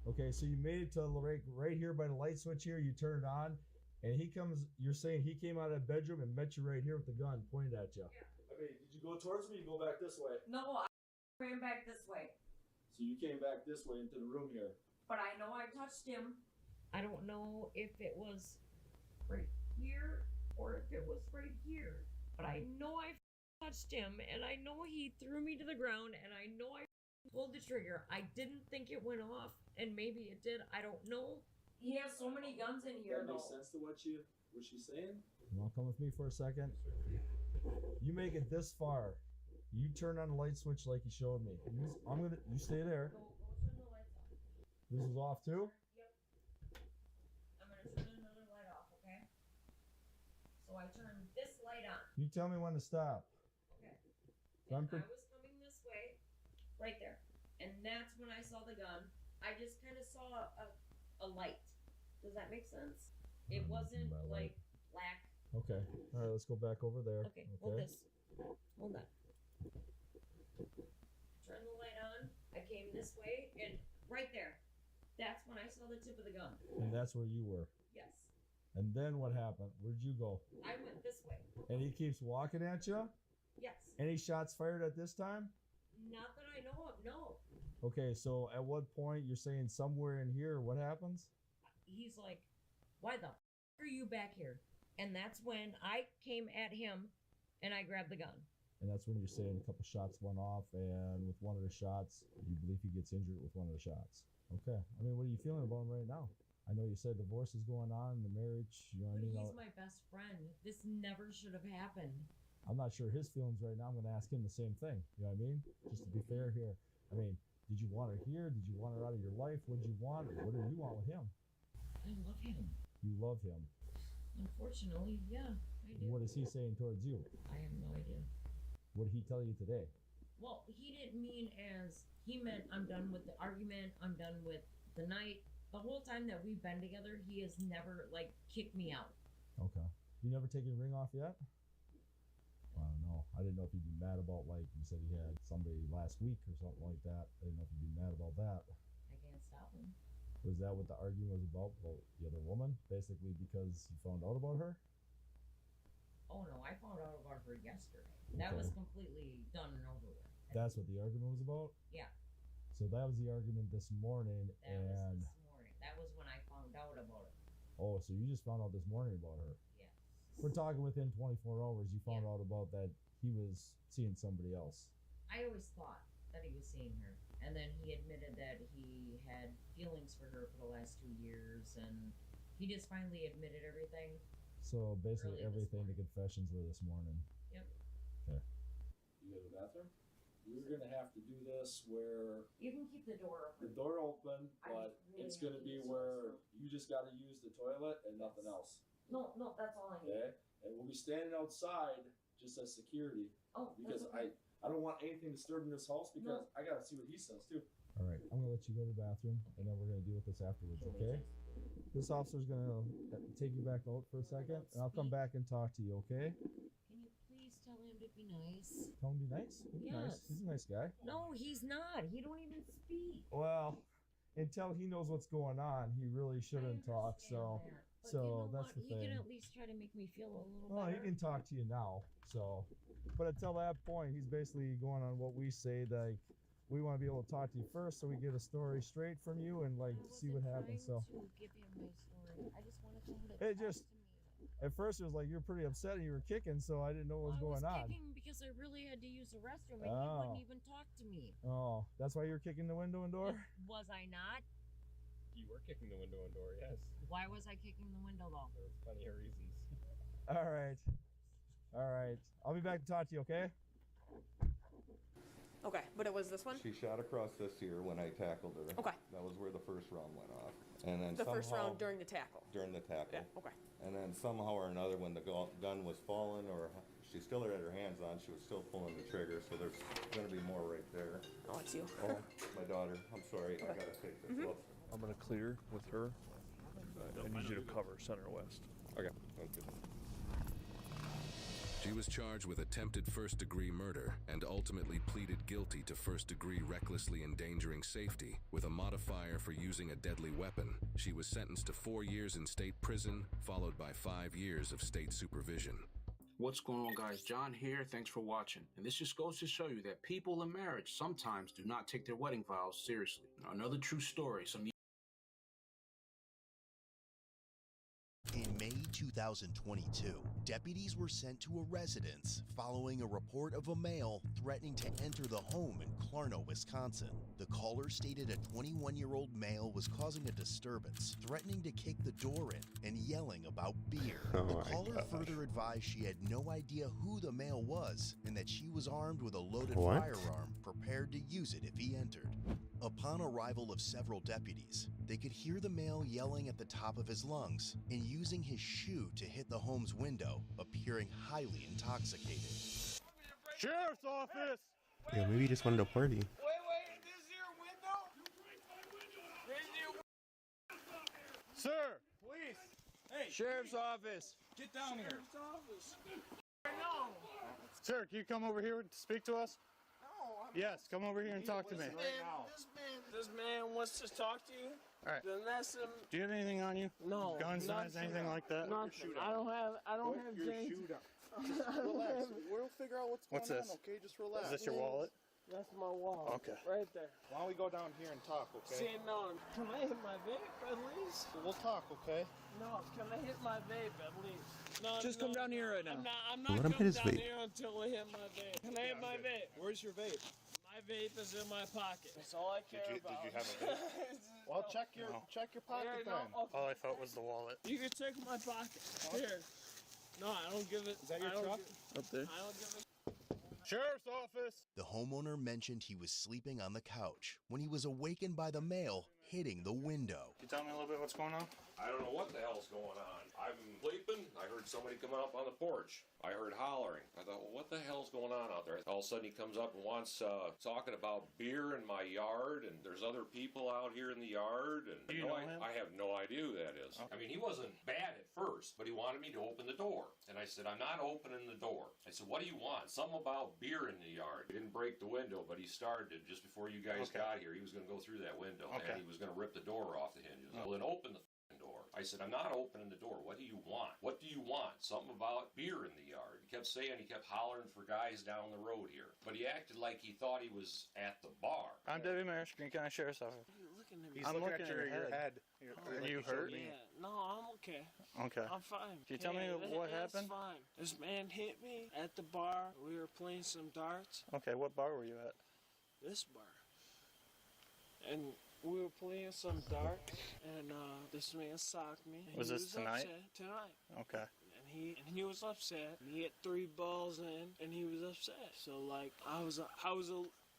Okay, so you made it to right here by the light switch here. You turn it on, and he comes. You're saying he came out of the bedroom and met you right here with the gun pointed at you. Yeah. I mean, did you go towards me or you go back this way? No, I ran back this way. So you came back this way into the room here. But I know I touched him. I don't know if it was right here or if it was right here. But I know I touched him, and I know he threw me to the ground, and I know I pulled the trigger. I didn't think it went off, and maybe it did. I don't know. He has so many guns in here, That though. makes sense to what she's saying? You want to come with me for a second? You make it this far. You turn on the light switch like you showed me. You stay there. Go turn the lights off. This is off too? Yep. I'm gonna turn another light off, okay? So I turn this light on. You tell me when to stop. Okay. So And I was coming this way, right there. And that's when I saw the gun. I just kind of saw a light. Does that make sense? It wasn't like black. Okay. All right, let's go back over there. Okay, hold this. Hold on. Turn the light on. I came this way, and right there. That's when I saw the tip of the gun. And that's where you were. Yes. And then what happened? Where'd you go? I went this way. And he keeps walking at you? Yes. Any shots fired at this time? Not that I know of, no. Okay, so at what point you're saying somewhere in here, what happens? He's like, why the f are you back here? And that's when I came at him and I grabbed the gun. And that's when you're saying a couple shots went off, and with one of the shots, you believe he gets injured with one of the shots. Okay. I mean, what are you feeling about him right now? I know you said divorce is going on, the marriage, you know what I mean? He's my best friend. This never should have happened. I'm not sure his feelings right now. I'm going to ask him the same thing. You know what I mean? Just to be fair here. I mean, did you want her here? Did you want her out of your life? What did you want? What do you want with him? I love him. You love him. Unfortunately, yeah, I do. What is he saying towards you? I have no idea. What did he tell you today? Well, he didn't mean as he meant I'm done with the argument, I'm done with the night. The whole time that we've been together, he has never like kicked me out. Okay. You never taken your ring off yet? I don't know. I didn't know if you'd be mad about, like, you said he had somebody last week or something like that. I didn't know if you'd be mad about that. I can't stop him. Was that what the argument was about the other woman? Basically because you found out about her? Oh no, I found out about her yesterday. That was completely done and over with. That's what the argument was about? Yeah. So that was the argument this morning, That was this morning. That was when I found out about it. Oh, so you just found out this morning about her? Yes. We're talking within 24 hours. You found out about that he was seeing somebody else. I always thought that he was seeing her. And then he admitted that he had feelings for her for the last 2 years, and he just finally admitted everything. So basically everything, the confessions were this morning. Yep. Okay. You go to the bathroom? We're gonna have to do this where You can keep the door open. the door open, but it's gonna be where you just gotta use the toilet and nothing else. No, that's all I need. Okay? And we'll be standing outside just as security. Oh, because that's okay. I don't want anything disturbed in this house because I gotta see what he says too. All right, I'm gonna let you go to the bathroom, and then we're gonna deal with this afterwards, okay? This officer's gonna take you back out for a second, and I'll come back and talk to you, okay? Can you please tell him to be nice? Tell him to be nice? He'll be nice. Yes. He's a nice guy. No, he's not. He don't even speak. Well, until he knows what's going on, he really shouldn't talk, so... But So you know that's what? the He thing. can at least try to make me feel a little Well, better. he can talk to you now, so. But until that point, he's basically going on what we say, like, we want to be able to talk to you first so we get a story straight from you and, like, see what happens, so. To give him my story. I just wanted him to It talk just, to me. at first it was like, you're pretty upset and you were kicking, so I didn't know what was going I was on. kicking because I really had to use the restroom, and he Oh. wouldn't even talk to me. Oh, that's why you were kicking the window and door? Was I not? You were kicking the window and door, yes. Why was I kicking the window though? There was plenty of reasons. All right. All right. I'll be back to talk to you, okay? Okay, but it was this one? She shot across this ear when I tackled her. Okay. That was where the first round went off. And then The first somehow- round during the tackle. During the tackle. Yeah, okay. And then somehow or another, when the gun was falling, or she still had her hands on, she was still pulling the trigger, so there's gonna be more right there. Oh, it's you. Oh, my daughter. I'm sorry. I gotta take this off. I'm gonna clear with her. I need you to cover center west. Okay. Okay. She was charged with attempted first-degree murder and ultimately pleaded guilty to first-degree recklessly endangering safety with a modifier for using a deadly weapon. She was sentenced to 4 years in state prison, followed by 5 years of state supervision. What's going on, guys? John here. Thanks for watching. And this just goes to show you that people in marriage sometimes do not take their wedding vows seriously. Now, another true story. In May 2022, deputies were sent to a residence following a report of a male threatening to enter the home in Clarno, Wisconsin. The caller stated a 21-year-old male was causing a disturbance, threatening to kick the door in and yelling about beer. The caller further advised she had no idea who the male was and that she was armed with a loaded firearm, prepared to use it if he entered. Upon arrival of several deputies, they could hear the male yelling at the top of his lungs and using his shoe to hit the home's window, appearing highly intoxicated. Sheriff's office! Yeah, maybe he just wanted to party. Wait, this is your window? This is your... Sir, police! Hey, Sheriff's Office. Get down here. Sheriff's office. No. Sir, can you come over here to speak to us? No, Yes, come over here and talk to me. This man wants to talk to you. All right. Then that's him. Do you have anything on you? No. Guns, knives, anything like that? Nothing. I don't have James. Relax. We'll figure out What's going this? on, okay? Just relax. Is this your wallet? That's my wallet. Okay. Right there. Why don't we go down here and talk, okay? See, no, can I hit my vape at least? We'll talk, okay? No, can I hit my vape at least? No, Just come down here right now. I'm not Let him coming hit his down vape. here until I hit my vape. Can I hit my vape? Where's your vape? My vape is in my pocket. That's all I care about. Did you have a vape? Well, check your pocket Here, then. no, okay. All I thought was the wallet. You can take my pocket. Here. No, I don't give it. Is that your truck? Up there. I don't give it. Sheriff's Office. The homeowner mentioned he was sleeping on the couch when he was awakened by the mail hitting the window. Can you tell me a little bit what's going on? I don't know what the hell's going on. I'm sleeping. I heard somebody coming up on the porch. I heard hollering. I thought, well, what the hell's going on out there? All of a sudden he comes up and wants talking about beer in my yard, and there's other people out here in the yard. And Do you know him? I have no idea who that is. Okay. I mean, he wasn't bad at first, but he wanted me to open the door. And I said, I'm not opening the door. I said, what do you want? Something about beer in the yard. He didn't break the window, but he started just before you guys got here. He was going to go through that window, Okay. and he was going to rip the door off the hinges. Well, then open the door. I said, I'm not opening the door. What do you want? What do you want? Something about beer in the yard. He kept saying, he kept hollering for guys down the road here. But he acted like he thought he was at the bar. I'm Deputy Mayor, Green County Sheriff's Office. You're looking at me. He's looking at your head. Are you hurt? Yeah. No, I'm okay. Okay. I'm fine. Can you tell me what happened? It's fine. This man hit me at the bar. We were playing some darts. Okay, what bar were you at? This bar. And we were playing some darts, and this man socked me. And Was he this tonight? Upset. Tonight. Okay. And he was upset. And he hit 3 balls in, and he was upset. So like I was a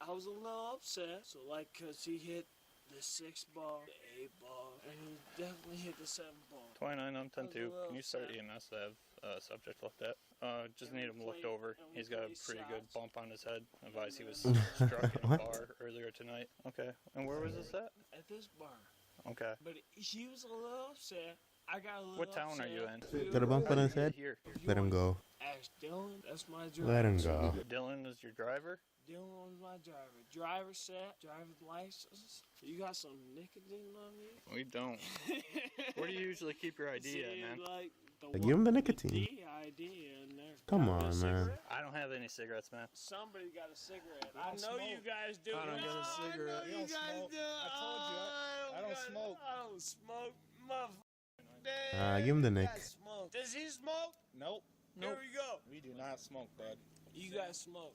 little upset. So like, cause he hit the 6th ball, the 8th ball, and he definitely hit the 7th ball. 29 on 10-2. Can you start EMS to have subject looked at? Just need him looked over. He's got a pretty good bump on his head. Advise he was struck in a bar earlier tonight. Okay. And where was this at? At this bar. Okay. But he was a little upset. I got a little What town are you in? Got a bump on his head? Here. Let him go. Ask Dylan. That's my driver. Let him go. Dylan is your driver? Dylan was my driver. Driver set, driver's license. You got some nicotine on you? We don't. Where do you usually keep your ID at, man? Like Give him the nicotine. ID in there. Come on, man. I don't have any cigarettes, man. Somebody got a cigarette. I know you guys do. I don't get a cigarette. I know you guys do. I told you. I don't smoke. I don't smoke, motherfucker. Give him the Nick. Does he smoke? Nope. Here we go. We do not smoke, bud. You guys smoke.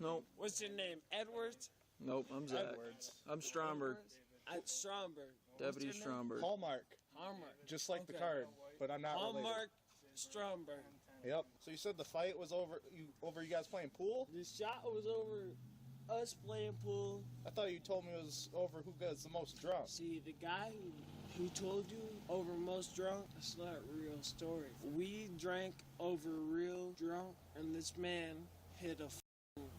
Nope. What's your name? Edwards? Nope, I'm Zach. Edwards. I'm Stromberg. Stromberg. Deputy Stromberg. Hallmark. Hallmark. Just like the card, but I'm not related. Hallmark Stromberg. Yep. So you said the fight was over you guys playing pool? The shot was over us playing pool. I thought you told me it was over who gets the most drunk. See, the guy who told you over most drunk, that's not a real story. We drank over real drunk, and this man hit a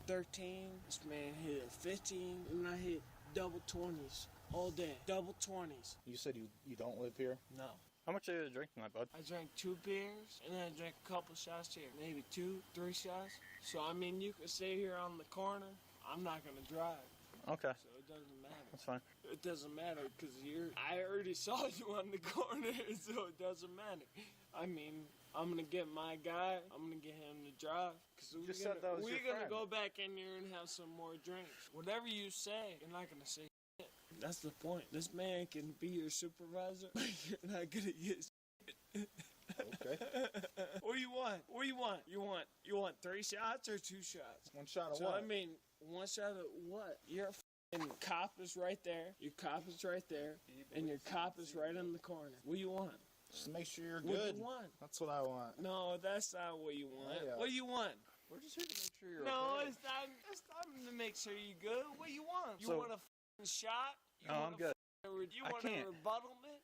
13, this man hit a 15, and I hit double 20s all day. Double 20s. You said you don't live here? No. How much are you drinking, my bud? I drank 2 beers, and then I drank a couple shots here. Maybe 2, 3 shots. So, I mean, you can stay here on the corner. I'm not going to drive. Okay. So it doesn't matter. That's fine. It doesn't matter because I already saw you on the corner, so it doesn't matter. I mean, I'm going to get my guy. I'm going to get him to drive. Because we're going to go back in here and have some more drinks. Whatever you say, you're not going to say shit. That's the point. This man can be your supervisor, but you're not going to get shit. Okay. What do you want? What do you want? You want 3 shots or 2 shots? 1 shot of so, what? I mean, 1 shot of what? Your cop is right there. Your cop is right there. And your cop is right in the corner. What do you want? Just to make sure you're What good. do you want? That's what I want. No, that's not what you want. Yeah. What do you want? We're just here to make sure you're No, okay. it's not to make sure you're good. What do you want? You So- want a shot? You No, want I'm good. You I want can't. a rebuttlement?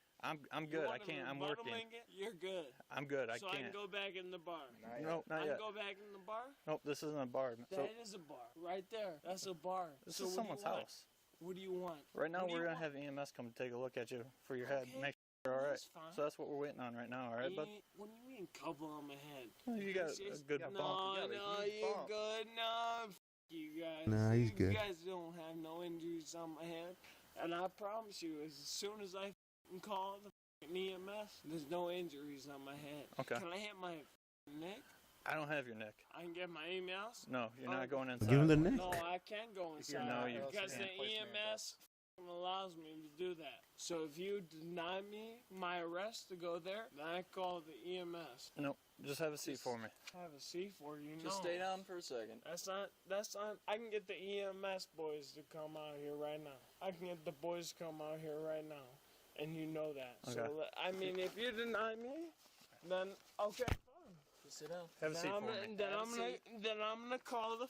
I'm good. I can't. I'm working. You're good. I'm good. I So I can't. can go back in the bar. No, not I yet. can go back in the bar? Nope, this isn't a bar. So That is a bar. Right there. That's a bar. this So is what do someone's you want? house. What do you want? Right now, What do we're you gonna have EMS come take a look at you for your head. Okay. Make All right. That's fine. So that's what we're waiting on right now. All right, bud. What do you mean, couple on my head? Well, you got a good bump. No, you're good. No, you guys. Nah, he's good. You guys don't have no injuries on my head. And I promise you, as soon as I call the EMS, there's no injuries on my head. Okay. Can I hit my neck? I don't have your neck. I can get my EMS? No, you're not going inside. Give him the neck. No, I can go inside. No, you because can't. the EMS allows me to do that. So if you deny me my arrest to go there, then I call the EMS. No, just have a seat for me. Have a seat for you. Just stay down for a second. That's not. I can get the EMS boys to come out here right now. I can get the boys to come out here right now, and you know that. Okay. So I mean, if you deny me, then okay, fine. Just sit down. Have a seat for me. Then I'm gonna call the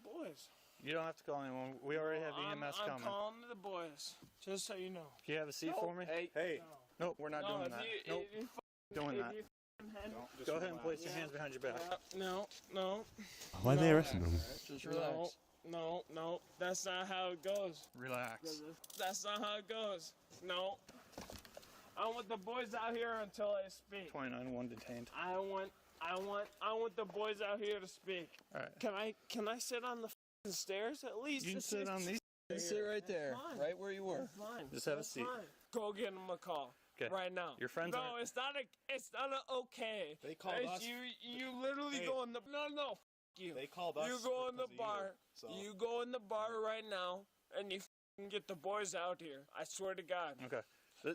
boys. You don't have to call anyone. We already have EMS I'm coming. calling the boys, just so you know. Can you have a seat No. for me? Hey. Nope, we're not doing that. Nope. Doing that. Go ahead and place your hands behind your back. No. Why are they arresting him? Just relax. No. That's not how it goes. Relax. That's not how it goes. No. I want the boys out here until I speak. 29-1 detained. I want the boys out here to speak. All right. Can I sit on the stairs at least? You can sit on these. You sit right there, Fine. right where you were. That's fine. Just have a That's seat. fine. Go get them a call. Okay. Right now. Your friends No, aren't- it's not a okay. They called It's us. You literally Hey. go in the no. F you. They called us. You go in the because of bar. so. You go in the bar right now, and you get the boys out here. I swear to God. Okay.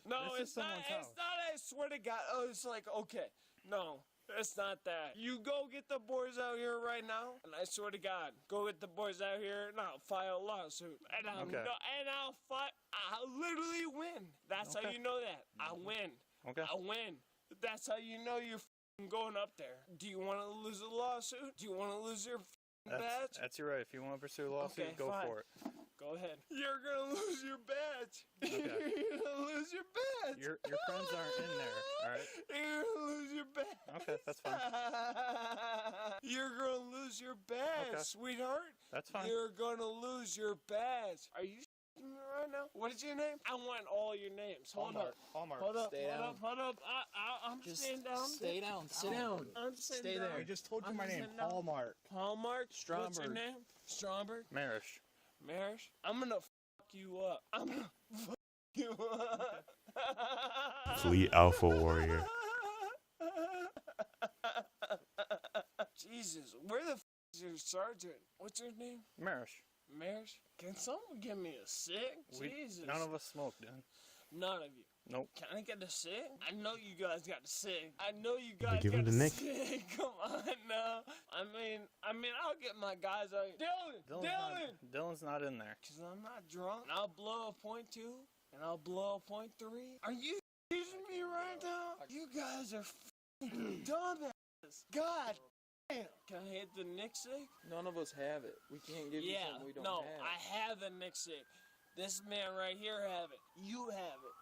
No, this is it's not. someone's house. It's not. I swear to God. Oh, it's like okay. No, it's not that. You go get the boys out here right now, and I swear to God, go get the boys out here, and I'll file a lawsuit, and I'll fight. I'll literally win. That's how Okay. you know that. I win. Okay. I win. That's how you know you're going up there. Do you want to lose a lawsuit? Do you want to lose your badge? That's your right. If you want to pursue a lawsuit, Okay, go fine. for it. Go ahead. You're gonna lose your badge. Okay. You're gonna lose your badge. Your friends aren't in there, all right? You're gonna lose your badge. Okay, that's fine. You're gonna lose your badge, Okay. sweetheart. That's fine. You're gonna lose your badge. Are you me right now? What is your name? I want all your names. Hold up. Hallmark. Hold up. Stay down. Hold up. I'm Just staying down. stay down. Sit down. I'm sitting Stay down. there. I just told you I'm my name. sitting down. Hallmark. Hallmark. What's your Stromberg. name? Stromberg. Marish. Marish. I'm gonna fuck you up. I'm gonna fuck you up. Fleet Alpha Warrior. Jesus, where the f is your sergeant? What's your name? Marish. Marish? Can someone give me a cig? Jesus. None of us smoke, dude. None of you. Nope. Can I get a cig? I know you guys got a cig. I know you guys give got him a the Nick. cig. Come on now. I mean, I'll get my guys out here. Dylan! Dylan's not in there. Because I'm not drunk. And I'll blow a .2, and I'll blow a .3. Are you teasing me right now? You guys are f***ing dumbasses. God damn. Can I hit the Nick sig? None of us have it. We can't give you something we don't no, have. I have the Nick sig. This man right here have it. You have it.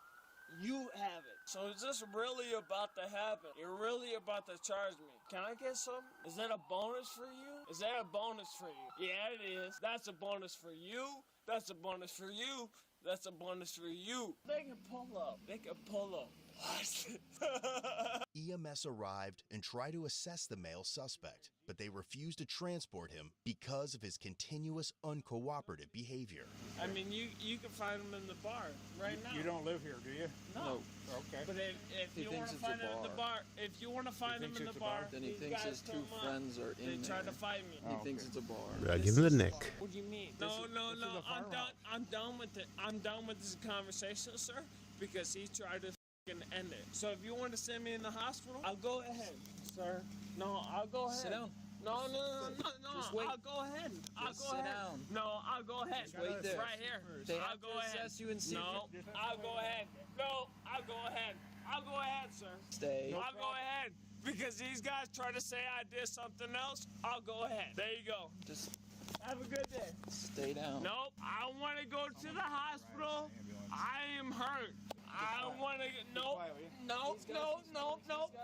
You have it. So is this really about to happen? You're really about to charge me. Can I get something? Is that a bonus for you? Is that a bonus for you? Yeah, it is. That's a bonus for you. That's a bonus for you. That's a bonus for you. They can pull up. They can pull up. What? EMS arrived and tried to assess the male suspect, but they refused to transport him because of his continuous uncooperative behavior. I mean, you can find him in the bar right now. You don't live here, do you? No. Okay. But if He you want thinks to it's a find him in the bar. bar, if you want to find him thinks in the it's a bar, bar? Then he these thinks guys his two come up. friends are in They tried there. to fight me. He thinks it's a bar. Yeah, give him the Nick. What do you mean? This No. is a I'm firehouse. done. I'm done with it. I'm done with this conversation, sir, because he tried to end it. So if you want to send me in the hospital, I'll go ahead, sir. No, I'll go ahead. Sit down. No. Just wait. I'll go ahead. I'll Just go sit ahead. down. No, I'll go ahead. Just wait there. Right here. They I'll have go to ahead. assess you and see if No, you're- I'll go ahead. No, I'll go ahead. I'll go ahead, sir. Stay. I'll go ahead. Because these guys try to say I did something else, I'll go ahead. There you go. Just Have a good day. stay down. Nope, I want to go to the hospital. I am hurt. I want to. Nope. Nope.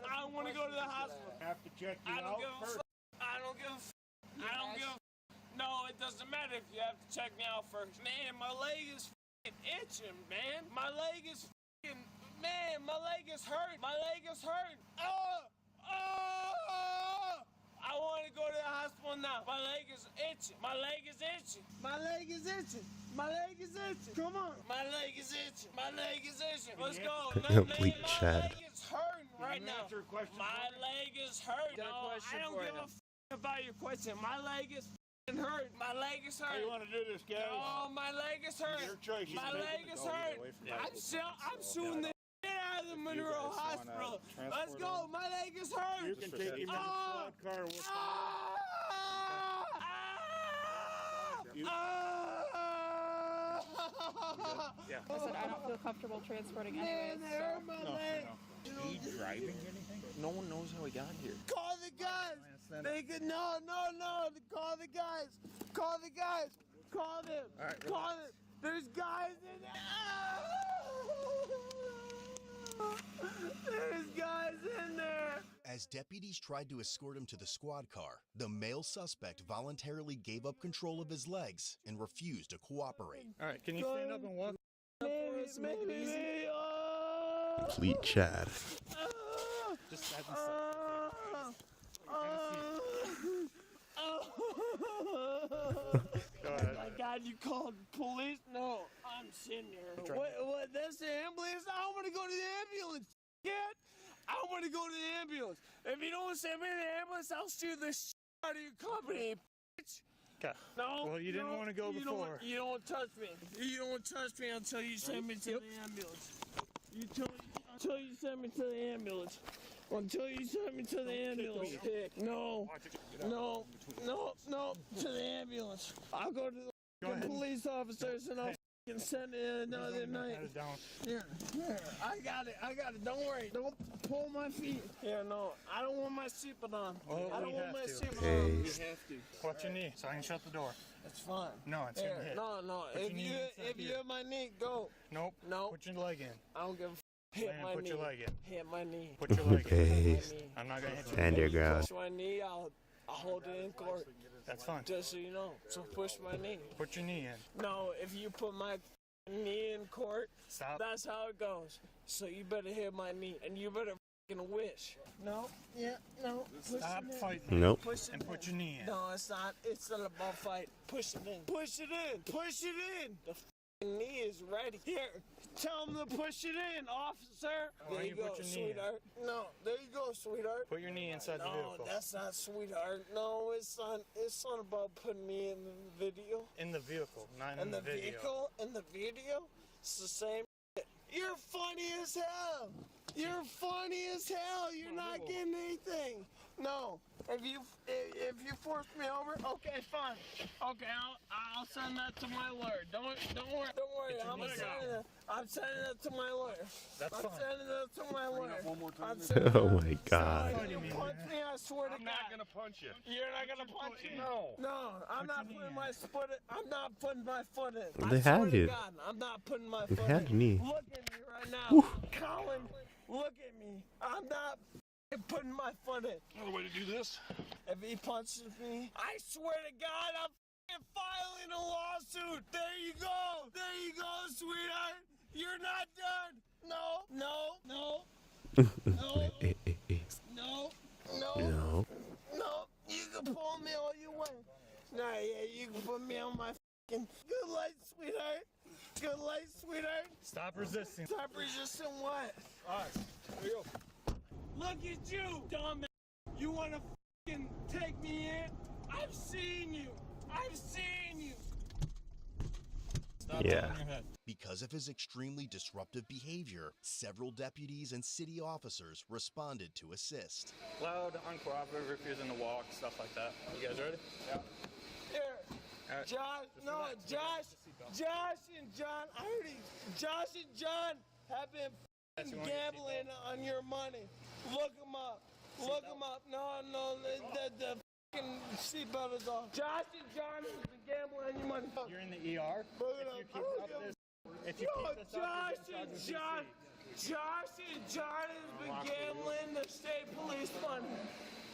I want to go to the hospital. Have to check you I don't out give a first. fuck. I don't give a fuck. I don't give a fuck. No, it doesn't matter if you have to check me out first. Man, my leg is f***ing itching, man. My leg is f***ing. Man, my leg is hurt. My leg is hurt. Oh! Oh! I want to go to the hospital now. My leg is itching. My leg is itching. My leg is itching. My leg is itching. Come on. My leg is itching. My leg is itching. Let's go. Complete My Chad. leg is hurting right now. My leg is hurting. No, I don't give a about your question. My leg is hurt. My leg is hurt. How you want to do this, guys? Oh, my leg is hurt. Your choice. My leg is hurt. I'm suing the shit out of the Monroe Hospital. Let's go. My leg is hurt. You can take him in the squad car. Yeah. Listen, I don't feel comfortable transporting anyways. No. He driving anything? No one knows how he got here. Call the guys. They could no. Call the guys. Call the guys. Call them. All right, Call them. There's guys in there. There's guys in there. As deputies tried to escort him to the squad car, the male suspect voluntarily gave up control of his legs and refused to cooperate. All right, can you stand up and walk for us and make it easy? Complete Chad. Just Go ahead. My God, you called police? No, I'm sitting here. What? That's the ambulance? I want to go to the ambulance. Kid. I want to go to the ambulance. If you don't send me to the ambulance, I'll shoot the shit out of your company, bitch. Okay. No. Well, you didn't want to go before. You don't touch me. You don't touch me until you send me to the ambulance. Until you send me to the ambulance. Until you send me to the ambulance. No. To the ambulance. I'll go to the police officers and I'll send it another night. Here. I got it. Don't worry. Don't pull my feet. Here, no. I don't want my seatbelt on. I don't want my seatbelt on. Hey. You have to. Watch your knee so I can shut the door. It's fine. No, it's gonna hit. No. Put If your knee you inside here. hit my knee, go. Nope. No. Put your leg in. I don't give a hit Landon, my put knee. your leg in. Hit my knee. Put your leg in. Peace. I'm not gonna hit you. Stand your ground. Push my knee, I'll hold it in court. That's fine. Just so you know. So push my knee. Put your knee in. No, if you put my knee in court, Stop. that's how it goes. So you better hit my knee, and you better f***ing wish. No. No. Stop fighting. Nope. Push it And put your knee in. No, it's not. It's not about fight. Push it in. Push it in. Push it in. The f***ing knee is ready. Here. Tell him to push it in, officer. Why There you you go, put your knee in? sweetheart. No, there you go, sweetheart. Put your knee inside the No, vehicle. that's not sweetheart. No, it's not about putting me in the video. In the vehicle, not in In the the video. vehicle, in the video, it's the same shit. You're funny as hell. You're funny as hell. You're not getting anything. No. If you force me over, okay, fine. Okay, I'll send that to my lawyer. Don't worry. I'm sending that to my lawyer. That's fine. I'm sending that to my lawyer. Oh my God. You punch me, I swear to God. I'm not gonna punch you. You're not gonna punch me? No. I'm not putting my foot in. I'm not putting my foot in. They I swear had to you. God, I'm not putting my They foot had in. me. Look at me right now. Whew. Colin, look at me. I'm not putting my foot in. Another way to do this? If he punches me, I swear to God, I'm filing a lawsuit. There you go. There you go, sweetheart. You're not done. No. No. You can pull me all you want. Nah, yeah, you can put me on my fucking good light, sweetheart. Good light, sweetheart. Stop resisting. Stop resisting what? Us. Here you go. Look at you, dumbass. You wanna fucking take me in? I've seen you. Stop Yeah. tapping your head. Because of his extremely disruptive behavior, several deputies and city officers responded to assist. Loud, uncooperative, refusing to walk, stuff like that. You guys ready? Yeah. Here. All right. Josh and John, I heard Josh and John have been gambling on your money. Look them up. No, the fucking seatbelt is off. Josh and John have been gambling on your money. You're in the ER. If you keep this up, Josh and John has been gambling the state police money.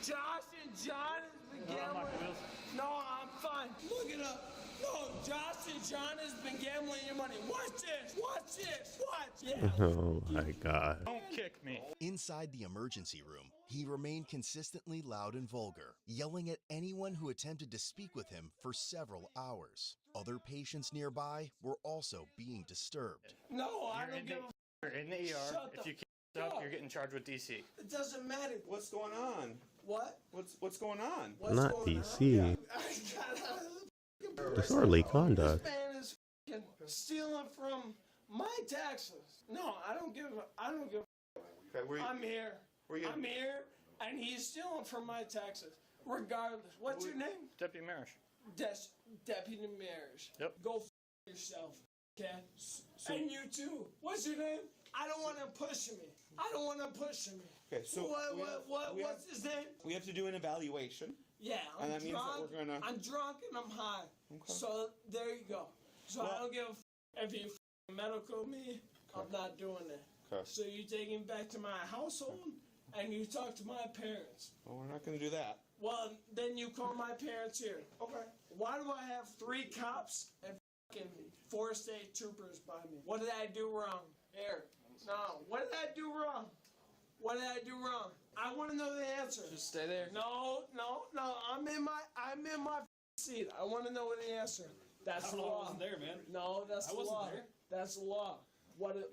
Josh and John has been gambling. No, I'm fine. Look it up. No, Josh and John has been gambling your money. Watch this. Watch this. Watch. Yeah. Oh my god. Don't kick me. Inside the emergency room, he remained consistently loud and vulgar, yelling at anyone who attempted to speak with him for several hours. Other patients nearby were also being disturbed. No, I don't give a You're in the ER. Shut If the you keep up, you're getting charged with DC. It doesn't matter. What's going on? What? What's going on? What's Not going on? DC. I got out of the Disorderly conduct. This man is f***ing stealing from my taxes. No, I don't give a Okay, I'm here. I'm here, and he's stealing from my taxes. Regardless. What's your name? Deputy Marish. Deputy Marish. Yep. Go f yourself. Okay? And you too. What's your name? I don't want him pushing me. I don't want him pushing me. Okay, so what's his name? We have to do an evaluation. Yeah, And I'm that means that drunk. we're gonna. I'm drunk and I'm high. Okay. So there you go. So I don't give a if you medical me, I'm not doing that. Okay. So you take him back to my household and you talk to my parents. Well, we're not gonna do that. Well, then you call my parents here. Okay. Why do I have 3 cops and fucking 4 state troopers by me? What did I do wrong? Here. No. What did I do wrong? What did I do wrong? I want to know the answer. Just stay there. No. I'm in my seat. I want to know the answer. That's the law. I wasn't there, man. No, that's I the wasn't law. there. That's the law. What did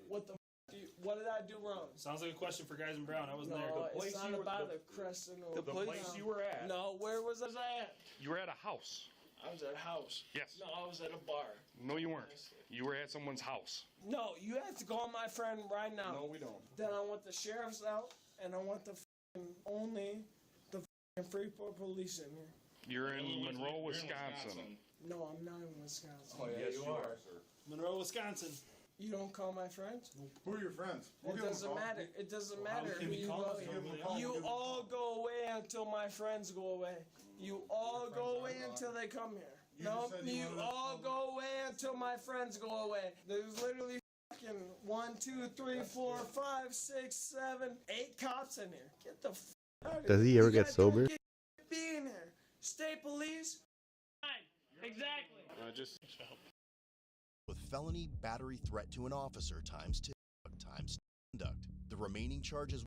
I do wrong? Sounds like a question for guys in brown. I wasn't No, there. The place it's not you were, about the, a crescent or the place you were at. No, where was I at? You were at a house. I was at a house. Yes. No, I was at a bar. No, you weren't. You were at someone's house. No, you have to call my friend right now. No, we don't. Then I want the sheriffs out, and I want the only the Freeport police in here. You're in Monroe, Wisconsin. No, I'm not in Wisconsin. Oh, yeah, Yes, you you are, sir. Monroe, Wisconsin. You don't call my friends? Who are your friends? It doesn't matter. It doesn't matter can who we you call go. them? Give them a call. You all go away until my friends go away. You all go away until they come here. No, you all go away until my friends go away. There's literally fucking 1, 2, 3, 4, 5, 6, 7, 8 cops in here. Get the f out of here. Does he ever You get guys sober? don't get be in here. State police. Exactly. Just With felony battery threat to an officer times 2 times conduct. The remaining charges.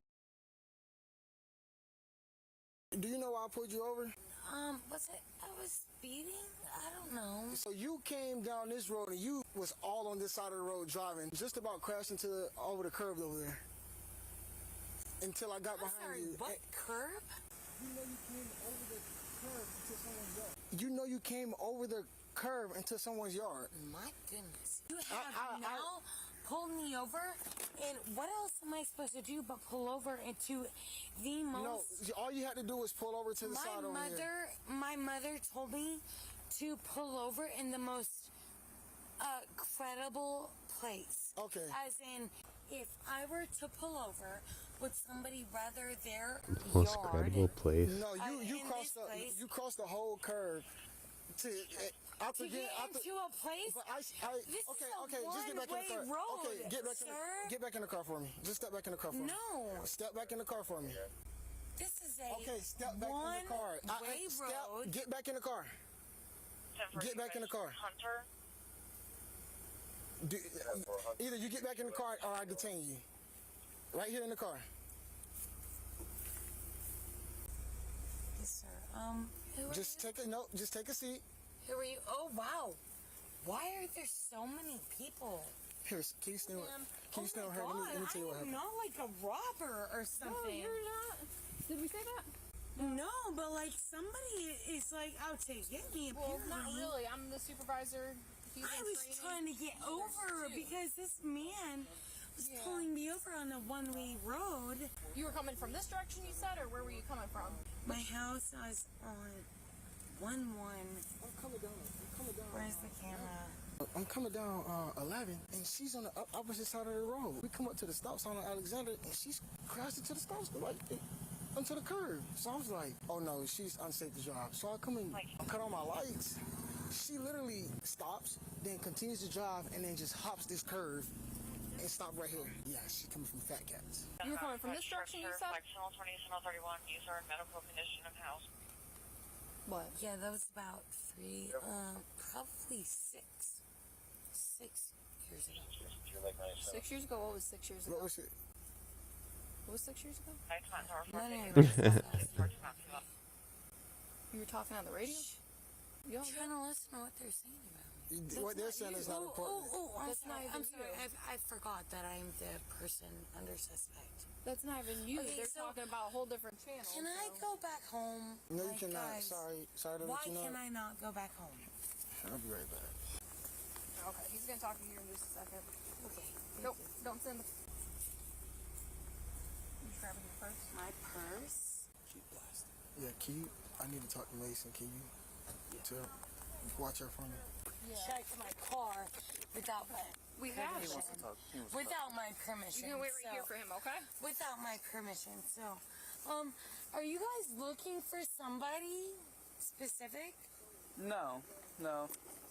Do you know why I pulled you over? Was it? I was speeding? I don't know. So you came down this road and you was all on this side of the road driving, just about crashed into over the curb over there. Until I got behind sorry, you. what curb? You know you came over the curb into someone's yard. My goodness. You have now pulled me over, and what else am I supposed to do but pull over into the most... No, all you had to do was pull over to the side over here. My mother told me to pull over in the most credible place. Okay. As in, if I were to pull over, would somebody rather their Most yard... credible place. No, you crossed the whole curb to to get into a place. But this okay, just get back in the car. Road, Okay, get back in the car for me. Just step back in the car for me. No. Step back in the car for me. This is a step back in the car. one-way road. Get back in the car. Get back in the car. Hunter. Either you get back in the car or I detain you. Right here in the car. Yes, sir. Just take a seat. Who are you? Oh, wow. Why are there so many people? Here, can you still here? Let me tell you what happened. I'm not like a robber or something. No, you're not. Did we say that? No, but like somebody is like out to get me. Well, not really. I'm the supervisor. I was trying to get over because this man was pulling me over on a one-way road. You were coming from this direction, you said, or where were you coming from? My house was on 1-1. I'm coming down. Where's the camera? I'm coming down 11, and she's on the opposite side of the road. We come up to the stop sign on Alexander, and she's crashed into the stop sign, onto the curb. So I was like, oh no, she's unsafe to drive. So I come in, cut on my lights. She literally stops, then continues to drive, and then just hops this curve and stop right here. Yeah, she's coming from Fat Cats. You were coming from this direction, you said? Sectional 2031, user in medical condition of house. What? Yeah, that was about probably 6 years ago. 6 years ago? What was 6 years ago? What was it? What was 6 years ago? You were talking on the radio? I'm trying to listen to what they're saying about me. What they're saying is not important. I'm sorry. I forgot that I'm the person under suspect. That's not even you. Okay, They're talking about a whole different channel. Can I go back home? No, you cannot. Guys, Sorry to why let you know. can I not go back home? I'll be right back. Okay, he's gonna talk to you in just a second. Okay. Nope, don't send the. You grabbing your purse? My purse? Yeah, I need to talk to Mason. Can you watch her for me? Check my car without my permission. Without my permission. You can wait right here for him, okay? Without my permission. So, are you guys looking for somebody specific? No.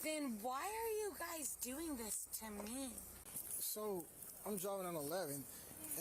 Then why are you guys doing this to me? So, I'm driving on 11,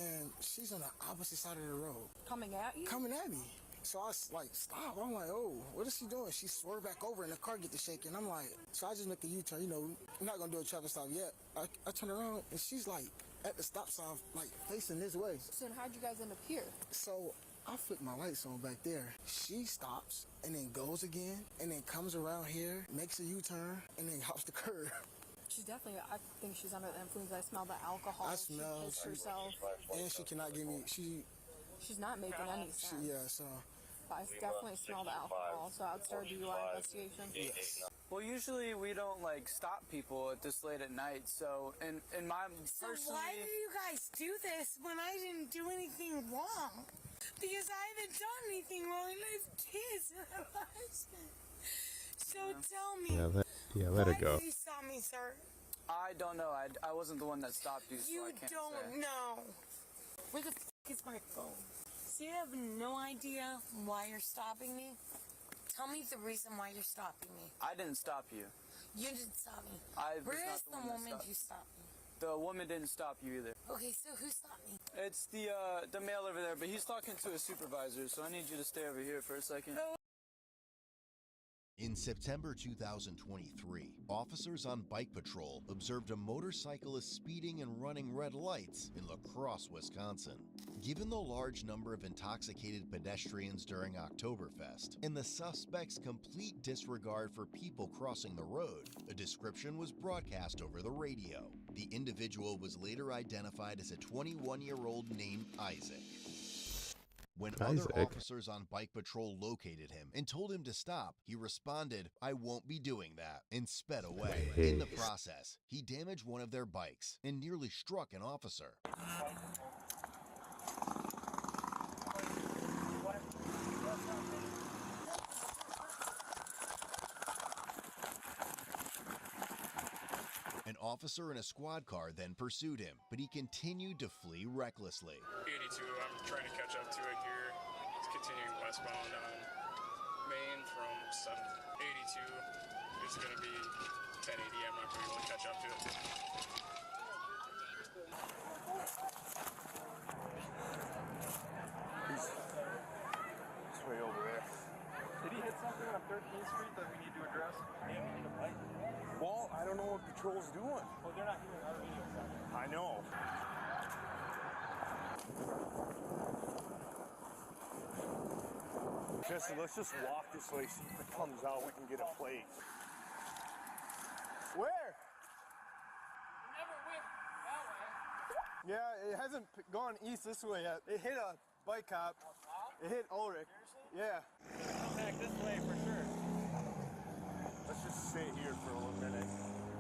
and she's on the opposite side of the road. Coming at you? Coming at me. So I stop. I'm like, oh, what is she doing? She swerved back over and the car get to shaking. I'm like, so I just make a U-turn. I'm not going to do a traffic stop yet. I turn around and she's like at the stop sign, like facing this way. So then how'd you guys end up here? So I flick my lights on back there. She stops and then goes again and then comes around here, makes a U-turn and then hops the curb. She's definitely, I think she's under the influence. I smell the alcohol. I smell. She pissed herself. And she cannot give me, she's not making any sense. So. But I definitely smell the alcohol, so I'd start a DUI investigation. Yes. Well, usually we don't stop people at this late at night. So, and my So personally. why do you guys do this when I didn't do anything wrong? Because I haven't done anything wrong, and I have kids in my life. So tell me. Let it go. Why did you stop me, sir? I don't know. I wasn't the one that stopped you, so You I can't don't say. know. Where the is my phone? So you have no idea why you're stopping me? Tell me the reason why you're stopping me. I didn't stop you. You didn't stop me. Where is the woman who stopped me? The woman didn't stop you either. Okay, so who stopped me? It's the male over there, but he's talking to a supervisor, so I need you to stay over here for a second. In September 2023, officers on bike patrol observed a motorcyclist speeding and running red lights in La Crosse, Wisconsin. Given the large number of intoxicated pedestrians during Oktoberfest and the suspect's complete disregard for people crossing the road, a description was broadcast over the radio. The individual was later identified as a 21-year-old named Isaac. When other officers on bike patrol located him and told him to stop, he responded, "I won't be doing that," and sped away. In the process, he damaged one of their bikes and nearly struck an officer. An officer in a squad car then pursued him, but he continued to flee recklessly. 82, I'm trying to catch up to it here. It's continuing westbound on Main from 782. It's going to be 1080. I'm not going to be able to catch up to it. He's way over there. Did he hit something on 13th Street that we need to address? Yeah, we need a bike. Well, I don't know what patrol's doing. Well, they're not doing our video. I know. Jesse, let's just walk this way, see if it comes out, we can get a plate. Where? It never went that way. Yeah, it hasn't gone east this way yet. It hit a bike cop. It hit Ulrich. Yeah. Come back this way for sure. Let's just sit here for a little minute.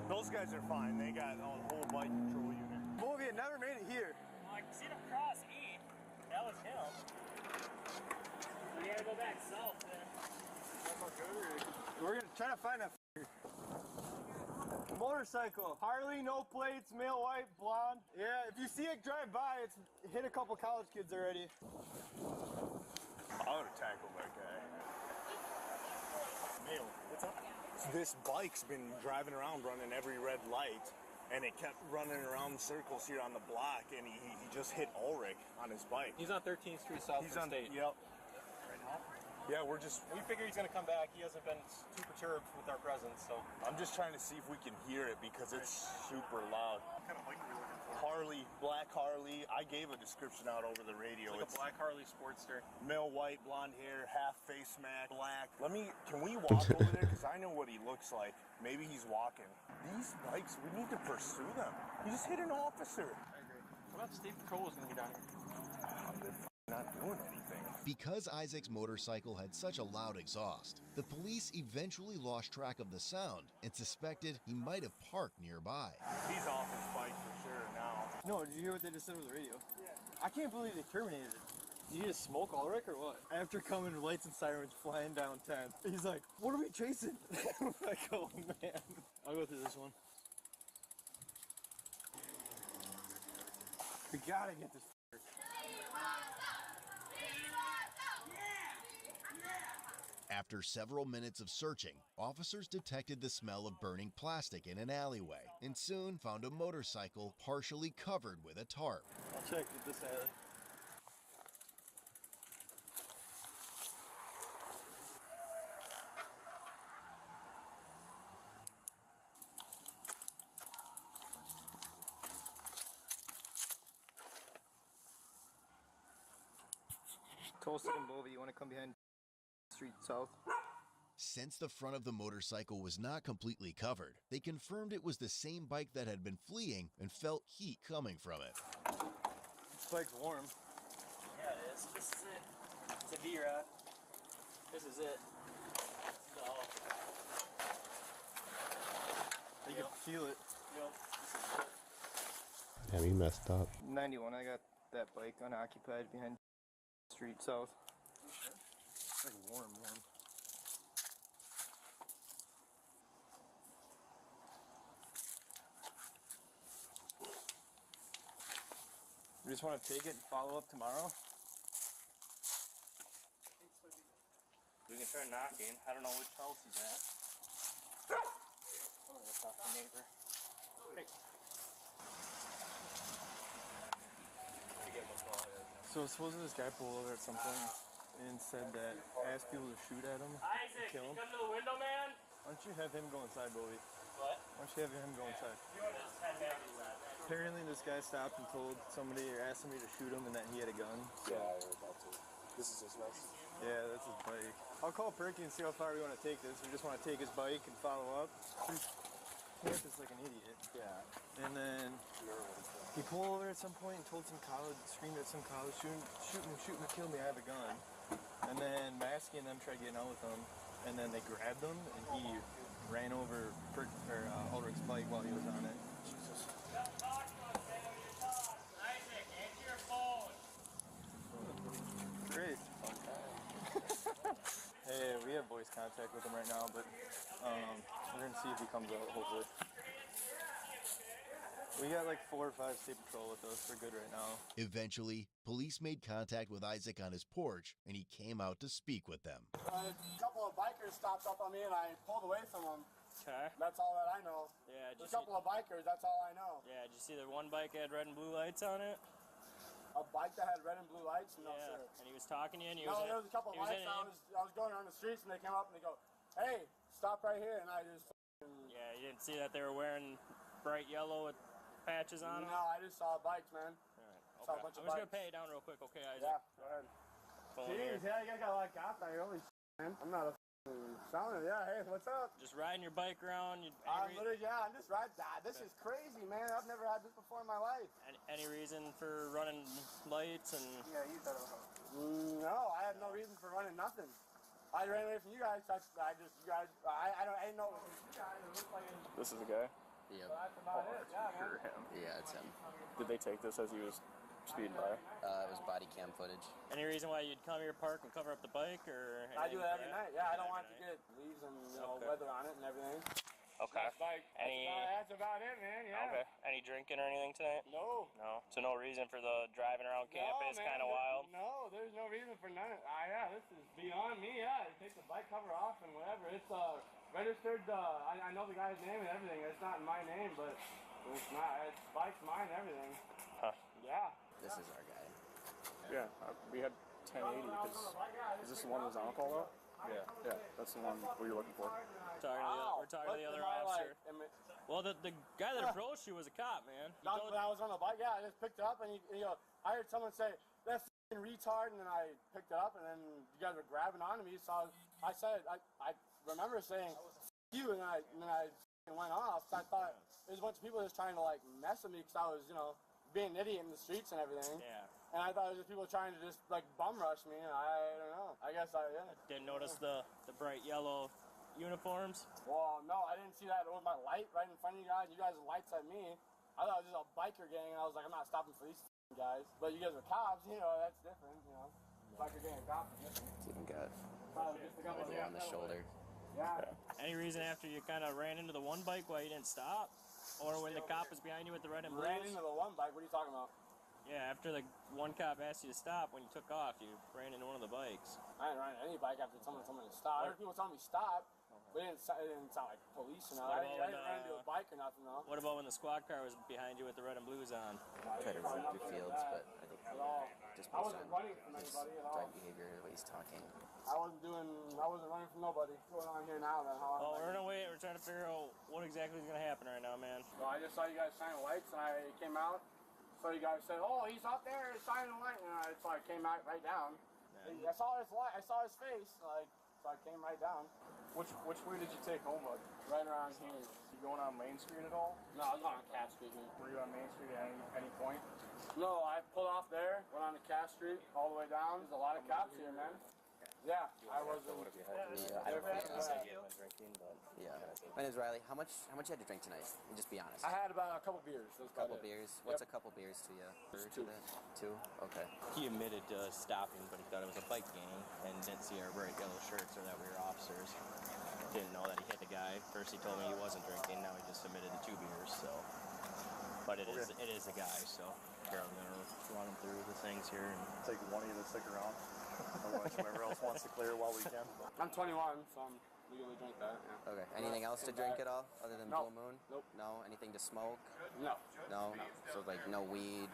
Those guys are fine. They got a whole bike patrol unit. Movie, it never made it here. Well, I can see the cross E. That was him. We gotta go back south then. We're gonna try to find a motorcycle. Harley, no plates, male white, blonde. Yeah, if you see it drive by, it's hit a couple college kids already. I would have tackled that guy. Male, what's up? This bike's been driving around running every red light, and it kept running around circles here on the block, and he just hit Ulrich on his bike. He's on 13th Street South He's from on State. Yep. Right now? Yeah, we figure he's gonna come back. He hasn't been too perturbed with our presence, so. I'm just trying to see if we can hear it because it's super loud. What kind of bike are we looking for? Harley, black Harley. I gave a description out over the radio. It's like a black Harley Sportster. Male white, blonde hair, half face mask, black. Can we walk over there? Because I know what he looks like. Maybe he's walking. These bikes, we need to pursue them. He just hit an officer. I agree. What about State Patrol is gonna be down here? They're not doing anything. Because Isaac's motorcycle had such a loud exhaust, the police eventually lost track of the sound and suspected he might have parked nearby. He's off his bike for sure now. No, did you hear what they just said over the radio? Yeah. I can't believe they terminated it. Did you just smoke Ulrich or what? After coming, lights and sirens flying down 10. He's like, what are we chasing? I'm like, oh man. I'll go through this one. We gotta get this. After several minutes of searching, officers detected the smell of burning plastic in an alleyway and soon found a motorcycle partially covered with a tarp. I'll check with this alley. Tolson and Bovey, you want to come behind Street South? Since the front of the motorcycle was not completely covered, they confirmed it was the same bike that had been fleeing and felt heat coming from it. This bike's warm. Yeah, it is. This is it. It's a V-Rod. This is it. No. You can feel it. Yep. Yeah, we messed up. 91, I got that bike unoccupied behind Street South. It's like warm. You just want to take it and follow up tomorrow? We can try knocking. I don't know which house he's at. Oh, that's not the neighbor. Hey. So supposedly this guy pulled over at some point and said that asked people to shoot at him. Isaac, kill him. come to the window, man. Why don't you have him go inside, Bowie? What? Why don't you have him go inside? You want to just head back inside. Apparently this guy stopped and told somebody or asked somebody to shoot him and that he had a gun. So. Yeah, I heard that too. This is his license. Yeah, that's his bike. I'll call Perky and see how far we want to take this. We just want to take his bike and follow up. Camp is like an idiot. Yeah. And then he pulled over at some point and told some college, screamed at some college, shoot me, kill me, I have a gun. And then Maskey and them tried getting out with him. And then they grabbed him and he ran over Ulrich's bike while he was on it. Jesus. Isaac, answer your phone. Great. Hey, we have voice contact with him right now, but we're gonna see if he comes out, hopefully. We got like 4 or 5 State Patrol with us. We're good right now. Eventually, police made contact with Isaac on his porch, and he came out to speak with them. A couple of bikers stopped up on me, and I pulled away from them. Okay. That's all that I know. Yeah, There's a couple of bikers, that's all I know. Yeah, did you see the one bike that had red and blue lights on it? A bike that had red and blue lights? No, yeah. sir. And he was talking to you, and he no, was there was a couple of lights. I was going around the streets, and they came up and they go, "Hey, stop right here!" And I just. Yeah, you didn't see that they were wearing bright yellow with patches on them? No, I just saw bikes, man. All right. Saw a bunch I'm of just bikes. gonna pay you down real quick, okay, Isaac? Yeah, go ahead. Phone Jeez, here. yeah, you guys got a lot of cops out here. Holy shit, man. I'm not a sounder. Yeah, hey, what's up? Just riding your bike around. I'm just riding. This is crazy, man. I've never had this before in my life. Any reason for running lights and? Yeah, you thought about it. No, I had no reason for running nothing. I ran away from you guys. I didn't know it was you guys. It looked like it was. This is the guy? Yeah. That's about it. Yeah, man. Him. Yeah, it's him. Did they take this as he was speeding by? It was body cam footage. Any reason why you'd come here, park, and cover up the bike, or? I do that every night. Yeah, I don't want to get leaves and weather on it and everything. Okay. Like, that's about it, man. Yeah. Okay. Any drinking or anything tonight? No. No. So no reason for the driving around campus, kind of wild. No, there's no reason for none of. Yeah, this is beyond me. Yeah, take the bike cover off and whatever. It's registered. I know the guy's name and everything. It's not in my name, but it's not. It's bike's mine and everything. Huh. Yeah. This is our guy. Yeah. We had 1080 because is this the one that was on call though? Yeah, that's the one where you're looking for. We're talking to the other officer. Well, the guy that approached you was a cop, man. I was on the bike, yeah, I just picked it up, and I heard someone say, "That f***ing retard," and then I picked it up, and then you guys were grabbing onto me, so I said, I remember saying, "F*** you," and then I went off, so I thought there was a bunch of people just trying to, like, mess with me, because I was, being an idiot in the streets and everything. Yeah. And I thought it was just people trying to just, like, bum rush me, and I don't know. I guess Didn't notice the bright yellow uniforms? Well, no, I didn't see that. It was my light right in front of you guys. You guys lights at me. I thought it was just a biker gang, and I was like, I'm not stopping for these guys. But you guys are cops, that's different, Biker gang and cops is different. It's even got Probably on the shoulder. Yeah. Any reason after you kind of ran into the one bike why you didn't stop? Or when the cop was behind you with the red and blues? Ran into the one bike? What are you talking about? Yeah, after the one cop asked you to stop, when you took off, you ran into one of the bikes. I didn't run into any bike after someone told me to stop. I heard people telling me stop, but it didn't sound like police, I didn't run into a bike or nothing, though. What about when the squad car was behind you with the red and blues on? Try to run through fields, but I think just based on his drive behavior, the way he's talking. I wasn't running from nobody. What's going on here now, then? Well, we're gonna wait. We're trying to figure out what exactly is gonna happen right now, man. Well, I just saw you guys signing lights, and I came out. So you guys said, "Oh, he's out there signing a light," and so I came out right down. I saw his light. I saw his face. So I came right down. Which way did you take home, bud? Right around here. You going on Main Street at all? No, I was on Cass Street here. Were you on Main Street at any point? No, I pulled off there, went on to Cass Street, all the way down. There's a lot of cops here, man. Yeah, I wasn't. Yeah, I don't think he said he had been drinking, but yeah. My name's Riley. How much you had to drink tonight? Just be honest. I had about a couple beers. A couple beers. What's a couple beers to you? Two. Okay. He admitted to stopping, but he thought it was a bike gang and didn't see our bright yellow shirts or that we were officers. Didn't know that he hit the guy. First he told me he wasn't drinking. Now he just admitted to 2 beers. So, but it is a guy. So, Carol's gonna run him through the things here and take one of you to stick around. Otherwise, whoever else wants to clear while we can. I'm 21, so I'm legally drink that. Yeah. Okay. Anything else to drink at all other than Blue Moon? Nope. No. Anything to smoke? No. No. So like no weed.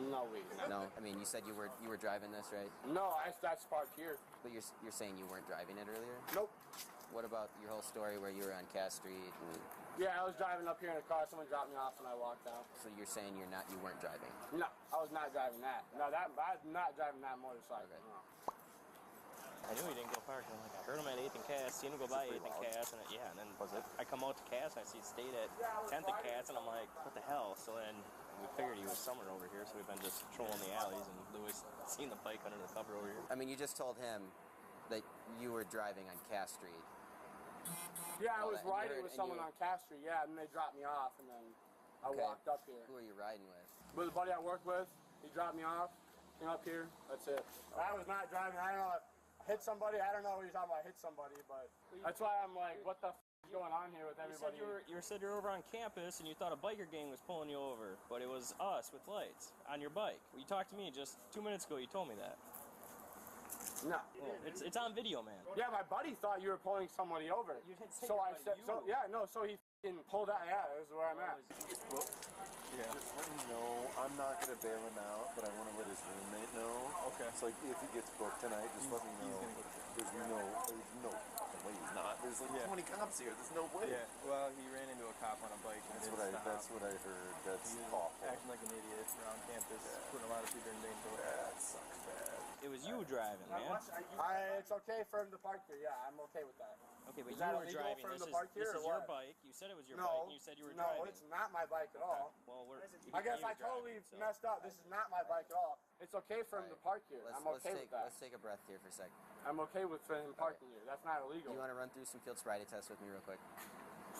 No weed. No. I mean, you said you were driving this, right? No, that's parked here. But you're saying you weren't driving it earlier? Nope. What about your whole story where you were on Cass Street? Yeah, I was driving up here in a car. Someone dropped me off and I walked out. So you're saying you weren't driving? No, I was not driving that. No, I was not driving that motorcycle. Okay. No. I knew he didn't go parking. I'm like, I heard him at 8th and Cass, seen him go by 8th and Cass, and and then I come out to Cass and I see it stayed at 10th and Cass, and I'm like, what the hell? So then we figured he was somewhere over here, so we've been just trolling the alleys, and Louis seen the bike under the cover over here. I mean, you just told him that you were driving on Cass Street. Yeah, I was riding with someone on Cass Street, yeah, and they dropped me off, and then I walked up here. Who are you riding with? With a buddy I work with. He dropped me off, came up here, that's it. I was not driving, I don't know, hit somebody, I don't know what you're talking about, hit somebody, but that's why I'm like, what the f is going on here with everybody? You said you were over on campus and you thought a biker gang was pulling you over, but it was us with lights on your bike. You talked to me just 2 minutes ago, you told me that. No. Well, it's on video, man. Yeah, my buddy thought you were pulling somebody over. So I said, so he f***ing pulled out, yeah, this is where I'm at. Yeah. Just let him know I'm not going to bail him out, but I want to let his roommate know. Okay. So like, if he gets booked tonight, just let me know. There's no fucking way he's not. There's like 20 cops here. There's no way. Yeah. Well, he ran into a cop on a bike. And That's what I heard. That's awful. Acting like an idiot around campus, putting a lot of people in danger. That sucks bad. It was you driving, man. It's okay for him to park here. Yeah, I'm okay with that. Okay, but is you that were driving. This is your bike. You said it was your bike, and you said you were driving. No, it's not my bike at all. Well, I guess I totally messed up. This is not my bike at all. It's okay for him to park here. I'm okay with that. Let's take a breath here for a second. I'm okay with him parking here. That's not illegal. Do you want to run through some field sobriety tests with me real quick?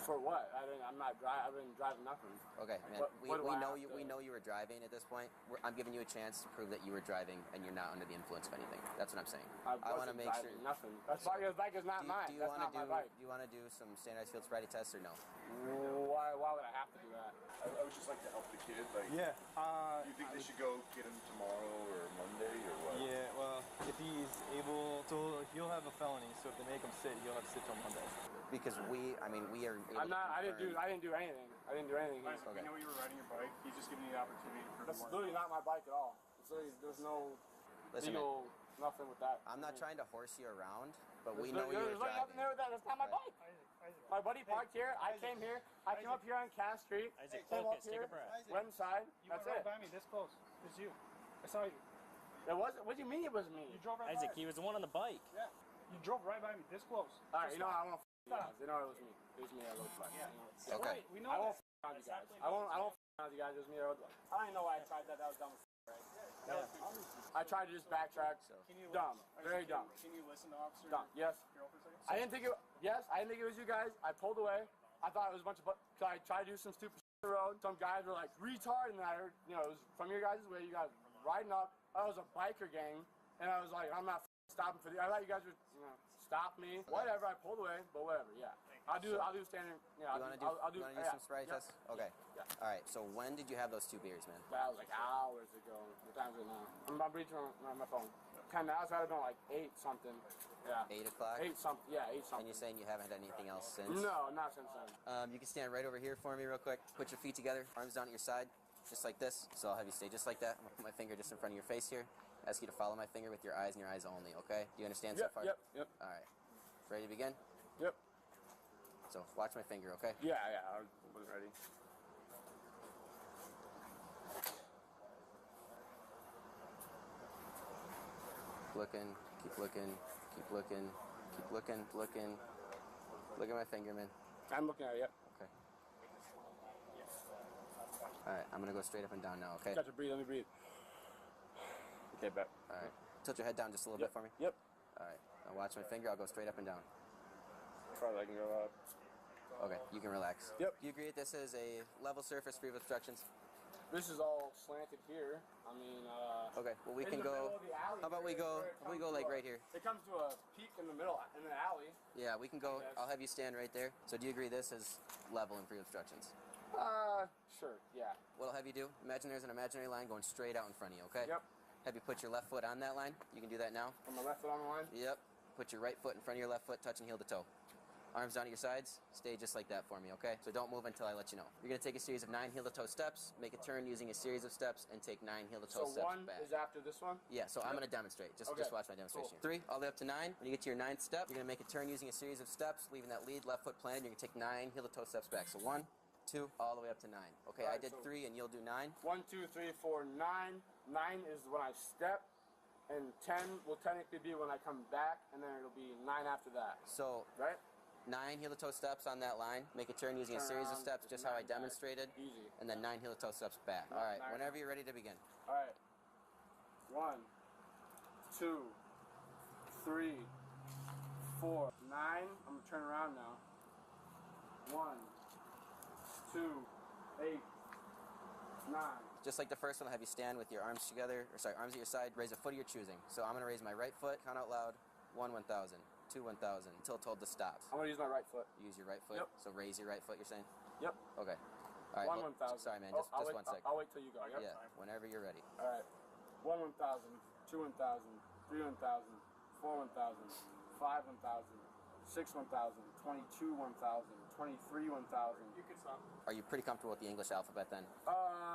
For what? I've been driving nothing. Okay, man. We know you were driving at this point. I'm giving you a chance to prove that you were driving and you're not under the influence of anything. That's what I'm saying. I want to make sure. Nothing. That's why his bike is not mine. Do you want to do some standardized field sobriety tests or no? Why would I have to do that? I would just like to help the kid. Like, yeah. You think they should go get him tomorrow or Monday or what? Yeah. Well, if he's able, so he'll have a felony. So if they make him sit, he'll have to sit till Monday. Because we are. I didn't do anything. I didn't do anything. Okay. You know you were riding your bike. He's just giving you the opportunity to prove That's literally not my bike at all. It's literally, there's no legal nothing with that. I'm not trying to horse you around, but we There's know you were nothing driving. there with that. That's not my bike. My buddy parked here. I came here. I came up here on Cass Street. Isaac, came up focus, take here. a breath. Went inside. You That's went right it. by me this close. It was you. I saw you. It wasn't. What do you mean it was me? You drove right Isaac, by he was the one on the bike. Yeah. You drove right by me this close. All right, you know what? I won't f*** you know it was me. It was me that rode the bike. Yeah. Okay. We know I won't that. f*** you guys. I won't f*** you guys. It was me that rode the bike. I don't even know why I tried that. That was dumb as f***, right? I tried to just backtrack. Dumb. Very dumb. Can you listen to officers? Dumb. Yes. I didn't think it. Yes, I didn't think it was you guys. I pulled away. I thought it was a bunch of. So I tried to do some stupid shit on the road. Some guys were like retard, and I heard, it was from your guys' way. You guys riding up. I was a biker gang, and I was like, I'm not stopping for the. I thought you guys would, stop me. Whatever. I pulled away, but whatever. Yeah. I'll do standing. Yeah. You want to do some sobriety tests? Okay. Yeah. All right. So when did you have those 2 beers, man? That was like hours ago. What time is it now? I'm reaching on my phone. 10 hours. I'd have been like 8 something. Yeah. 8 o'clock? 8 something. Yeah, 8 something. And you're saying you haven't had anything else since? No, not since then. You can stand right over here for me real quick. Put your feet together, arms down at your side, just like this. So I'll have you stay just like that. I'm gonna put my finger just in front of your face here. Ask you to follow my finger with your eyes and your eyes only, okay? Do you understand so far? Yep. All right. Ready to begin? Yep. So watch my finger, okay? Yeah, I was ready. Looking, keep looking, keep looking, keep looking, looking. Look at my finger, man. I'm looking at it, yep. Okay. All right, I'm gonna go straight up and down now, okay? Got to breathe, let me breathe. Okay, bet. All right. Tilt your head down just a little bit for me. Yep. All right. Now watch my finger. I'll go straight up and down. Probably I can go up. Okay, you can relax. Yep. Do you agree that this is a level surface free of obstructions? This is all slanted here. I mean, Okay, well we in can the middle go. of the alley How about we here go? is where it We go comes like to right here. It comes to a peak in the middle, in the alley. Yeah, we can go. Yes. I'll have you stand right there. So do you agree this is level and free of obstructions? Sure, yeah. What I'll have you do? Imagine there's an imaginary line going straight out in front of you. Okay. Yep. Have you put your left foot on that line? You can do that now. On my left foot on the line? Yep. Put your right foot in front of your left foot, touching heel to toe. Arms down at your sides. Stay just like that for me, okay? So don't move until I let you know. You're gonna take a series of 9 heel-to-toe steps, make a turn using a series of steps, and take 9 heel-to-toe So steps one back. is after this one? Yeah, so I'm gonna demonstrate. Just watch my demonstration. Cool. 3, all the way up to 9. When you get to your 9th step, you're gonna make a turn using a series of steps, leaving that lead left foot planted. You're gonna take 9 heel-to-toe steps back. So 1, 2, all the way up to 9. Okay, All I right, did so 3, and you'll do 9. 1, 2, 3, 4, 9. 9 is when I step, and 10 will technically be when I come back, and then it'll be 9 after that. So right? 9 heel-to-toe steps on that line. Make a turn using a Turn series of around, steps, just how I demonstrated. Easy. And then 9 heel-to-toe steps back. All right, 9. whenever you're ready to begin. All right. 1, 2, 3, 4, 9. I'm gonna turn around now. 1, 2, 8, 9. Just like the first one, I'll have you stand with your arms together, arms at your side, raise a foot of your choosing. So I'm gonna raise my right foot, count out loud, 1, 1,000, 2, 1,000, until told to stop. I'm gonna use my right foot. Use your right foot? Yep. So raise your right foot, you're saying? Yep. Okay. All right. 1, 1,000. Sorry, man, just I'll wait, 1 sec. I'll wait till you go. Yep. Yeah, whenever you're ready. All right. 1, 1,000, 2, 1,000, 3, 1,000, 4, 1,000, 5, 1,000, 6, 1,000, 22, 1,000, 23, 1,000. You can stop. Are you pretty comfortable with the English alphabet then?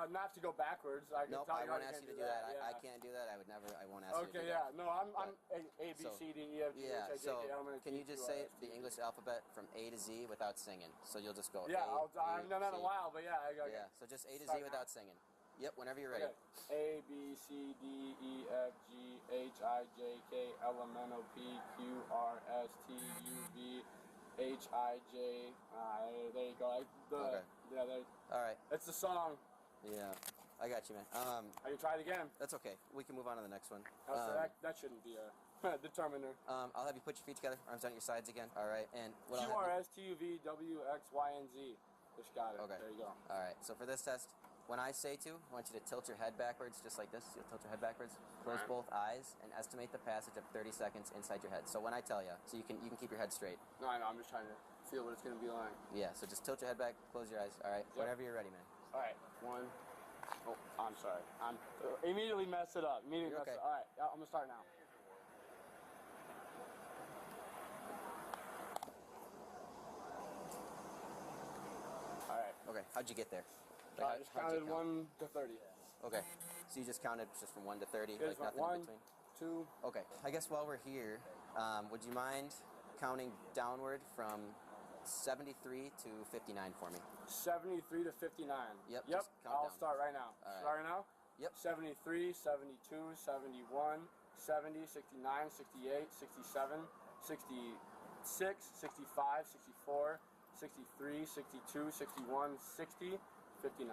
Not to go backwards. I can Nope, tell I you won't how ask you to do do that. Yeah. I can't do that. I won't ask you to do Okay, that. yeah. No, I'm A, B, So- C, D, E, F, G, Yeah, H, I, J, so K, L, M, N, O, P, can you just Q, R, say S, T, the U, V. English alphabet from A to Z without singing? So you'll just go Yeah, A, I haven't done that in a B, C. while, but yeah. Yeah, so just A to Z Start now. without singing. Yep, whenever you're ready. Okay. A, B, C, D, E, F, G, H, I, J, K, L, M, N, O, P, Q, R, S, T, U, V, H, I, J. There you go. Okay. Yeah, there. All right. That's the song. Yeah, I got you, man. I can try it again. That's okay. We can move on to the next one. That shouldn't be a determiner. I'll have you put your feet together, arms down at your sides again. All right, and what Q, I'll have R, you- S, T, U, V, W, X, Y, and Z. Just got it. Okay. There you go. All right. So for this test, when I say to, I want you to tilt your head backwards, just like this. You'll tilt your head backwards, close Alright. both eyes, and estimate the passage of 30 seconds inside your head. So when I tell you, so you can keep your head straight. No, I know. I'm just trying to feel what it's gonna be like. Yeah. So just tilt your head back, close your eyes. All right. Yep. Whenever you're ready, man. All right. 1. Oh, I'm sorry. I'm immediately messed it up. Immediately You're messed okay. it up. All right. I'm gonna start now. All right. Okay. How'd you get there? I just how'd you counted count? 1 to 30. Okay. So you just counted just from 1 to 30, Here's like nothing one, in between. too. Okay. I guess while we're here, would you mind counting downward from 73 to 59 for me? 73 to 59. Yep. Yep. Just count I'll down. start right now. All right. Start right now? Yep. 73, 72, 71, 70, 69, 68, 67, 66, 65, 64, 63, 62, 61, 60, 59.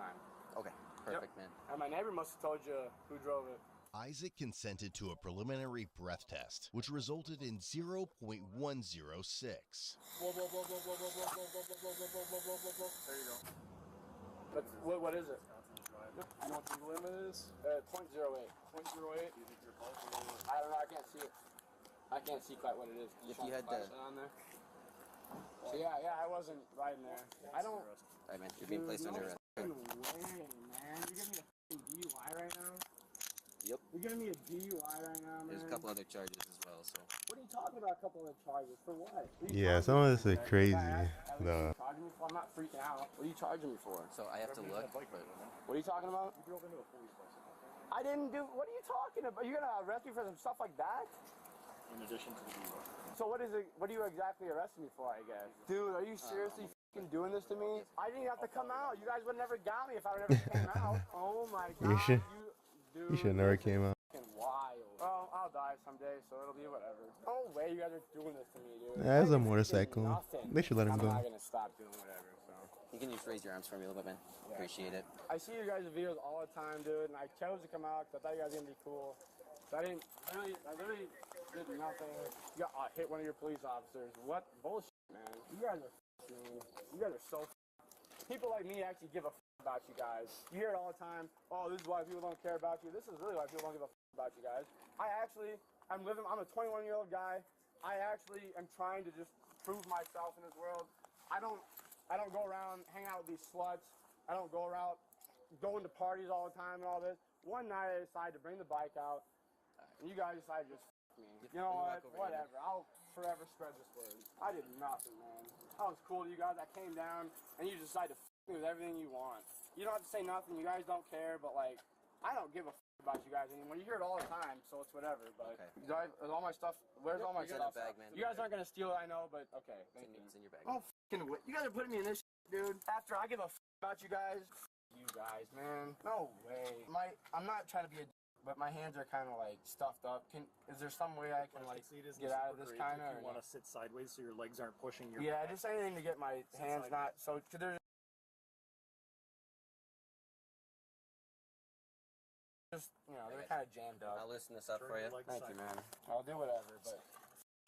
Okay. Perfect, man. And my neighbor must have told you who drove it. Isaac consented to a preliminary breath test, which resulted in 0.106. Whoa, whoa, whoa, whoa, whoa, whoa, whoa, whoa, whoa, whoa, whoa, whoa, whoa, whoa, whoa, whoa. There you go. What is it? You know what the limit is? 0.08. 0.08? I don't know, I can't see it. I can't see quite what it is. If you had to... on there? So yeah, I wasn't riding there. I don't... All right, man. You're being placed under arrest. No way, man. You're giving me a DUI right now? Yep. You're giving me a DUI right now, man? There's a couple other charges as well, so... What are you talking about, a couple of charges? For what? Yeah, some of this is crazy. I'm not freaking out. What are you charging me for? So I have to look, but... What are you talking about? You drove into a police license. I didn't do... What are you talking about? You're gonna arrest me for some stuff like that? In addition to the DUI. So what is it? What are you exactly arresting me for, I guess? Dude, are you seriously fucking doing this to me? I didn't have to come out. You guys would never got me if I would never came out. Oh my god. You should never came out. Wild. Well, I'll die someday, so it'll be whatever. No way you guys are doing this to me, dude. That's a motorcycle. They should let him go. I'm not gonna stop doing whatever, so. You can just raise your arms for me a little bit, man. Yeah. Appreciate it. I see you guys' videos all the time, dude, and I chose to come out because I thought you guys were gonna be cool. So I literally did nothing. You got hit one of your police officers. What bullshit, man? You guys are mean. You guys are so people like me actually give a about you guys. You hear it all the time. Oh, this is why people don't care about you. This is really why people don't give a about you guys. I'm a 21-year-old guy. I actually am trying to just prove myself in this world. I don't go around hanging out with these sluts. I don't go around going to parties all the time and all this. One night I decided to bring the bike out, and you guys decided to just me. You know what? Whatever. I'll forever spread this word. I did nothing, man. I was cool to you guys. I came down, and you decided to me with everything you want. You don't have to say nothing. You guys don't care, but like, I don't give a about you guys anymore. You hear it all the time, so it's whatever. But all my stuff. Where's all my stuff? Bag, man. You guys aren't gonna steal it, I know, but okay. It's in your bag. Oh, you guys are putting me in this, dude. After I give a about you guys. You guys, man. No way. I'm not trying to be a but my hands are kind of like stuffed up. Is there some way I can like get out of this kind of? You want to sit sideways so your legs aren't pushing your. Yeah, just anything to get my hands not so. Cause there's just they're kind of jammed up. I'll loosen this up for you. Thank you, man. I'll do whatever, but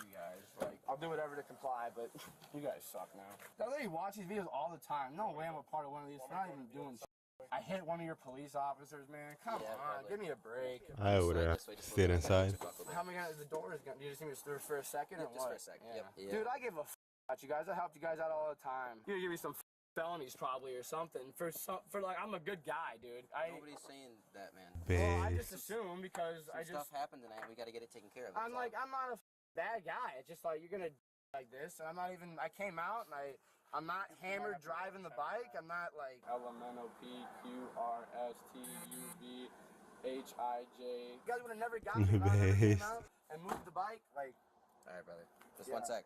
you guys I'll do whatever to comply, but you guys suck now. I literally watch these videos all the time. No way I'm a part of one of these. I'm not even doing. I hit one of your police officers, man. Come on, give me a break. I would have stayed inside. How am I gonna? The door is gonna. You just need me to stir for a second, or just what? for a second. Yeah. Yep. Dude, I give a about you guys. I helped you guys out all the time. You're gonna give me some felonies probably or something for like I'm a good guy, dude. Nobody's saying that, man. Well, I just assume because stuff happened tonight. We got to get it taken care of. I'm not a bad guy. It's just like you're gonna like this, and I'm not even. I came out and I'm not hammered driving the bike. I'm not like LMNOPQRSTUVHIJ. You guys would have never got me if I never came out and moved the bike. Like, all right, brother. Just 1 sec.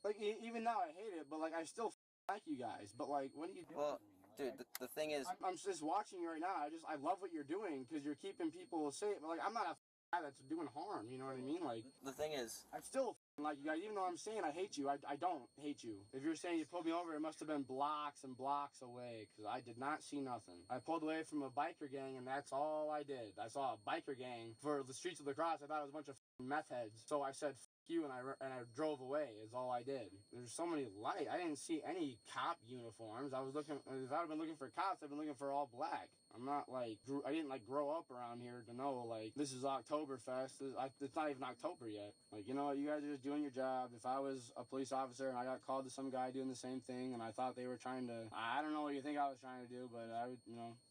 Like even now I hate it, but like I still like you guys. But like, what are you doing? Well, dude, the thing is, I'm just watching you right now. I love what you're doing because you're keeping people safe. But like, I'm not a guy that's doing harm. You know what I mean? Like, the thing is, I'm still like you guys, even though I'm saying I hate you, I don't hate you. If you're saying you pulled me over, it must have been blocks and blocks away, because I did not see nothing. I pulled away from a biker gang, and that's all I did. I saw a biker gang for the streets of La Crosse. I thought it was a bunch of meth heads. So I said, you, and I drove away is all I did. There's so many lights. I didn't see any cop uniforms. I was looking, if I'd have been looking for cops, I've been looking for all black. I'm not like, I didn't like grow up around here to know like, this is Oktoberfest. It's not even October yet. Like, you know, you guys are just doing your job. If I was a police officer and I got called to some guy doing the same thing and I thought they were trying to, I don't know what you think I was trying to do, but I would,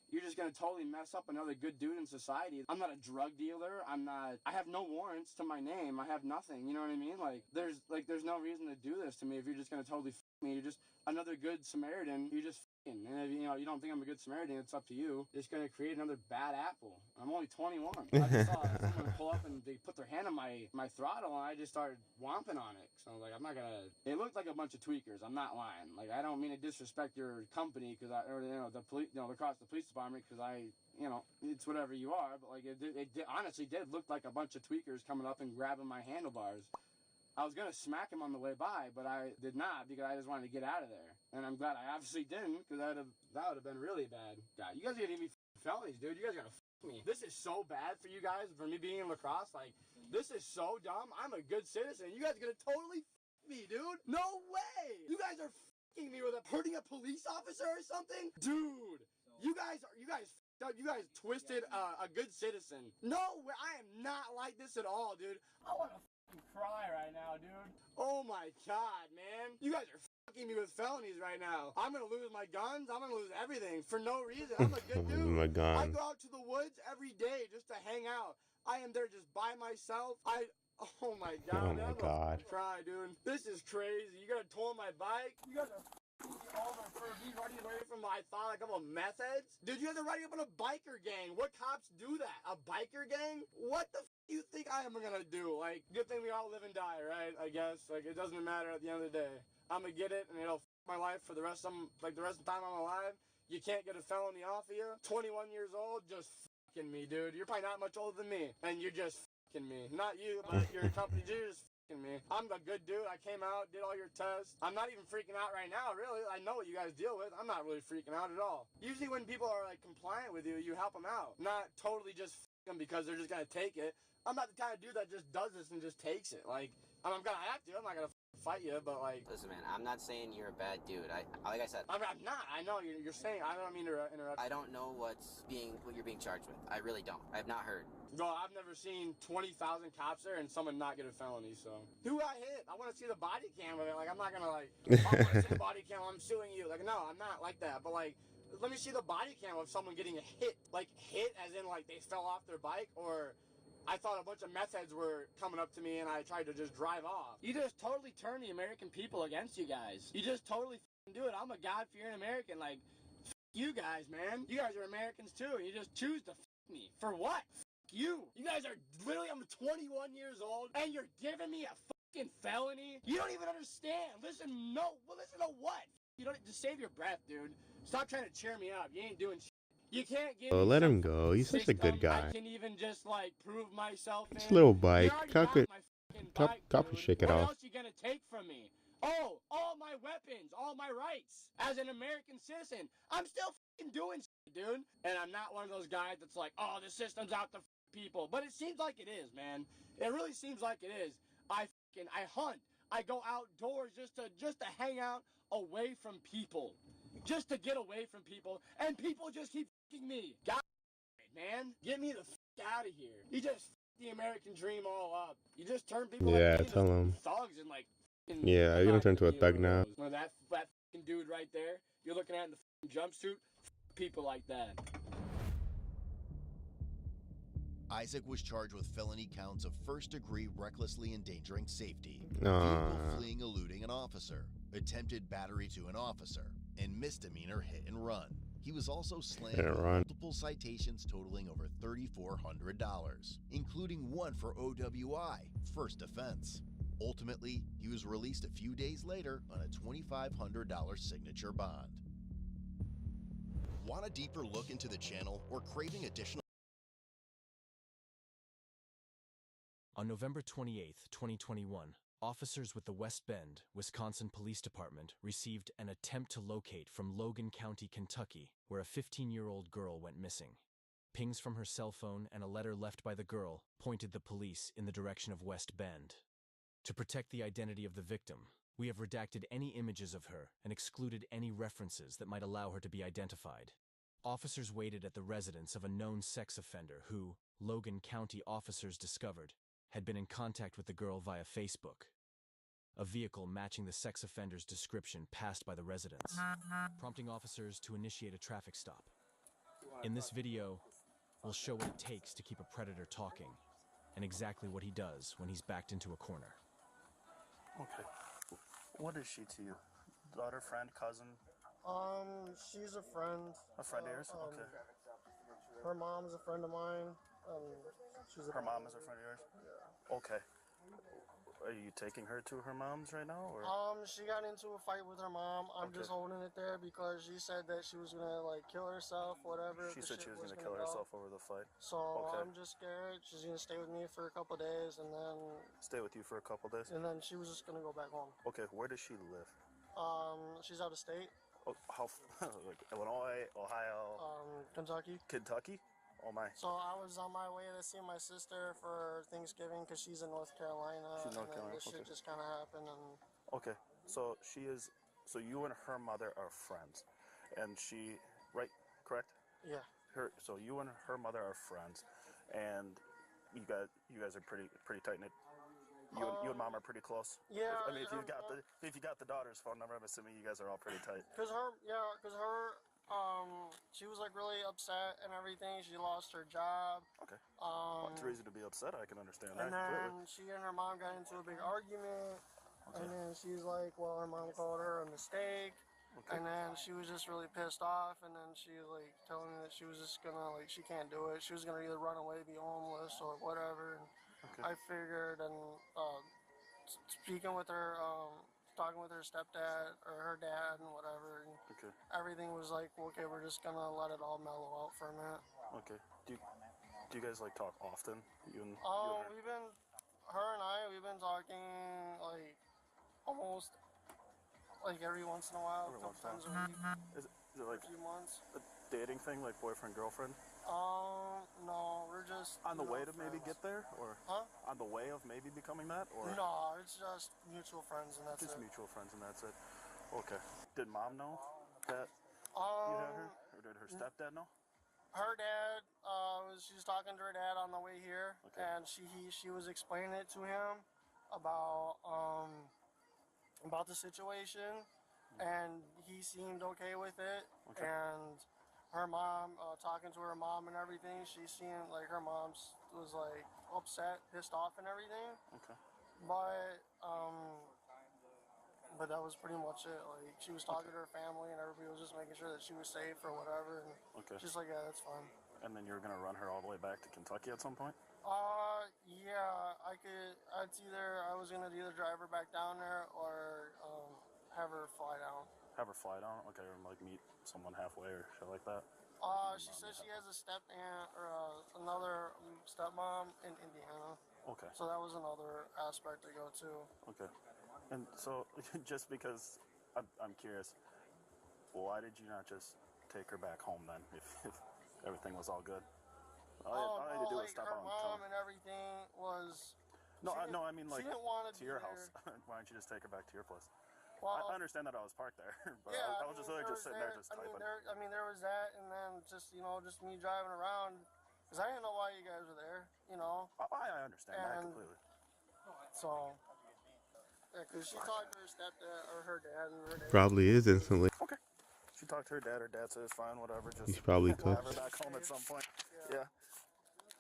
you're just gonna totally mess up another good dude in society. I'm not a drug dealer. I have no warrants to my name. I have nothing. You know what I mean? Like, there's no reason to do this to me if you're just gonna totally me. You're just another good Samaritan. You're just And if you don't think I'm a good Samaritan, it's up to you. It's gonna create another bad apple. I'm only 21. I just saw someone pull up and they put their hand on my throttle, and I just started whomping on it. So I was like, I'm not gonna. It looked like a bunch of tweakers. I'm not lying. Like, I don't mean to disrespect your company the police, the police department, because it's whatever you are. But like, it honestly did look like a bunch of tweakers coming up and grabbing my handlebars. I was gonna smack him on the way by, but I did not because I just wanted to get out of there. And I'm glad I obviously didn't, because that would have been really bad. God, you guys are gonna give me felonies, dude. You guys are gonna me. This is so bad for you guys, for me being in lacrosse. Like, this is so dumb. I'm a good citizen. You guys are gonna totally me, dude. No way. You guys are me with hurting a police officer or something, dude. You guys twisted a good citizen. No way. I am not like this at all, dude. I want to cry right now, dude. Oh my god, man. You guys are fucking me with felonies right now. I'm gonna lose my guns. I'm gonna lose everything for no reason. I'm a good dude. Oh my I god. go out to the woods every day just to hang out. I am there just by myself. Oh my god. Oh my god. Cry, dude. This is crazy. You gotta tow my bike. You guys are over for me running away from I thought a couple of meth heads. Dude, you guys are riding up on a biker gang. What cops do that? A biker gang? What the you think I am gonna do? Like, good thing we all live and die, right? I guess. Like, it doesn't matter at the end of the day. I'm gonna get it, and it'll my life for the rest of the time I'm alive. You can't get a felony off of you. 21 years old, just fucking me, dude. You're probably not much older than me, and you're just fucking me. Not you, but your company, you're just fucking me. I'm a good dude. I came out, did all your tests. I'm not even freaking out right now, really. I know what you guys deal with. I'm not really freaking out at all. Usually when people are, like, compliant with you, you help them out. Not totally just them because they're just gonna take it. I'm not the kind of dude that just does this and just takes it. Like, I'm gonna have to. I'm not gonna fight you, but like. Listen, man, I'm not saying you're a bad dude. Like I said. I'm not. I know you're saying. I don't mean to interrupt. I don't know what you're being charged with. I really don't. I have not heard. Well, I've never seen 20,000 cops there and someone not get a felony. So who I hit? I want to see the body cam with it. Like, I'm not gonna like. I want to see the body cam. I'm suing you. Like, no, I'm not like that. But like. Let me see the body cam of someone getting a hit. Like, hit as in, like, they fell off their bike, or I thought a bunch of meth heads were coming up to me and I tried to just drive off. You just totally turn the American people against you guys. You just totally do it. I'm a God-fearing American. Like, you guys, man. You guys are Americans, too, and you just choose to me. For what? You. You guys are literally, I'm 21 years old, and you're giving me a fucking felony? You don't even understand. Listen to what? You don't, just save your breath, dude. Stop trying to cheer me up. You ain't doing shit. You can't give Oh, me let him go. He's such a good guy. I can even just, like, prove myself in. It's a little bike. Cop Cop shake it what off. else you gonna take from me? Oh, all my weapons, all my rights. As an American citizen, I'm still fucking doing shit, dude. And I'm not one of those guys that's like, oh, the system's out to people. But it seems like it is, man. It really seems like it is. I hunt. I go outdoors just to hang out away from people. Just to get away from people. And people just keep fucking me. God, man. Get me the fuck out of here. You just the American dream all up. You just turn people Yeah, like me tell him. thugs and like. Yeah, you're gonna turn into a thug now. Well, that fucking dude right there, you're looking at in the fucking jumpsuit, people like that. Isaac was charged with felony counts of first-degree recklessly endangering safety, Aw. vehicle fleeing eluding an officer, attempted battery to an officer, and misdemeanor hit and run. He was also slammed Hit and with run. multiple citations totaling over $3,400, including one for OWI, first offense. Ultimately, he was released a few days later on a $2,500 signature bond. Want a deeper look into the channel or craving additional? On November 28, 2021, officers with the West Bend, Wisconsin Police Department received an attempt to locate from Logan County, Kentucky, where a 15-year-old girl went missing. Pings from her cell phone and a letter left by the girl pointed the police in the direction of West Bend. To protect the identity of the victim, we have redacted any images of her and excluded any references that might allow her to be identified. Officers waited at the residence of a known sex offender who, Logan County officers discovered, had been in contact with the girl via Facebook. A vehicle matching the sex offender's description passed by the residence, prompting officers to initiate a traffic stop. In this video, we'll show what it takes to keep a predator talking, and exactly what he does when he's backed into a corner. Okay. What is she to you? Daughter, friend, cousin? She's a friend. A friend of yours? Okay. Her mom's a friend of mine. Her mom is a friend of yours? Yeah. Okay. Are you taking her to her mom's right now, or? She got into a fight with her mom. I'm just holding it there because she said that she was gonna like kill herself, whatever. She said she was gonna kill herself over the fight. So Okay. I'm just scared. She's gonna stay with me for a couple days, and then. Stay with you for a couple days. And then she was just gonna go back home. Okay. Where does she live? She's out of state. Oh, how? Like Illinois, Ohio. Kentucky. Kentucky. Oh my. So I was on my way to see my sister for Thanksgiving because she's in North Carolina. She's in North Carolina. This shit just kind of happened, and. Okay. So she is. So you and her mother are friends, and she, right? Correct. Yeah. So you and her mother are friends, and you guys are pretty tight knit. You and mom are pretty close. Yeah. I mean, if you got the daughter's phone number, I'm assuming you guys are all pretty tight. Cause her, she was like really upset and everything. She lost her job. Okay. Well, it's a reason to be upset. I can understand that. And then completely. she and her mom got into a big argument. Okay. And then she's like, well, her mom called her a mistake. Okay. And then she was just really pissed off. And then she like telling me that she was just gonna like, she can't do it. She was gonna either run away, be homeless, or whatever. And okay. I figured, and speaking with her, talking with her stepdad or her dad and whatever. And okay. Everything was like, okay, we're just gonna let it all mellow out for a minute. Okay. Do you guys like talk often? You and we've been talking like almost like every once in a while, a couple times a week. Is it like a few months? A dating thing, like boyfriend girlfriend? No, we're just on the way to maybe get there, or on the way of maybe becoming that, or no, it's just mutual friends and that's just it. Mutual friends and that's it. Okay. Did mom know that you had her, or did her stepdad know? Her dad, she was talking to her dad on the way here, okay. And she was explaining it to him about the situation, and he seemed okay with it, okay. And her mom, talking to her mom and everything, she seemed like her mom was like upset, pissed off and everything. Okay. But that was pretty much it. Like, she was talking to her family and everybody was just making sure that she was safe or whatever. And okay. She's like, yeah, that's fine. And then you're gonna run her all the way back to Kentucky at some point? Yeah, I was gonna either drive her back down there or have her fly down. Have her fly down? Okay, or like meet someone halfway or shit like that? She says she has a step aunt or another stepmom in Indiana. Okay. So that was another aspect to go to. Okay. And so, just because I'm curious, why did you not just take her back home then, if everything was all good? All I had to do was stop her on mom and everything was. No, I mean like she didn't want to your house. Why don't you just take her back to your place? Well, I understand that I was parked there, but yeah, I was just literally just sitting there just typing. There was that, and then just me driving around, because I didn't know why you guys were there, I understand that completely. So, yeah, because she talked to her stepdad or her dad, and her dad. Probably is instantly. Okay. She talked to her dad. Her dad said it's fine, whatever. Just He's probably have cooked. her back home at some point. Yeah.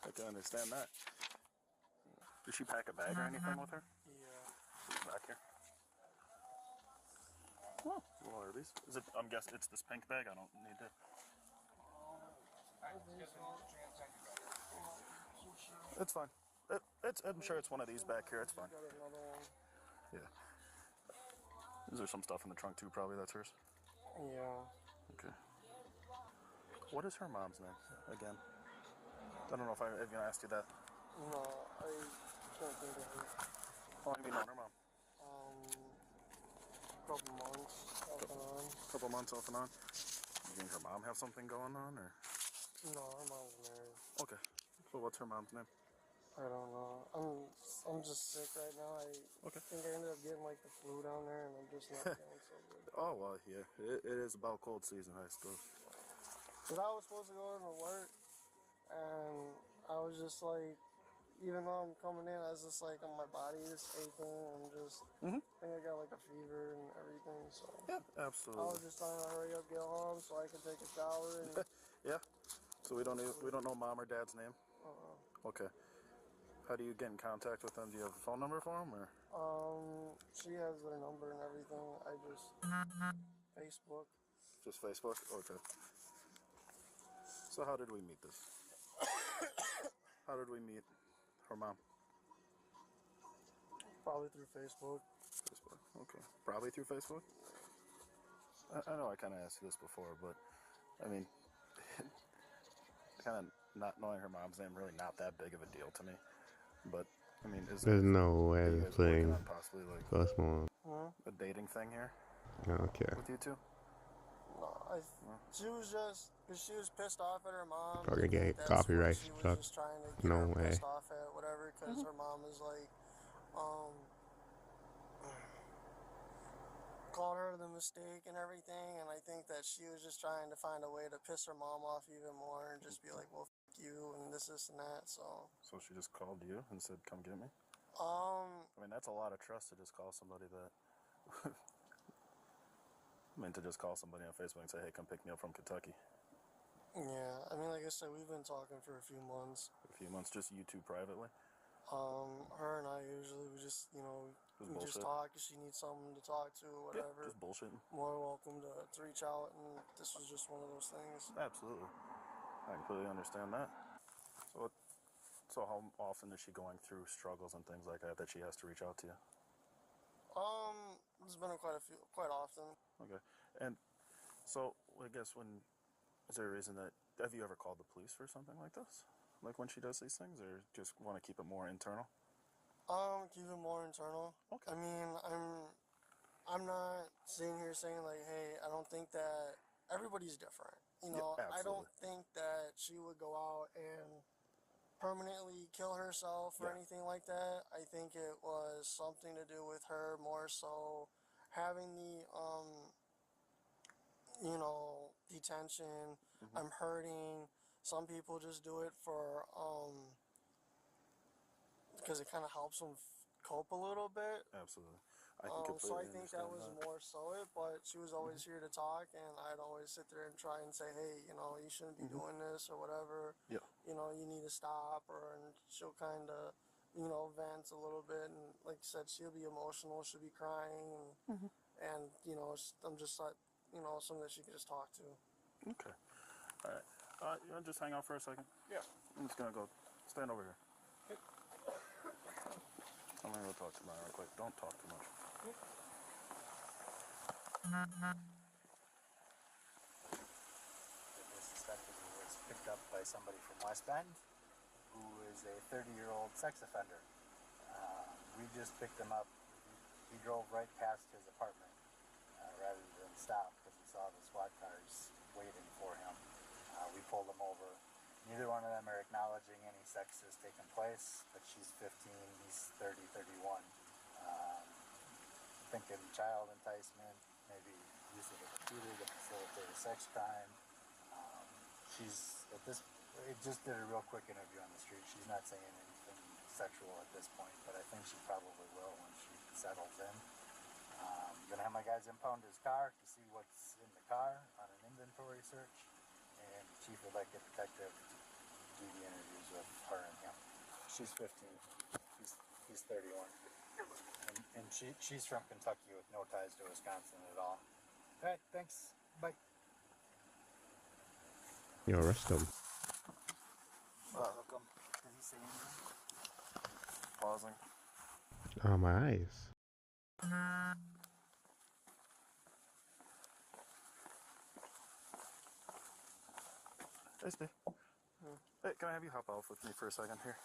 I can understand that. Did she pack a bag or anything with her? Yeah. She's back here. Oh, well, are these? Is it? I'm guessing it's this pink bag. I don't need to. It's fine. I'm sure it's one of these back here. It's fine. Yeah. Is there some stuff in the trunk too? Probably that's hers. Yeah. Okay. What is her mom's name again? I don't know if I even asked you that. No, I can't think of her. How long have you known her mom? Couple months off and on. Couple months off and on. You think her mom have something going on, or? No, her mom's married. Okay. So what's her mom's name? I don't know. I'm just sick right now. I think I ended up getting like the flu down there, and I'm just not feeling so good. Oh well, yeah. It is about cold season, I suppose. But I was supposed to go into work, and I was just like, even though I'm coming in, I was just like, my body is aching. I'm just, I think I got like a fever and everything. So yeah, absolutely. I was just trying to hurry up, get home, so I can take a shower. And yeah. So we don't know mom or dad's name. Okay. How do you get in contact with them? Do you have a phone number for them, or? She has their number and everything. I just Facebook. Just Facebook? Okay. So how did we meet this? How did we meet her mom? Probably through Facebook. Facebook. Okay. Probably through Facebook? I know I kind of asked you this before, but I mean, kind of not knowing her mom's name really not that big of a deal to me. But I mean, There's no way are you they're guys working playing on possibly like Ghost Mom. a dating thing here Okay. with you two? No, she was just, cause she was pissed off at her mom. Fucking I think get that's copyright what she was struck. just trying to get No her way. pissed off at, whatever, because her mom was like, called her the mistake and everything, and I think that she was just trying to find a way to piss her mom off even more and just be like, well, f you, and this and that, so. So she just called you and said, come get me? I mean, that's a lot of trust to just call somebody that... I mean, to just call somebody on Facebook and say, hey, come pick me up from Kentucky. Yeah, I mean, like I said, we've been talking for a few months. A few months, just you two privately? Her and I usually, we just, you know, we just bullshit. talk if she needs someone to talk to or whatever. Yeah, just bullshitting. More welcome to reach out, and this was just one of those things. Absolutely. I completely understand that. So how often is she going through struggles and things like that she has to reach out to you? There's been quite often. Okay. And so I guess is there a reason that, have you ever called the police for something like this? Like when she does these things, or just want to keep it more internal? Keep it more internal. Okay. I mean, I'm not sitting here saying like, hey, I don't think that everybody's different. You know, Yeah, I don't think that she would go out and permanently kill herself or anything like that. I think it was something to do with her more so having the you know, detention. I'm hurting. Some people just do it for because it kind of helps them cope a little bit. Absolutely. I can completely So I think that was understand more so it, but she was always here to talk, and I'd always sit there and try and say, hey, you know, you shouldn't be doing this or whatever. Yeah. You know, you need to stop, and she'll kind of, you know, vent a little bit, and like I said, she'll be emotional, she'll be crying, and you know, I'm just like, you know, someone that she can just talk to. Okay. All right. You want to just hang out for a second? Yeah. I'm just going to go stand over here. I'm going to go talk to Brian real quick. Don't talk too much. The suspected was picked up by somebody from West Bend who is a 30-year-old sex offender. We just picked him up. He drove right past his apartment rather than stop because he saw the SWAT cars waiting for him. We pulled him over. Neither one of them are acknowledging any sex has taken place, but she's 15, he's 30, 31. Thinking child enticement, maybe use of a computer to facilitate a sex crime. She's at this. It just did a real quick interview on the street. She's not saying anything sexual at this point, but I think she probably will when she settles in. I'm gonna have my guys impound his car to see what's in the car on an inventory search, and the chief would like a detective to do the interviews with her and him. She's 15. He's 31. And she's from Kentucky with no ties to Wisconsin at all. All right, thanks. Bye. Yo, arrest him. Welcome. Did he say anything? Pausing. Oh, my eyes. Hey, Steve. Hey, can I have you hop off with me for a second here?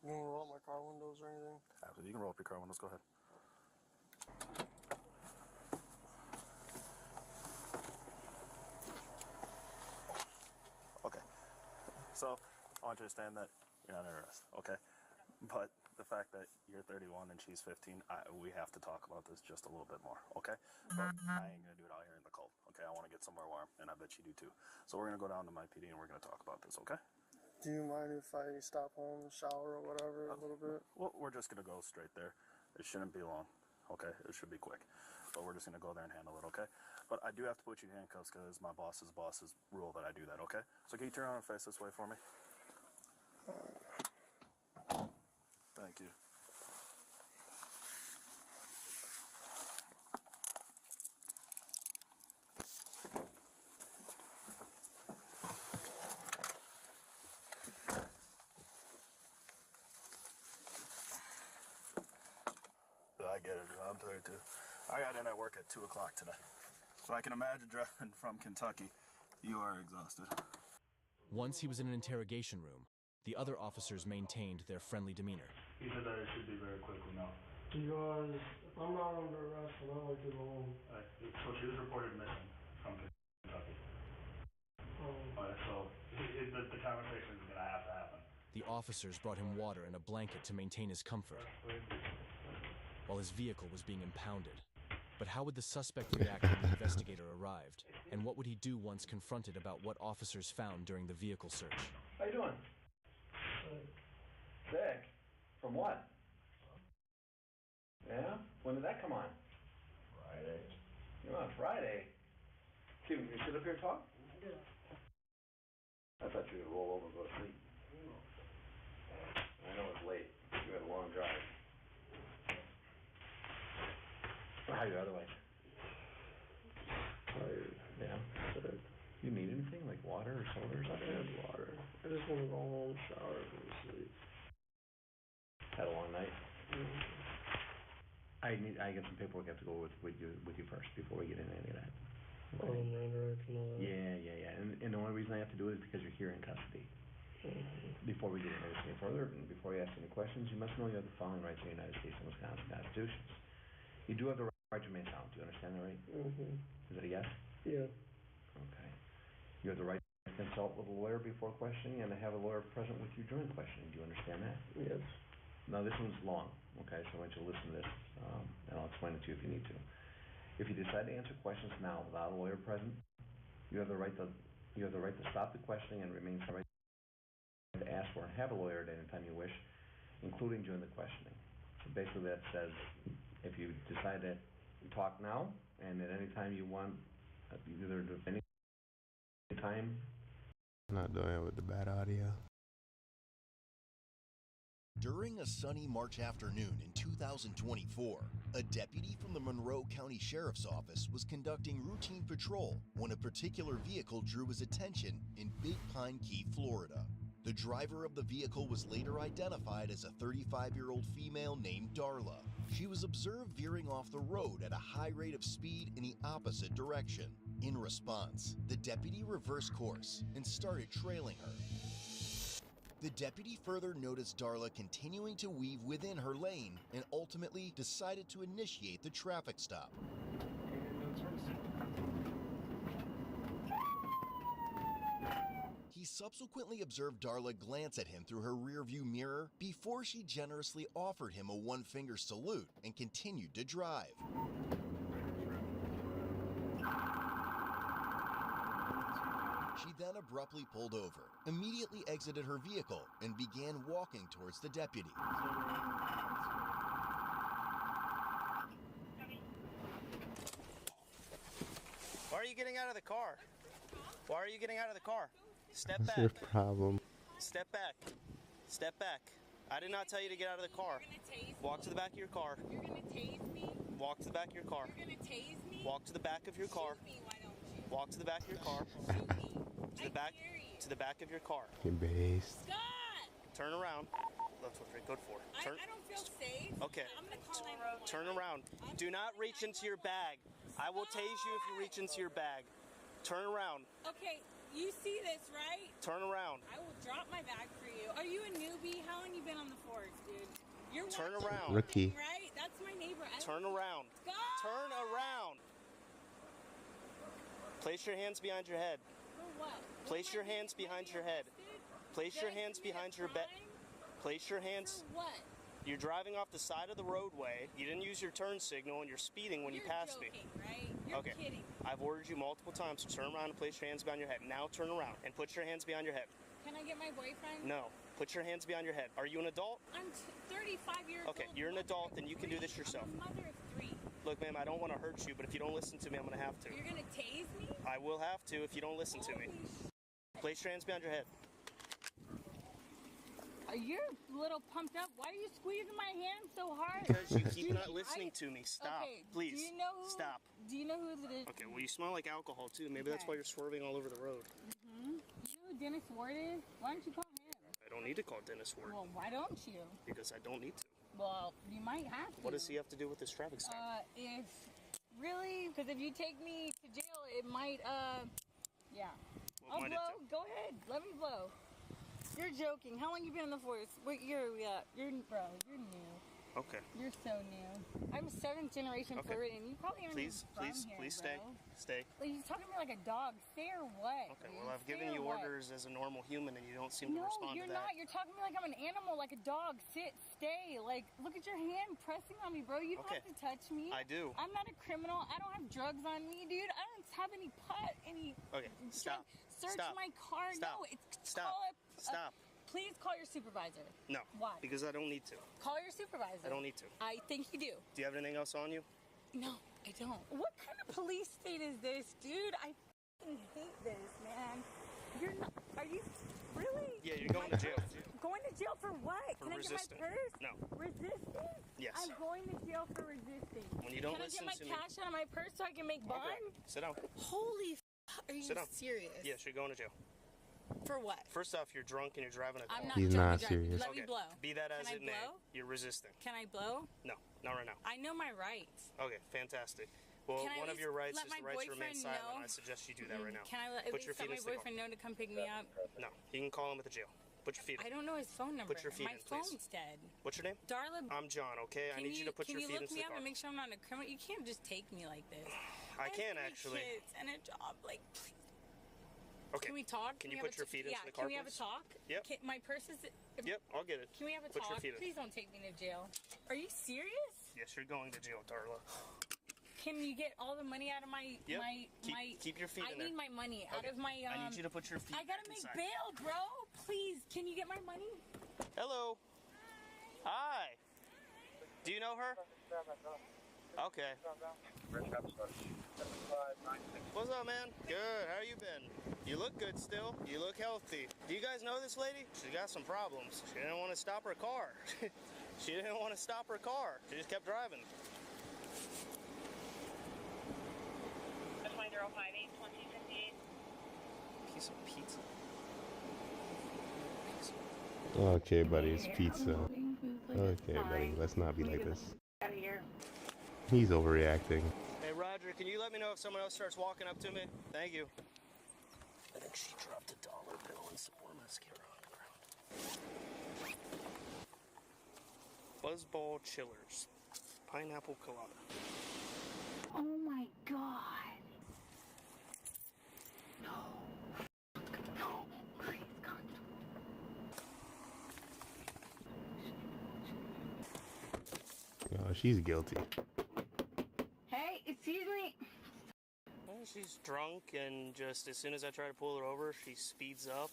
You want to roll up my car windows or anything? Absolutely. You can roll up your car windows. Go ahead. Okay. So, I want you to understand that you're not under arrest, okay? But the fact that you're 31 and she's 15, we have to talk about this just a little bit more, okay? But I ain't gonna do it out here in the cold, okay? I want to get somewhere warm, and I bet you do too. So we're gonna go down to my PD and we're gonna talk about this, okay? Do you mind if I stop home, shower or whatever a little bit? Well, we're just gonna go straight there. It shouldn't be long, okay? It should be quick. But we're just gonna go there and handle it, okay? But I do have to put you in handcuffs because my boss's rule that I do that, okay? So can you turn around and face this way for me? Thank you. I'm tired too. I got in at work at 2 o'clock today. So I can imagine driving from Kentucky. You are exhausted. Once he was in an interrogation room, the other officers maintained their friendly demeanor. He said that it should be very quickly now. Because if I'm not under arrest, then I like to go home. So she was reported missing from Kentucky. So the conversation is going to have to happen. The officers brought him water and a blanket to maintain his comfort, while his vehicle was being impounded. But how would the suspect react when the investigator arrived? And what would he do once confronted about what officers found during the vehicle search? How you doing? Sick? From what? Yeah? When did that come on? Friday. You on Friday? Can you sit up here and talk? Yeah. I thought you were gonna roll over and go to sleep. I know it's late. You had a long drive. How are you otherwise? Tired. Yeah? You need anything, like water or soda or something? I had water. I just want to go home, shower, and go to sleep. Had a long night? Mm-hmm. I got some paperwork I have to go with you first before we get into any of that. Okay. Miranda rights and all that. Yeah. And the only reason I have to do it is because you're here in custody. Mm-hmm. Before we get into anything further, and before you ask any questions, you must know you have the following rights in the United States and Wisconsin constitutions. You do have the right to remain silent. Do you understand that, right? Mm-hmm. Is that a yes? Yeah. Okay. You have the right to consult with a lawyer before questioning and to have a lawyer present with you during questioning. Do you understand that? Yes. Now this one's long, okay, so I want you to listen to this, and I'll explain it to you if you need to. If you decide to answer questions now without a lawyer present, you have the right to stop the questioning and remain silent, to ask for and have a lawyer at any time you wish, including during the questioning. So basically that says, if you decide to talk now, and at any time you want, either at any time. Not doing it with the bad audio. During a sunny March afternoon in 2024, a deputy from the Monroe County Sheriff's Office was conducting routine patrol when a particular vehicle drew his attention in Big Pine Key, Florida. The driver of the vehicle was later identified as a 35-year-old female named Darla. She was observed veering off the road at a high rate of speed in the opposite direction. In response, the deputy reversed course and started trailing her. The deputy further noticed Darla continuing to weave within her lane and ultimately decided to initiate the traffic stop. He subsequently observed Darla glance at him through her rearview mirror before she generously offered him a one-finger salute and continued to drive. She then abruptly pulled over, immediately exited her vehicle, and began walking towards the deputy. Why are you getting out of the car? Why are you getting out of the car? Step What's back. your problem? Step back. Step back. I did not tell you to get out of the car. You're gonna tase me. Walk to the back of your car. You're gonna tase me. Walk to the back of your car. You're gonna tase me. Walk to the back of your car. Shoot me, why don't you? Walk to the back of your car. Shoot me. To the back. To the back of your car. Your base. Scott! Turn around. Left foot right. Go for it. Turn. I don't feel safe. Okay. I'm gonna call 911. Turn around. Do not reach into your bag. I will tase you if you reach into your bag. Turn around. Okay, you see this, right? Turn around. I will drop my bag for you. Are you a newbie? How long you been on the force, dude? You're Turn watching around. Rookie. right? That's my neighbor. Turn around. Scott! Turn around. Place your hands behind your head. For what? Place your hands behind your head. Place your hands behind your bed. Place your hands. For what? You're driving off the side of the roadway. You didn't use your turn signal and you're speeding when you passed me. Right? You're Okay. kidding. I've ordered you multiple times to turn around and place your hands behind your head. Now turn around and put your hands behind your head. Can I get my boyfriend? No. Put your hands behind your head. Are you an adult? I'm 35 years old. Okay, you're an adult, then you can do this yourself. I'm a mother of 3. Look, ma'am, I don't want to hurt you, but if you don't listen to me, I'm going to have to. You're gonna tase me? I will have to if you don't listen to me. Place your hands behind your head. You're a little pumped up. Why are you squeezing my hand so hard? Because you keep not listening to me. Stop. Okay, Please. Do you know who, Stop. Do you know who it is? Okay, well, you smell like alcohol, too. Maybe that's why you're swerving all over the road. You know who Dennis Ward is? Why don't you call him? I don't need to call Dennis Ward. Well, why don't you? Because I don't need to. Well, you might have to. What does he have to do with this traffic stop? If really, because if you take me to jail, it might, yeah. I'll blow. Go ahead. Let me blow. You're joking. How long you been in the force? What year are we at? You're new. Okay. You're so new. I'm 7th generation Floridian. You probably aren't even from here, Please bro. stay. Like, you're talking to me like a dog. Stay or what? Okay, dude? well, I've given you orders as a normal human, and you don't seem to respond to that. No, you're not. You're talking to me like I'm an animal, like a dog. Sit, stay. Like, look at your hand pressing on me, bro. You don't have to touch me. I do. I'm not a criminal. I don't have drugs on me, dude. I don't have any pot, any... Okay, stop. Search my car. Stop. No, it's... Stop. Stop. Please call your supervisor. No. Why? Because I don't need to. Call your supervisor. I don't need to. I think you do. Do you have anything else on you? No, I don't. What kind of police state is this, dude? I f***ing hate this, man. You're not... Are you... Really? Yeah, you're going to jail. Going to jail for what? For Can resisting. I get my purse? No. Resisting? Yes. I'm going to jail for resisting. When you don't Can listen I to get me... my cash out of my purse so I can make bond? Okay. Sit down. Holy f***. Are you Sit down. serious? Yes, you're going to jail. For what? First off, you're drunk and you're driving a car. I'm not He's drunk. not serious. Let me blow. Be that as Can I it may, blow? you're resisting. Can I blow? No, not right now. I know my rights. Okay, fantastic. Well, Can I one at of your rights least is let the my right to remain boyfriend silent. know? I suggest you do that right now. Can I at Put your least feet let my in the car. boyfriend know to come pick me up? No, you can call him at the jail. Put your feet in. I don't know his phone number. Put your feet my in, please. phone's dead. What's your name? Darla. I'm John, okay? I need you to put your feet into the Can you look me up car. and make sure I'm not a criminal? You can't just take me like this. I can, have 3 actually. kids and a job. Like, please. Okay. Can we talk? Can you we put have your feet into the Can car, we have a please? talk? Yep. My purse is... Yep, I'll get it. Can we have a Put talk? your feet in. Please don't take me to jail. Are you serious? Yes, you're going to jail, Darla. Can you get all the money out of my... Yep. my Keep your feet in there. I need my money out of my... I need you to put your feet I gotta make inside. bail, bro. Please, can you get my money? Hello. Hi. Do you know her? Okay. What's up, man? Good. How you been? You look good still. You look healthy. Do you guys know this lady? She got some problems. She didn't want to stop her car. She didn't want to stop her car. She just kept driving. 058-2058. Piece of pizza. Okay, buddy, it's pizza. Okay, buddy, let's not be like this. Out of here. He's overreacting. Hey, Roger, can you let me know if someone else starts walking up to me? Thank you. I think she dropped $1 bill and some more mascara on the ground. Buzzball Chillers. Pineapple colada. Oh my god. No. No. Please, Oh, she's guilty. Hey, excuse me. Well, she's drunk, and just as soon as I try to pull her over, she speeds up,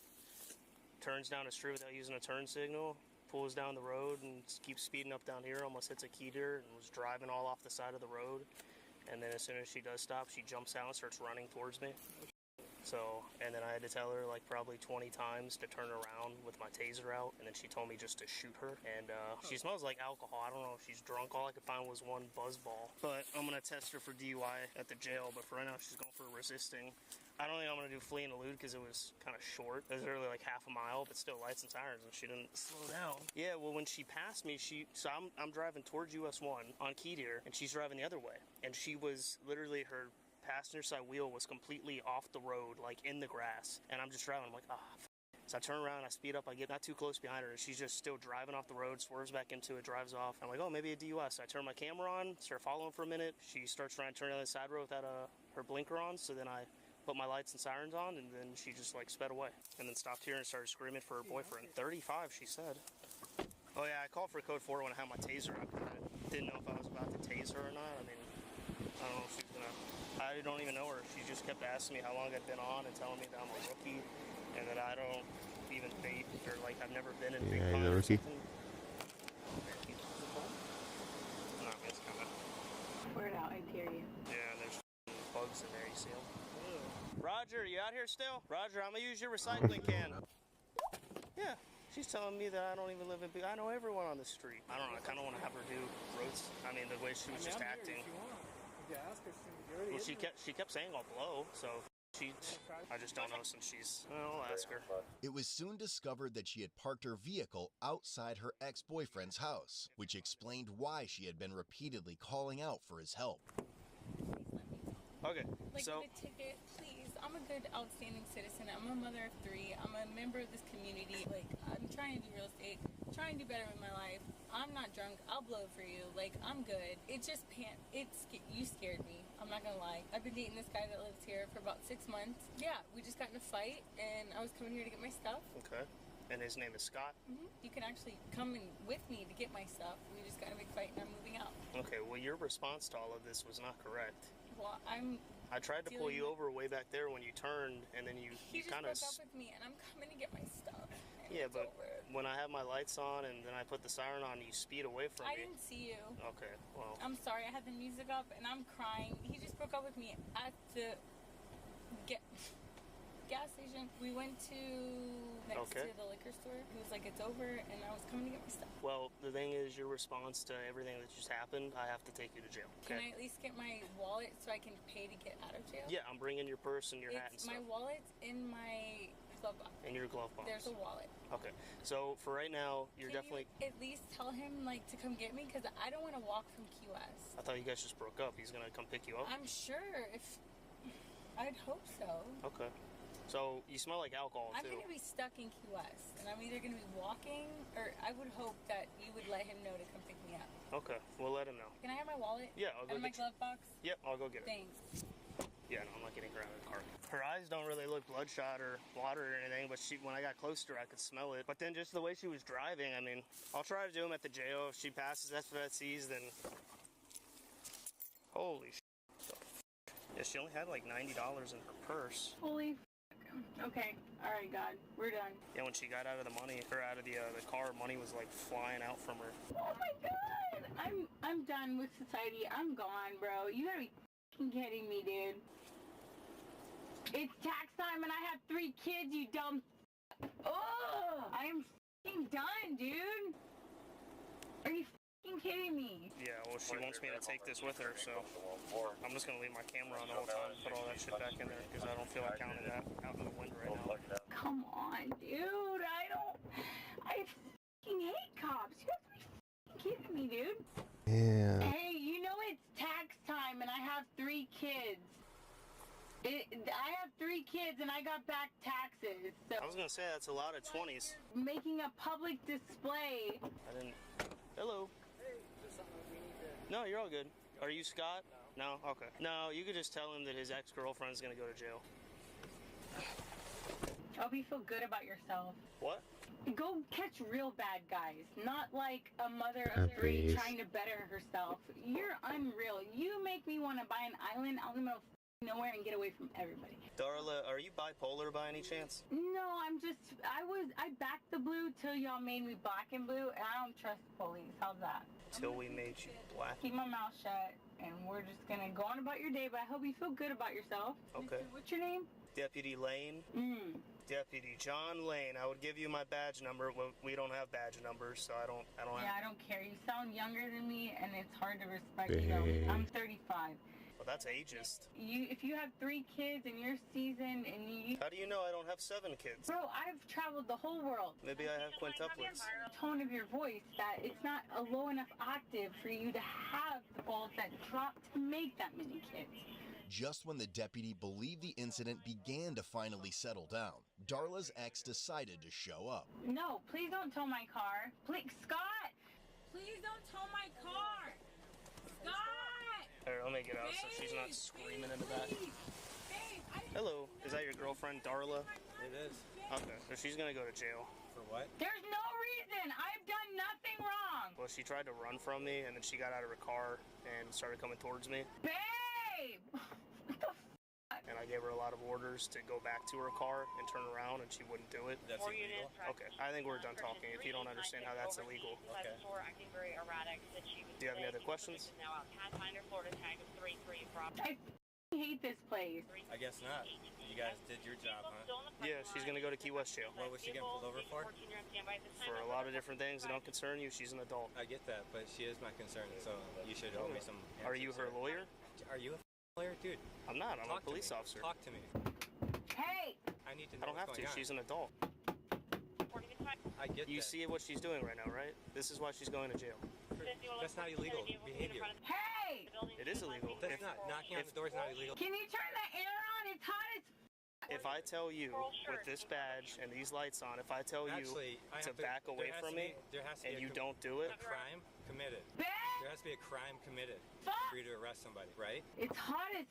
turns down a street without using a turn signal, pulls down the road, and keeps speeding up down here, almost hits a key deer, and was driving all off the side of the road. And then as soon as she does stop, she jumps out and starts running towards me. So, and then I had to tell her like probably 20 times to turn around with my taser out, and then she told me just to shoot her. And she smells like alcohol. I don't know if she's drunk. All I could find was one buzzball. But I'm gonna test her for DUI at the jail. But for right now, she's going for resisting. I don't think I'm gonna do flee and elude because it was kind of short. It was literally like half a mile, but still lights and sirens, and she didn't slow down. Yeah, well, when she passed me, so I'm driving towards US 1 on Key Deer, and she's driving the other way, and she was literally her passenger side wheel was completely off the road, like in the grass, and I'm just driving. I'm like, So I turn around, I speed up, I get not too close behind her, and she's just still driving off the road, swerves back into it, drives off. I'm like, oh, maybe a DUI. So I turn my camera on, start following for a minute. She starts trying to turn on the side road without her blinker on, so then I put my lights and sirens on, and then she just like sped away, and then stopped here and started screaming for her boyfriend. 35, she said. Oh yeah, I called for code 4 when I had my taser out, because I didn't know if I was about to tase her or not. I mean, I don't know if she's gonna... I don't even know her. She just kept asking me how long I'd been on and telling me that I'm a rookie and that I don't even vape or like I've never been in big Yeah, he's pond a or rookie. something. No, it's kind of... Word out, I dare you. Yeah, and there's bugs in there, you see them? Roger, you out here still? Roger, I'm gonna use your recycling can. Yeah. She's telling me that I don't even live in big... I know everyone on the street. I don't know, I kind of want to have her do roads. I mean, the way she was just acting. Yeah, ask her. Well, she kept saying I'll blow, so I just don't know since she's... I'll ask her. It was soon discovered that she had parked her vehicle outside her ex-boyfriend's house, which explained why she had been repeatedly calling out for his help. Okay, Like, so... the ticket, please. I'm a good, outstanding citizen. I'm a mother of 3. I'm a member of this community. Like, I'm trying to do real estate, trying to do better with my life. I'm not drunk. I'll blow for you. Like, I'm good. It just you scared me. I'm not gonna lie. I've been dating this guy that lives here for about 6 months. Yeah, we just got in a fight, and I was coming here to get my stuff. Okay. And his name is Scott? Mm-hmm. You can actually come in with me to get my stuff. We just got in a big fight, and I'm moving out. Okay, well, your response to all of this was not correct. Well, I tried to pull you over way back there when you turned, and then you kind of... He just broke up with me, and I'm coming to get my stuff. Yeah, but when I have my lights on and then I put the siren on, you speed away from me. I didn't see you. Okay, well... I'm sorry, I had the music up, and I'm crying. He just broke up with me at the gas station. We went to next to the liquor store. He was like, it's over, and I was coming to get my stuff. Well, the thing is, your response to everything that just happened, I have to take you to jail. Okay? Can I at least get my wallet so I can pay to get out of jail? Yeah, I'm bringing your purse and your hat and stuff. My wallet's in my glove box. In your glove box. There's a wallet. Okay, so for right now, you're definitely... At least tell him, like, to come get me, because I don't want to walk from Key West. I thought you guys just broke up. He's gonna come pick you up? I'm sure. I'd hope so. Okay. So, you smell like alcohol, too. I'm going to be stuck in Key West, and I'm either going to be walking, or I would hope that you would let him know to come pick me up. Okay, we'll let him know. Can I have my wallet? Yeah, I'll go get my glove box? Yep, I'll go get it. Thanks. Yeah, no, I'm not getting her out of the car. Her eyes don't really look bloodshot or water or anything, but when I got close to her, I could smell it. But then just the way she was driving, I mean, I'll try to do them at the jail. If she passes FFCs, then... Holy shit. Yeah, she only had like $90 in her purse. Holy okay, alright, God, we're done. Yeah, when she got out of the car, money was like flying out from her. Oh my God! I'm done with society. I'm gone, bro. You gotta be f***ing kidding me, dude. It's tax time and I have 3 kids, you dumb oh! I am f***ing done, dude. Are you f***ing kidding me? Yeah, well, she wants me to take this with her, so I'm just gonna leave my camera on the whole time and put all that shit back in there because I don't feel like counting that out in the wind right now. Come on, dude. I f***ing hate cops. You have to be f***ing kidding me, dude. Yeah. Hey, you know it's tax time and I have 3 kids. I have 3 kids and I got back taxes. So I was gonna say that's a lot of 20s. Making a public display. I didn't. Hello. No, you're all good. Are you Scott? No. Okay. No, you could just tell him that his ex-girlfriend's gonna go to jail. I hope you feel good about yourself. What? Go catch real bad guys, not like a mother of 3 trying to better herself. You're unreal. You make me want to buy an island out in the middle of nowhere and get away from everybody. Darla, are you bipolar by any chance? No, I backed the blue till y'all made me black and blue, and I don't trust police. How's that? Till we made you black? Keep my mouth shut, and we're just gonna go on about your day, but I hope you feel good about yourself. Okay. What's your name? Deputy Lane. Deputy John Lane. I would give you my badge number. We don't have badge numbers, so I don't Yeah, I don't care. You sound younger than me, and it's hard to respect you. I'm 35. Well, that's ageist. If you have 3 kids and you're seasoned and you... How do you know I don't have 7 kids? Bro, I've traveled the whole world. Maybe I have quintuplets. The tone of your voice, that it's not a low enough octave for you to have the balls that drop to make that many kids. Just when the deputy believed the incident began to finally settle down, Darla's ex decided to show up. No, please don't tow my car. Please, Scott! Please don't tow my car! Scott! Here, let me get out so she's not screaming in the back. Hello, is that your girlfriend, Darla? It is. Okay, so she's gonna go to jail. For what? There's no reason! I've done nothing wrong! Well, she tried to run from me, and then she got out of her car and started coming towards me. Babe! And I gave her a lot of orders to go back to her car and turn around, and she wouldn't do it. That's illegal? Okay, I think we're done talking. If you don't understand how that's illegal. Okay. Do you have any other questions? I hate this place. I guess not. You guys did your job, huh? Yeah, she's gonna go to Key West jail. What was she getting pulled over for? For a lot of different things that don't concern you. She's an adult. I get that, but she is my concern, so you should owe me some answers. Are you her lawyer? Are you a lawyer? Dude. I'm not. I'm a police officer. Talk to me. I don't have to. She's an adult. I get You that. see what she's doing right now, right? This is why she's going to jail. That's not illegal behavior. Hey! It is illegal. That's not knocking on the door is not illegal. Can you turn the air on? It's hot as If I tell you with this badge and these lights on, if I tell Actually, you to back away from me and you don't do it, a crime committed. There has to be a crime committed for you to arrest somebody, right? It's hot as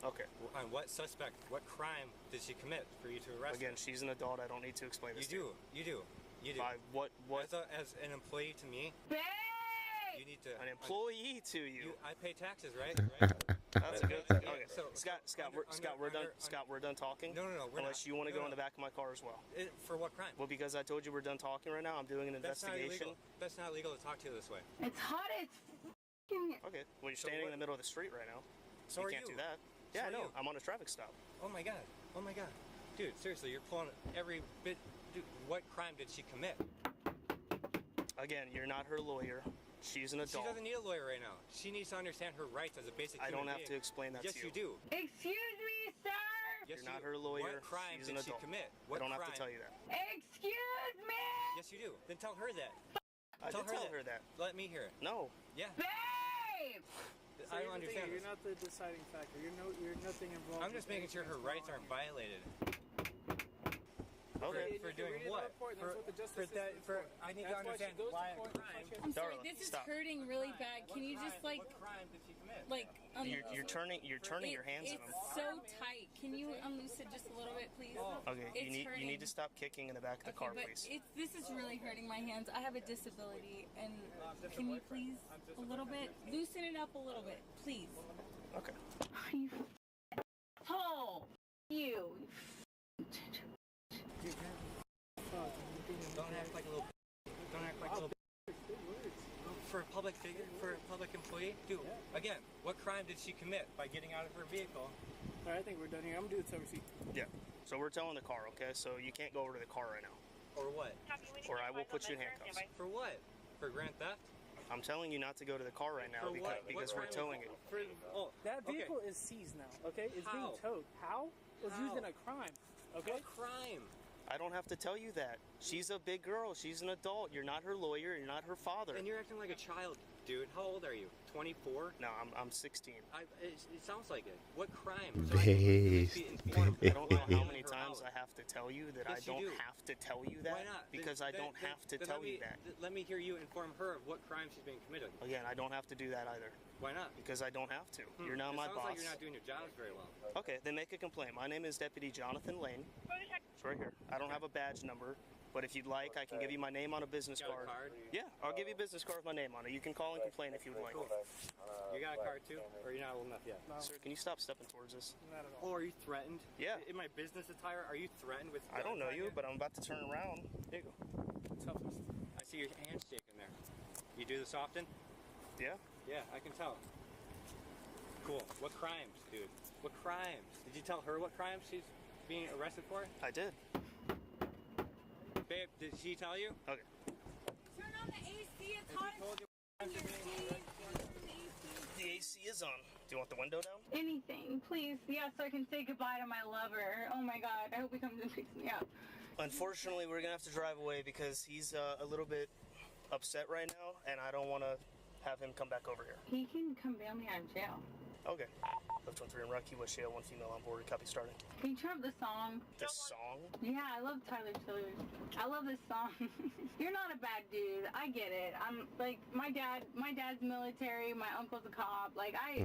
okay. On what suspect? What crime did she commit for you to arrest Again, her? she's an adult. I don't need to explain this. You do. By what? As an employee to me, you need to. An employee to you. I pay taxes, right? That's a good thing. Okay. So, Scott, we're done talking. No, we're Unless not. you want to No, go in no. the back of my car as well. For what crime? Well, because I told you we're done talking right now. I'm doing an That's not investigation. illegal. That's not illegal to talk to you this way. It's hot as Okay. Well, you're standing in the middle of the street right now. So you are can't you. do that. So Yeah, I are know. you. I'm on a traffic stop. Oh my god. Dude, seriously, you're pulling every bit. Dude, what crime did she commit? Again, you're not her lawyer. She's an She adult. doesn't need a lawyer right now. She needs to understand her rights as a basic I human don't have being. to explain that yes, to you. you do. Excuse me, sir! Yes, You're not her lawyer. What crime She's did an she adult. commit? I What don't crime? have to tell you that. Excuse me! Yes, you do. Then tell her that. I did tell her that. Let me hear it. No. Yeah. Babe! I don't understand You're this. not the deciding factor. You're nothing involved. I'm just making sure her rights aren't violated. Okay. For doing what? I need to understand why a crime. I'm sorry, Darla, this is stop. hurting really bad. Can you just like, What crime did she commit? You're turning your hands it's on him. so tight. Can you unloose it just a little bit, please? Okay. It's You need to stop kicking in the back of the car, but please. this is really hurting my hands. I have a disability, and can you please a little bit loosen it up a little bit, please? Okay. You asshole! You. Don't act like a little. Don't act like a little. For a public figure, for a public employee, dude. Again, what crime did she commit by getting out of her vehicle? All right, I think we're done here. I'm gonna do the tow receipt. Yeah. So we're towing the car, okay? So you can't go over to the car right now. Or what? Or I will put you in handcuffs. For what? For grand theft? I'm telling you not to go to the car right now For what? because we're towing it. That vehicle is seized now. Okay, it's being towed. How? It was used in a crime. Okay. What crime? I don't have to tell you that. She's a big girl. She's an adult. You're not her lawyer. You're not her father. And you're acting like a child, dude. How old are you? 24? No, I'm 16. It sounds like it. What crime? Based. I don't know how many times I have to tell you that I Yes, you don't do. have to tell you that. Why not? Because I don't have to tell you that. Let me hear you inform her of what crime she's being committed. Again, I don't have to do that either. Why not? Because I don't have to. You're not my Sounds boss. like you're not doing your jobs very well. Okay, then make a complaint. My name is Deputy Jonathan Lane. It's right here. I don't have a badge number, but if you'd like, I can give you my name on a business card. Yeah, I'll give you a business card with my name on it. You can call and complain if you would like. You got a card too? Or you're not old enough yet? Sir, can you stop stepping towards us? Not at all. Oh, are you threatened? Yeah. In my business attire, are you threatened with... I don't know you, but I'm about to turn around. Here you go. Toughness. I see your hands shaking there. You do this often? Yeah. Yeah, I can tell. Cool. What crimes, dude? What crimes? Did you tell her what crimes she's being arrested for? I did. Babe, did she tell you? Okay. Turn on the AC. It's hot. The AC is on. Do you want the window down? Anything, please. Yeah, so I can say goodbye to my lover. Oh my god, I hope he comes and picks me up. Unfortunately, we're gonna have to drive away because he's a little bit upset right now, and I don't want to have him come back over here. He can come bail me out of jail. Okay. Left 1-3 in Rocky, West Shale, 1 female on board. Copy starting. Can you turn up the song? The song? Yeah, I love Tyler Tiller. I love this song. You're not a bad dude. I get it. I'm like my dad's military, my uncle's a cop. Like I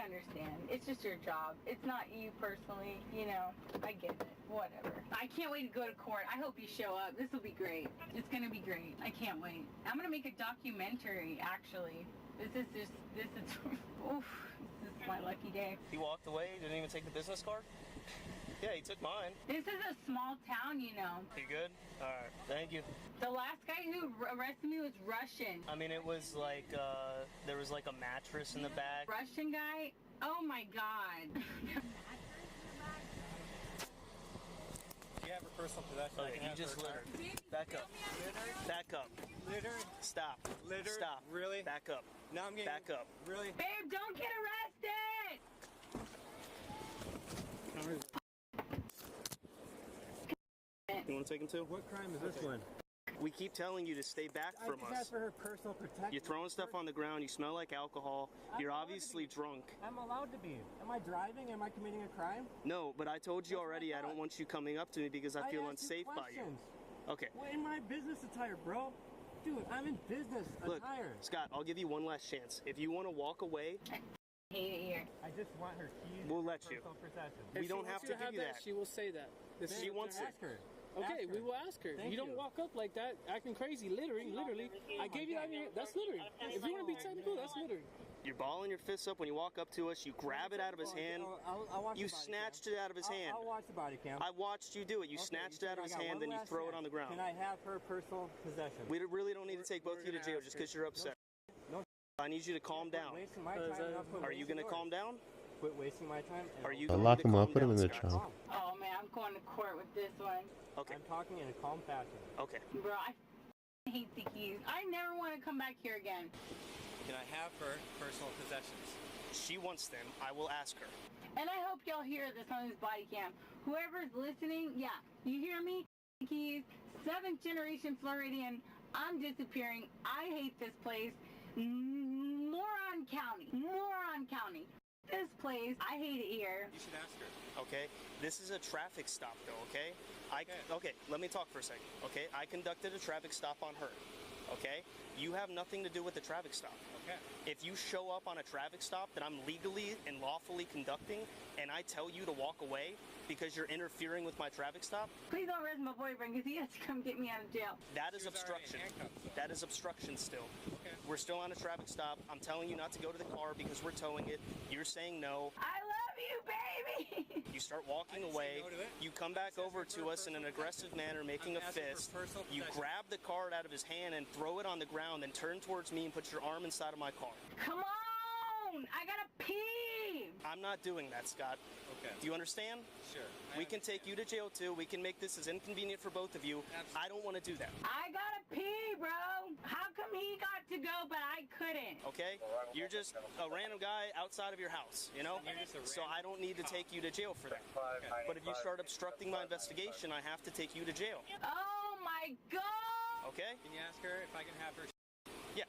understand. It's just your job. It's not you personally, you know. I get it. Whatever. I can't wait to go to court. I hope you show up. This will be great. It's gonna be great. I can't wait. I'm gonna make a documentary actually. This is oof. This is my lucky day. He walked away, didn't even take the business card? Yeah, he took mine. This is a small town, you know. You good? Alright, thank you. The last guy who arrested me was Russian. I mean, it was like, there was like a mattress in the bag. Russian guy? Oh my god. You have a personal possession. Okay, you just littered. Back up. Back up. Litter? Stop. Litter? Stop. Really? Back up. Now I'm getting... Back up. Really? Babe, don't get arrested! You want to take him too? What crime is this one? We keep telling you to stay back from I just us. asked for her personal protection. You're throwing stuff on the ground. You smell like alcohol. You're obviously drunk. I'm allowed to be. Am I driving? Am I committing a crime? No, but I told you already I don't want you coming up to me because I feel unsafe by you. Okay. Well, in my business attire, bro. Dude, I'm in business Look, attire. Scott, I'll give you one last chance. If you want to walk away, hate it here. I just want her keys. We'll let you. We If don't she have wants to you give you that. She will say that. She wants it. Ask her. Okay, Ask we her. will ask her. Thank You don't you. walk up like that, acting crazy, littering, literally. I gave you that. That's littering. If you want to be technical, that's littering. You're balling your fists up when you walk up to us. You grab it out of his hand. I'll watch You the body snatched cam. it out of his hand. I'll watch the body cam. I watched you do it. You Okay, snatched it said out of I his got hand, one then you last throw it chance. on the ground. Can I have her personal possession? We really don't need to take both of you to jail just because you're upset. No. I need you to calm down. Wasting my time, not Are you going to calm down? Quit wasting my time. Are you I'll going lock to him calm up, put him down, in the Scott? trunk. Oh man, I'm going to court with this one. Okay. I'm talking in a calm fashion. Okay. Bro, I hate the keys. I never want to come back here again. Can I have her personal possessions? She wants them. I will ask her. And I hope y'all hear this on this body cam. Whoever's listening, yeah, you hear me? Keys, 7th generation Floridian. I'm disappearing. I hate this place. Moron County. Moron County. This place, I hate it here. You should ask her. Okay? This is a traffic stop, though, okay? Okay, let me talk for a second, okay? I conducted a traffic stop on her, okay? You have nothing to do with the traffic stop. Okay. If you show up on a traffic stop that I'm legally and lawfully conducting, and I tell you to walk away because you're interfering with my traffic stop, Please don't arrest my boyfriend because he has to come get me out of jail. that is obstruction. That is obstruction still. Okay. We're still on a traffic stop. I'm telling you not to go to the car because we're towing it. You're saying no. I love you, baby. You start walking away. no to it. You come back over to us in an aggressive manner, making a asking for fist. personal You possession. grab the card out of his hand and throw it on the ground, then turn towards me and put your arm inside of my car. Come on. I gotta pee. I'm not doing that, Scott. Okay. Do you understand? Sure. We can take you to jail too. We can make this as inconvenient for both of you. Absolutely. I don't want to do that. I gotta pee, bro. How come he got to go but I couldn't? Okay? You're just a random guy outside of your house, you know? So I don't need to take you to jail for that. But if you start obstructing my investigation, I have to take you to jail. Oh my god. Okay? Can you ask her if I can have her? Yeah.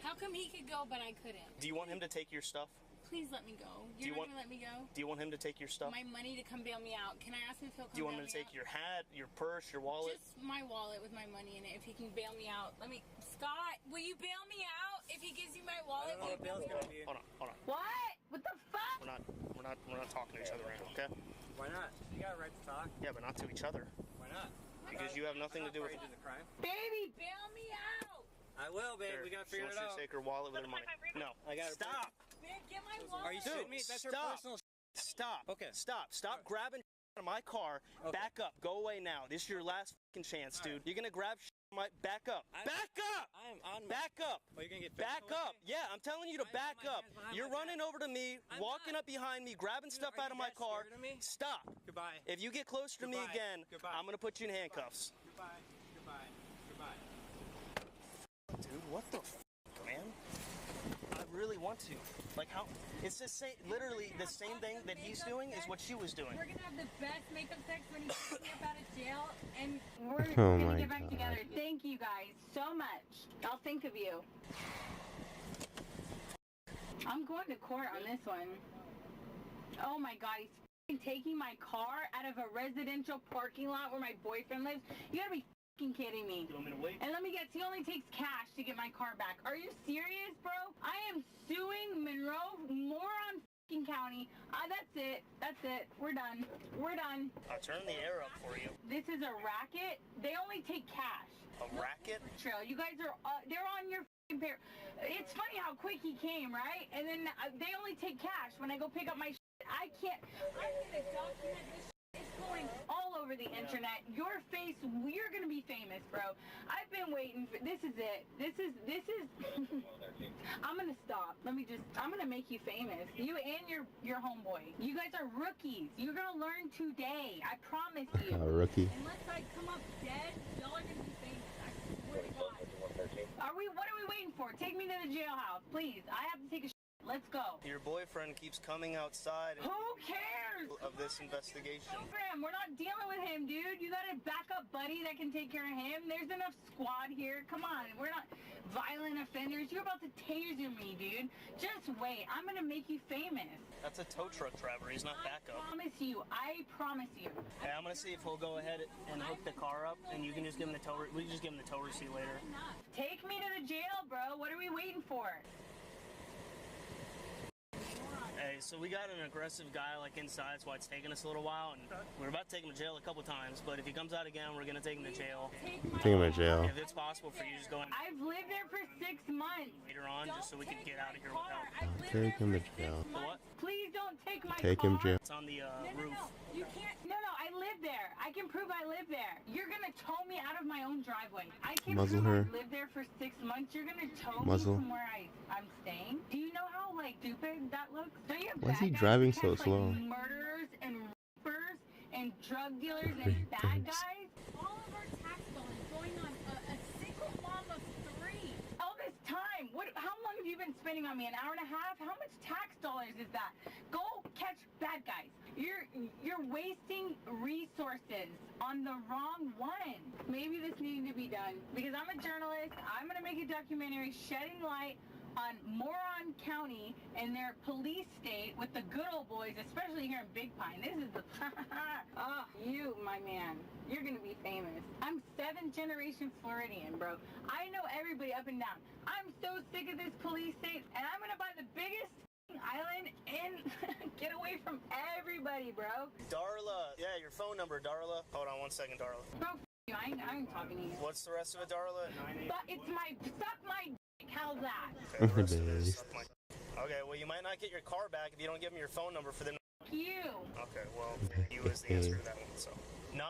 How come he could go but I couldn't? Do you want him to take your stuff? Please let me go. Do you You're want- not gonna let me go? Do you want him to take your stuff? My money to come bail me out. Can I ask him if he'll come Do you want bail him to me take out? your hat, your purse, your wallet? Just my wallet with my money in it. If he can bail me out. Scott, will you bail me out? If he gives you my wallet, will you bail me out? Hold on. What? What the fuck? We're not talking to each other right now, okay? Why not? You got a right to talk. Yeah, but not to each other. Why not? Because you have nothing to do with it. the crime. Baby, Bail me out! I will, babe. Here, We gotta she figure wants it you out. to take her wallet with her money. No. I got her. Stop! Man, get my wallet! Are you Dude, shitting me? That's her stop. personal. Stop. Okay. Stop grabbing out of my car. Okay. Back up. Go away now. This is your last fucking chance, dude. You're gonna grab my... Back up. Back up! I am on. Back up! Oh, you're gonna get Back physical up! with me? Yeah, I'm telling you to I have back my up. hands behind You're my running over to me, I'm walking not. up behind me, grabbing stuff are out of you my that car. scared of me? Stop. Goodbye. If you get closer to me Goodbye. again, Goodbye. I'm gonna put you in handcuffs. Goodbye. Goodbye. Dude, what the f***, man? I really want to. Like, how? It's the same, literally the same thing that he's doing is what she was doing. We're gonna have the best makeup sex when he gets me up out of jail, and We're Oh gonna my get back God. together. Thank you guys so much. I'll think of you. I'm going to court on this one. Oh my god, he's f***ing taking my car out of a residential parking lot where my boyfriend lives. You gotta be f***ing kidding me. You want me to wait? And let me guess, he only takes cash to get my car back. Are you serious, bro? I am suing Monroe, Moron f***ing County. That's it. We're done. I'll turn the air up for you. This is a racket. They only take cash. A racket? Trail. You guys are, they're on your f***ing pair. It's funny how quick he came, right? And then they only take cash when I go pick up my shit. I'm gonna document this shit. It's going all over the internet. Your face, you're gonna be famous, bro. I've been waiting for, this is it. This is, I'm gonna stop. I'm gonna make you famous. You and your homeboy. You guys are rookies. You're gonna learn today. I promise you. Rookie. unless I come up dead, y'all are gonna be famous. I swear to God. What are we waiting for? Take me to the jailhouse, please. I have to take a shit. Let's go. Your boyfriend keeps coming outside Who cares of this investigation. Fam, we're not dealing with him, dude. You got a backup buddy that can take care of him. There's enough squad here. Come on, we're not violent offenders. You're about to taser me, dude. Just wait. I'm gonna make you famous. That's a tow truck driver. He's not backup. I promise you. Hey, I'm gonna see if he'll go ahead and hook the car up, and you can just give him the tow. We can just give him the tow receipt later. Take me to the jail, bro. What are we waiting for? Hey, so we got an aggressive guy like inside, that's why it's taking us a little while, and we're about to take him to jail a couple times, but if he comes out again, we're gonna take him to jail. Take him to jail. If it's possible for you, just go in I've lived there for 6 months. later on, just so we can get out of here without. Take him to jail. What? Please don't take my Take car. him to jail. It's on the roof. You can't. No, I live there. I can prove I live there. You're gonna tow me out of my own driveway. I can Muzzle prove her. I lived there for 6 months. You're gonna tow Muzzle. me from where I'm staying. Do you know how stupid that looks? Don't you have Why is he bad guys driving that so catch, slow? Murderers and rapers and drug dealers and bad guys. All of our tax bills going on a single mom of 3. All this time. How long have you been spending on me? An hour and a half? How much tax dollars is that? Go catch bad guys. You're wasting resources on the wrong one. Maybe this needed to be done because I'm a journalist. I'm gonna make a documentary shedding light on Moron County and their police state with the good old boys, especially here in Big Pine. This is the oh, you, my man. You're gonna be famous. I'm 7th generation Floridian, bro. I know everybody up and down. I'm so sick of this police state, and I'm gonna buy the biggest island and get away from everybody, bro. Darla, yeah, your phone number, Darla. Hold on 1 second, Darla. Bro, you. I ain't talking to you. What's the rest of it, Darla? But it's my suck my dick. How's that? Okay, the rest of it is suck my. Okay, well, you might not get your car back if you don't give me your phone number for the. You. Okay, well, you is the answer to that one. So 9.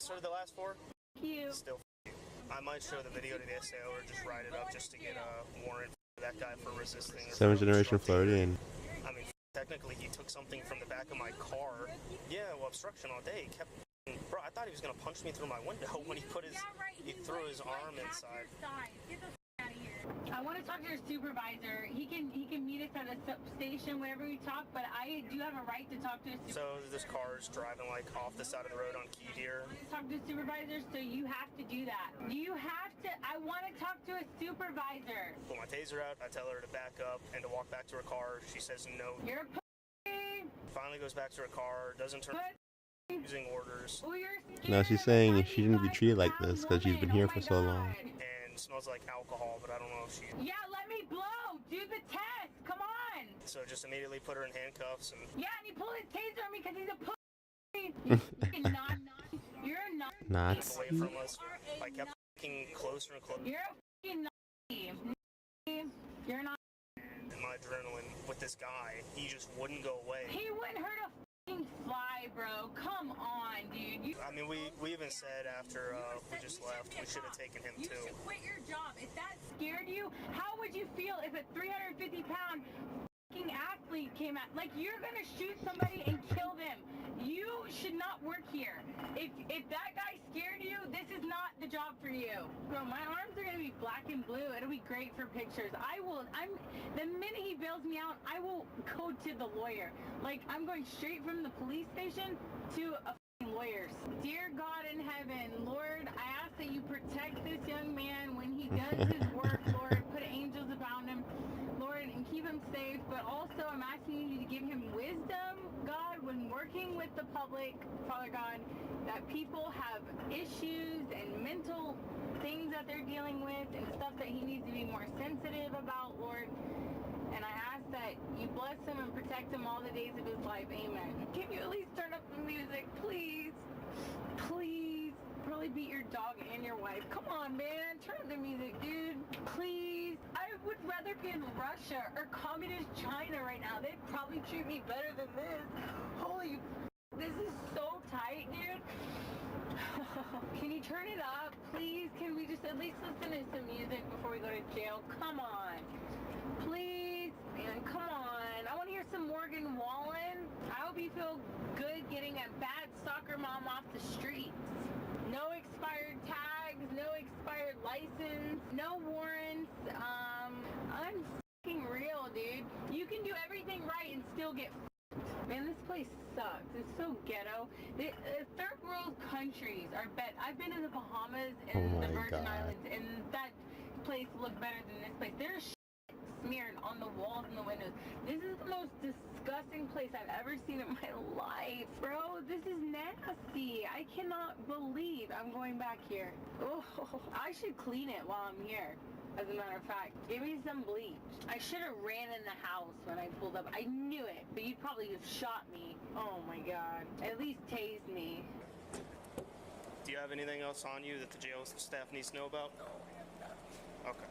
Sort of the last 4. You. Still you. I might show the video to the SAO or just write it up just to get a warrant for that guy for resisting. 7th generation Floridian. I mean, technically, he took something from the back of my car. Yeah, well, obstruction all day. He kept. Bro, I thought he was gonna punch me through my window when he put his. He threw his arm inside. Get the out of here. I want to talk to your supervisor. He can meet us at a station wherever we talk, but I do have a right to talk to a supervisor. So this car's driving like off the side of the road on Key Deer. I want to talk to a supervisor, so you have to do that. You have to. I want to talk to a supervisor. Pull my taser out. I tell her to back up and to walk back to her car. She says no. You're a pussy. Finally goes back to her car. Doesn't turn. Using orders. No, she's saying she shouldn't be treated like this because she's been here for so long. And smells like alcohol, but I don't know if she. Yeah, let me blow. Do the test. Come on. So just immediately put her in handcuffs and. Yeah, and he pulled his taser on me because he's a pussy. You're not. You're not. Nazi. Away from us. I kept getting closer and closer. You're a fucking Nazi. You're not. And my adrenaline with this guy, he just wouldn't go away. He wouldn't hurt a fly, bro. Come on, dude. I mean, we even said after we just left, we should have taken him too. You should quit your job. If that scared you, how would you feel if a 350-pound fucking athlete came out? Like, you're gonna shoot somebody and kill them. You should not work here. If that guy scared you, this is not the job for you. Bro, my arms are gonna be black and blue. It'll be great for pictures. The minute he bails me out, I will go to the lawyer. Like, I'm going straight from the police station to a lawyer's. Dear God in heaven, Lord, I ask that you protect this young man when he does his work, Lord. Put angels about him, Lord, and keep him safe. But also, I'm asking you to give him wisdom, God, when working with the public, Father God, that people have issues and mental things that they're dealing with and stuff that he needs to be more sensitive about, Lord. And I ask that you bless him and protect him all the days of his life. Amen. Can you at least turn up the music, please? Please. Probably beat your dog and your wife. Come on, man. Turn up the music, dude. Please. I would rather be in Russia or communist China right now. They'd probably treat me better than this. Holy, this is so tight, dude. Can you turn it up, please? Can we just at least listen to some music before we go to jail? Come on. Please, man, come on. I want to hear some Morgan Wallen. I hope you feel good getting a bad soccer mom off the streets. No expired tags, no expired license, no warrants. I'm fucking real, dude. You can do everything right and still get Man, this place sucks. It's so ghetto. Third world countries are I've been in the Bahamas and the Virgin Islands, and that place looked better than this place. There's shit smeared on the walls and the windows. This is the most disgusting place I've ever seen in my life, bro. This is nasty. I cannot believe I'm going back here. Oh, I should clean it while I'm here. As a matter of fact, give me some bleach. I should have ran in the house when I pulled up. I knew it, but you'd probably have shot me. Oh my god. At least tased me. Do you have anything else on you that the jail staff needs to know about? No. Okay.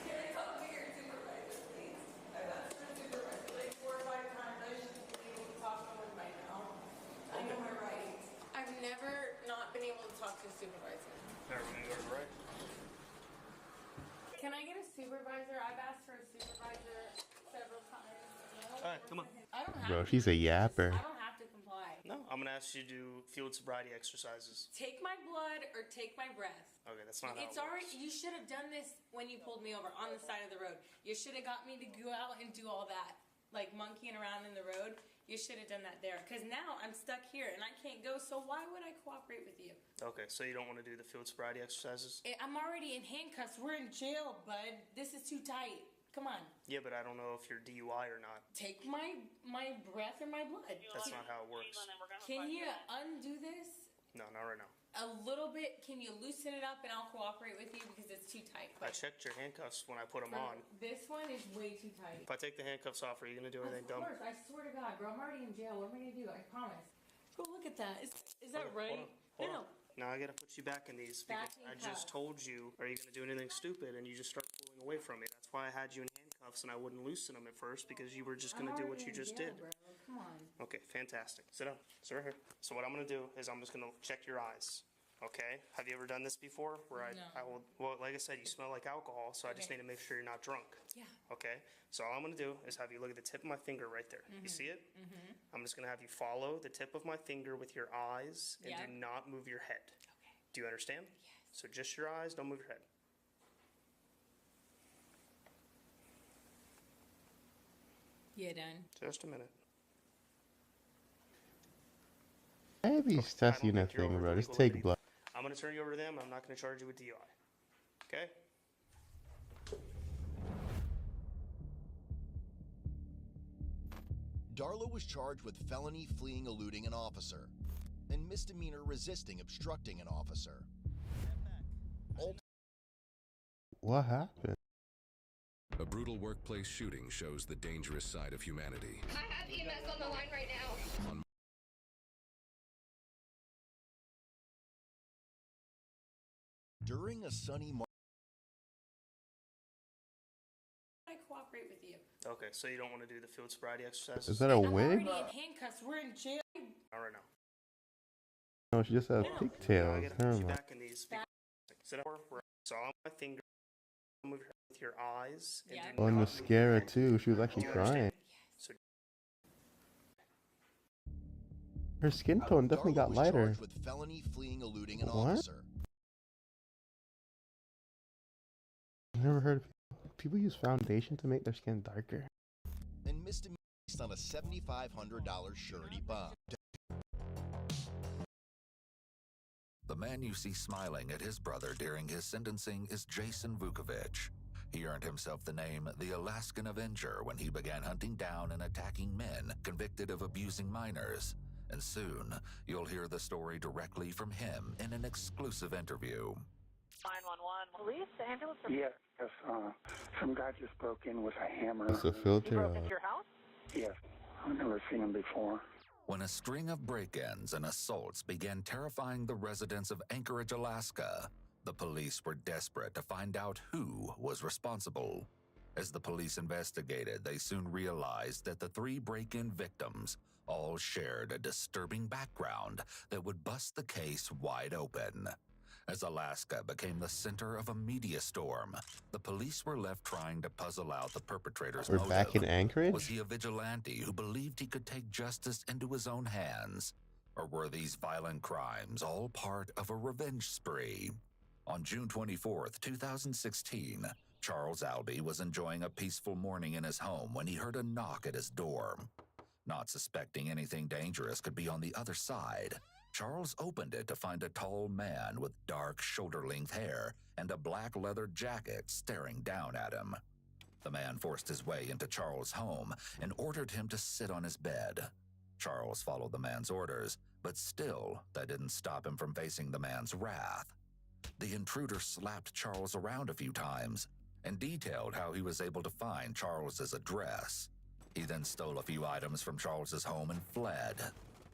Can I talk to your supervisor, please? I've asked my supervisor like 4 or 5 times. I should be able to talk to him by now. I know my rights. I've never not been able to talk to a supervisor. Never gonna go to the right? Can I get a supervisor? I've asked for a supervisor several times. Alright, come on. I don't have Bro, to. she's a yapper. I don't have to comply. No, I'm gonna ask you to do field sobriety exercises. Take my blood or take my breath. Okay, that's not how It's it already. works. You should have done this when you pulled me over on the side of the road. You should have got me to go out and do all that, like monkeying around in the road. You should have done that there. Because now I'm stuck here and I can't go. So why would I cooperate with you? Okay, so you don't want to do the field sobriety exercises? I'm already in handcuffs. We're in jail, bud. This is too tight. Come on. Yeah, but I don't know if you're DUI or not. Take my breath or my blood. That's not how it works. Can you undo this? No, not right now. A little bit. Can you loosen it up and I'll cooperate with you because it's too tight. I checked your handcuffs when I put them on. This one is way too tight. If I take the handcuffs off, are you gonna do anything dumb? Of course, I swear to God, bro. I'm already in jail. What am I gonna do? I promise. Bro, look at that. Is that right? Hold on. Now I gotta put you back in these because I just told you, are you gonna do anything stupid? And you just start pulling away from me. That's why I had you in handcuffs and I wouldn't loosen them at first because you were just gonna do what you just did. Bro. Come on. Okay, fantastic. Sit down. Sit right here. So what I'm gonna do is I'm just gonna check your eyes. Okay? Have you ever done this before? Where I will, well, like I said, you smell like alcohol, so I just need to make sure you're not drunk. Yeah. Okay? So all I'm going to do is have you look at the tip of my finger right there. You see it? Mm-hmm. I'm just going to have you follow the tip of my finger with your eyes and do not move your head. Okay. Do you understand? Yes. So just your eyes, don't move your head. You done? Just a minute. I be testing that thing, bro. Just take blood. I'm going to turn you over to them. I'm not going to charge you with DUI. Okay? Darla was charged with felony fleeing eluding an officer and misdemeanor resisting obstructing an officer. What happened? A brutal workplace shooting shows the dangerous side of humanity. I have EMS on the line right now. During a sunny I cooperate with you. Okay, so you don't want to do the field sobriety exercises? Is that a wig? I'm already in handcuffs. We're in jail. Not right now. No, she just has I pigtails. gotta put Never you mind. back in these. Sit down. So on my finger, move your with your eyes. And do On not mascara too. She was actually Do you understand? crying. So Her skin tone definitely got lighter. with felony fleeing eluding an What? officer. I've never heard of people use foundation to make their skin darker. And misdemeanor based on a $7,500 surety bond. The man you see smiling at his brother during his sentencing is Jason Vukovich. He earned himself the name the Alaskan Avenger when he began hunting down and attacking men convicted of abusing minors. And soon, you'll hear the story directly from him in an exclusive interview. 911. Police, ambulance? Yes, some guy just broke in with a hammer. It's a filter. He broke into your house? Yes, I've never seen him before. When a string of break-ins and assaults began terrifying the residents of Anchorage, Alaska, the police were desperate to find out who was responsible. As the police investigated, they soon realized that the 3 break-in victims all shared a disturbing background that would bust the case wide open. As Alaska became the center of a media storm, the police were left trying to puzzle out the perpetrator's We're motive. back in Anchorage? Was he a vigilante who believed he could take justice into his own hands? Or were these violent crimes all part of a revenge spree? On June 24th, 2016, Charles Albee was enjoying a peaceful morning in his home when he heard a knock at his door. Not suspecting anything dangerous could be on the other side, Charles opened it to find a tall man with dark shoulder-length hair and a black leather jacket staring down at him. The man forced his way into Charles' home and ordered him to sit on his bed. Charles followed the man's orders, but still, that didn't stop him from facing the man's wrath. The intruder slapped Charles around a few times and detailed how he was able to find Charles's address. He then stole a few items from Charles's home and fled.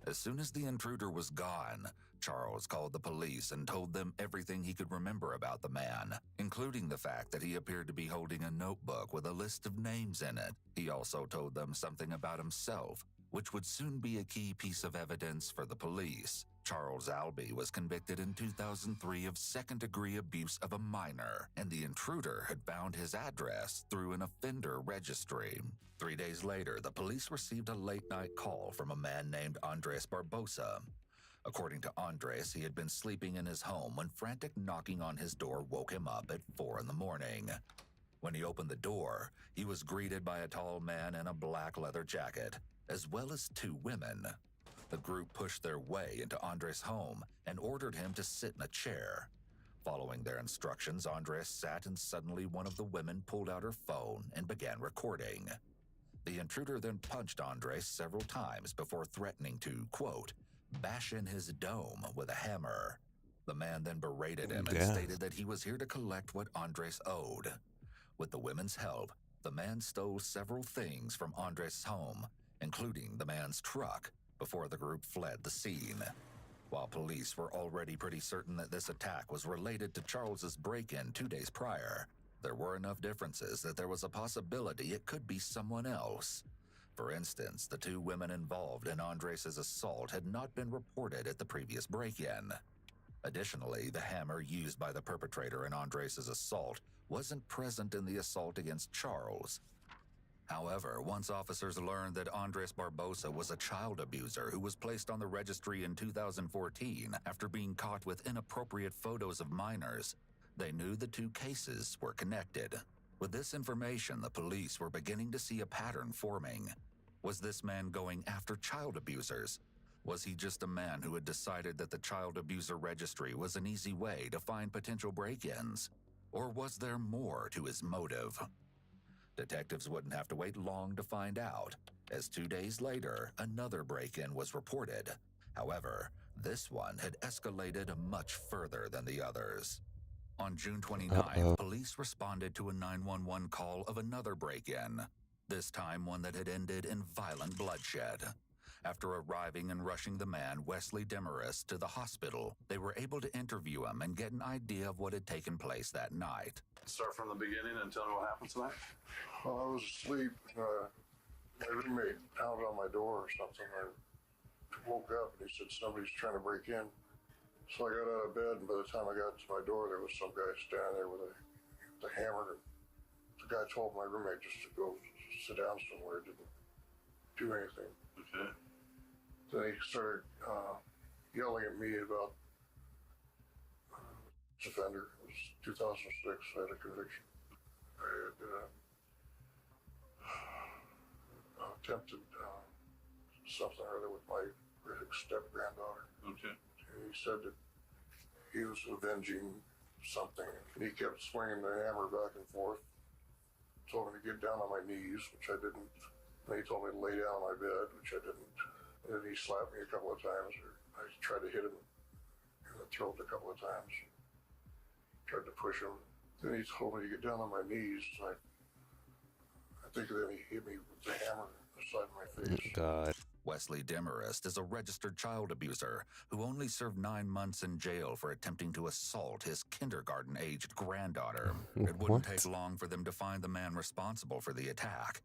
As soon as the intruder was gone, Charles called the police and told them everything he could remember about the man, including the fact that he appeared to be holding a notebook with a list of names in it. He also told them something about himself, which would soon be a key piece of evidence for the police. Charles Albee was convicted in 2003 of second-degree abuse of a minor, and the intruder had found his address through an offender registry. 3 days later, the police received a late-night call from a man named Andres Barbosa. According to Andres, he had been sleeping in his home when frantic knocking on his door woke him up at 4 in the morning. When he opened the door, he was greeted by a tall man in a black leather jacket, as well as 2 women. The group pushed their way into Andres' home and ordered him to sit in a chair. Following their instructions, Andres sat and suddenly one of the women pulled out her phone and began recording. The intruder then punched Andres several times before threatening to, quote, bash in his dome with a hammer. The man then berated him and stated that he was here to collect what Andres owed. With the women's help, the man stole several things from Andres' home, including the man's truck, before the group fled the scene. While police were already pretty certain that this attack was related to Charles's break-in 2 days prior, there were enough differences that there was a possibility it could be someone else. For instance, the 2 women involved in Andres' assault had not been reported at the previous break-in. Additionally, the hammer used by the perpetrator in Andres' assault wasn't present in the assault against Charles. However, once officers learned that Andres Barbosa was a child abuser who was placed on the registry in 2014 after being caught with inappropriate photos of minors, they knew the 2 cases were connected. With this information, the police were beginning to see a pattern forming. Was this man going after child abusers? Was he just a man who had decided that the child abuser registry was an easy way to find potential break-ins? Or was there more to his motive? Detectives wouldn't have to wait long to find out, as 2 days later, another break-in was reported. However, this one had escalated much further than the others. On June 29th, police responded to a 911 call of another break-in, this time one that had ended in violent bloodshed. After arriving and rushing the man, Wesley Demarest, to the hospital, they were able to interview him and get an idea of what had taken place that night. Start from the beginning and tell me what happened tonight. Well, I was asleep. My roommate pounded on my door or something. I woke up and he said somebody's trying to break in. So I got out of bed, and by the time I got to my door, there was some guy standing there with a hammer. The guy told my roommate just to go sit down somewhere. Didn't do anything. Okay. Then he started yelling at me about offender. It was 2006. I had a conviction. I had attempted something or other with my step-granddaughter. Okay. He said that he was avenging something. And he kept swinging the hammer back and forth. Told me to get down on my knees, which I didn't. Then he told me to lay down on my bed, which I didn't. And then he slapped me a couple of times. I tried to hit him in the throat a couple of times. Tried to push him. Then he told me to get down on my knees. I think then he hit me with the hammer on the side of my face. God. Wesley Demarest is a registered child abuser who only served 9 months in jail for attempting to assault his kindergarten-aged granddaughter. It wouldn't take long for them to find the man responsible for the attack.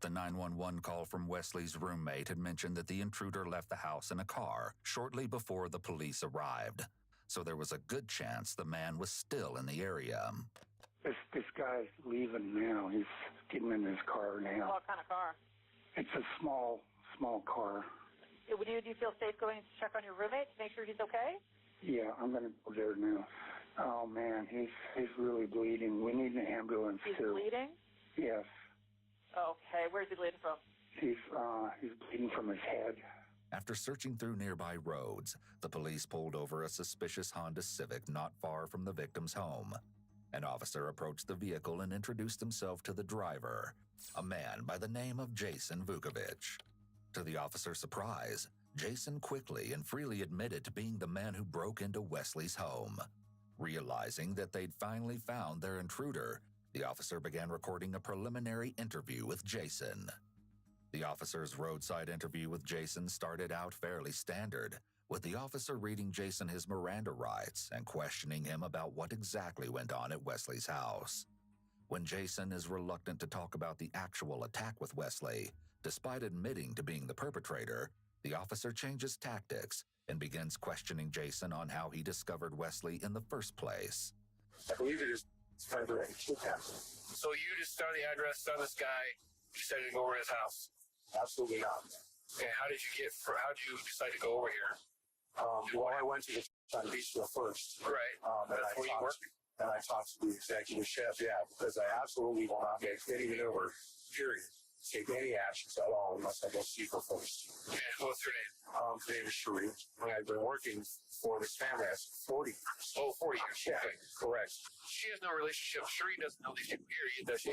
The 911 call from Wesley's roommate had mentioned that the intruder left the house in a car shortly before the police arrived. So there was a good chance the man was still in the area. This guy's leaving now. He's getting in his car now. What kind of car? It's a small car. Do you feel safe going to check on your roommate to make sure he's okay? Yeah, I'm going to go there now. Oh man, he's really bleeding. We need an ambulance He's too. bleeding? Yes. Okay, where's he bleeding from? He's bleeding from his head. After searching through nearby roads, the police pulled over a suspicious Honda Civic not far from the victim's home. An officer approached the vehicle and introduced himself to the driver, a man by the name of Jason Vukovich. To the officer's surprise, Jason quickly and freely admitted to being the man who broke into Wesley's home. Realizing that they'd finally found their intruder, the officer began recording a preliminary interview with Jason. The officer's roadside interview with Jason started out fairly standard, with the officer reading Jason his Miranda rights and questioning him about what exactly went on at Wesley's house. When Jason is reluctant to talk about the actual attack with Wesley, despite admitting to being the perpetrator, the officer changes tactics and begins questioning Jason on how he discovered Wesley in the first place. I believe it is February 2000. So you just saw the address, saw this guy, decided to go over to his house? Absolutely not. Okay, how did you decide to go over here? Well, I went to the Bistro first. Right. That's where you work? And I talked to the executive chef, because I absolutely will not make any maneuver, period. Take any actions at all unless I go see her first. Okay, what's her name? Her name is Cherie. I've been working for this family as 40 years. Oh, 40 years. Yeah, okay. Correct. She has no relationship. Cherie doesn't know these people here, does she?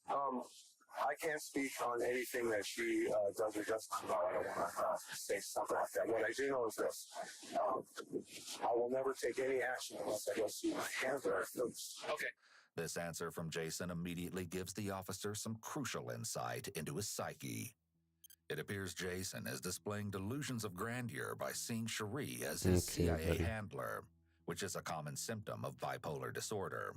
I can't speak on anything that she does or doesn't know. I don't want to say something like that. What I do know is this. I will never take any action unless I go see my handler first. Okay. This answer from Jason immediately gives the officer some crucial insight into his psyche. It appears Jason is displaying delusions of grandeur by seeing Cherie as his CIA handler, which is a common symptom of bipolar disorder.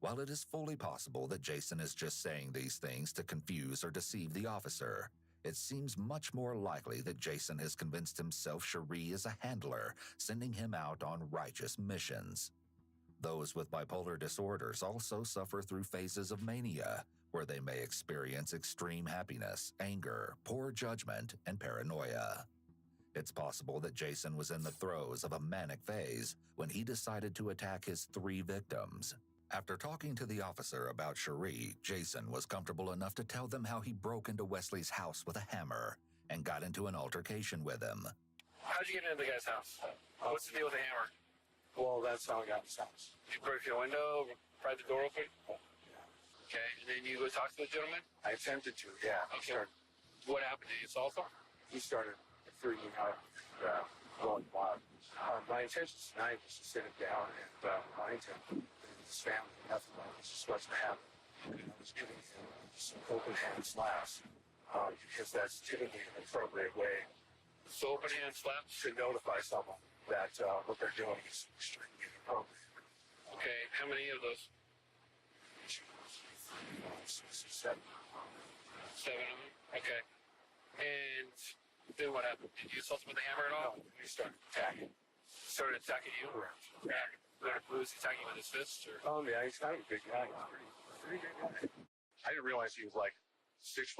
While it is fully possible that Jason is just saying these things to confuse or deceive the officer, it seems much more likely that Jason has convinced himself Cherie is a handler, sending him out on righteous missions. Those with bipolar disorders also suffer through phases of mania, where they may experience extreme happiness, anger, poor judgment, and paranoia. It's possible that Jason was in the throes of a manic phase when he decided to attack his 3 victims. After talking to the officer about Cherie, Jason was comfortable enough to tell them how he broke into Wesley's house with a hammer and got into an altercation with him. How'd you get into the guy's house? What's the deal with the hammer? Well, that's how I got in his house. You broke your window, pried the door open? Okay, and then you go talk to the gentleman? I attempted to, yeah. Okay. What happened? Did you assault him? He started freaking out, going wild. My intention tonight was to sit him down and remind him his family, nothing like this is what's going to happen. I was giving him some open hand slaps because that's typically an appropriate way. So open hand slaps to notify someone that what they're doing is extremely inappropriate. Okay, how many of those? 7. 7 of them? Okay. And then what happened? Did you assault him with a hammer at all? No, he started attacking. Started attacking you? Correct. Was he attacking you with his fists? Or? Oh, yeah, he's kind of a big guy. He's pretty big guy. I didn't realize he was like 6'6"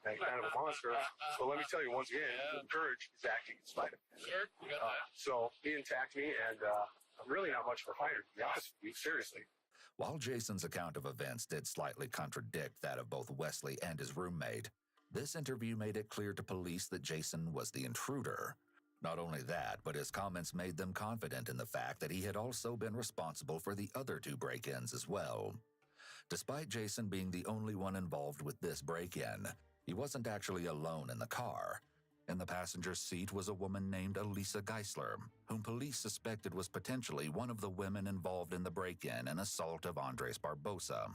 and kind of a monster. So let me tell you, once again, courage is acting in spite of it. Sure, you got that. So he attacked me, and I'm really not much for a fighter, to be honest with you, seriously. While Jason's account of events did slightly contradict that of both Wesley and his roommate, this interview made it clear to police that Jason was the intruder. Not only that, but his comments made them confident in the fact that he had also been responsible for the other 2 break-ins as well. Despite Jason being the only one involved with this break-in, he wasn't actually alone in the car. In the passenger seat was a woman named Elisa Geisler, whom police suspected was potentially one of the women involved in the break-in and assault of Andres Barbosa.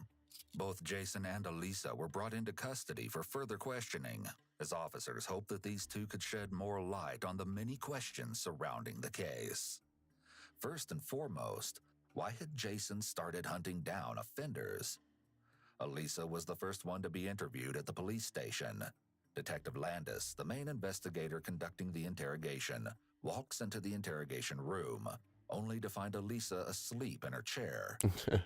Both Jason and Elisa were brought into custody for further questioning, as officers hoped that these 2 could shed more light on the many questions surrounding the case. First and foremost, why had Jason started hunting down offenders? Elisa was the first one to be interviewed at the police station. Detective Landis, the main investigator conducting the interrogation, walks into the interrogation room, only to find Elisa asleep in her chair.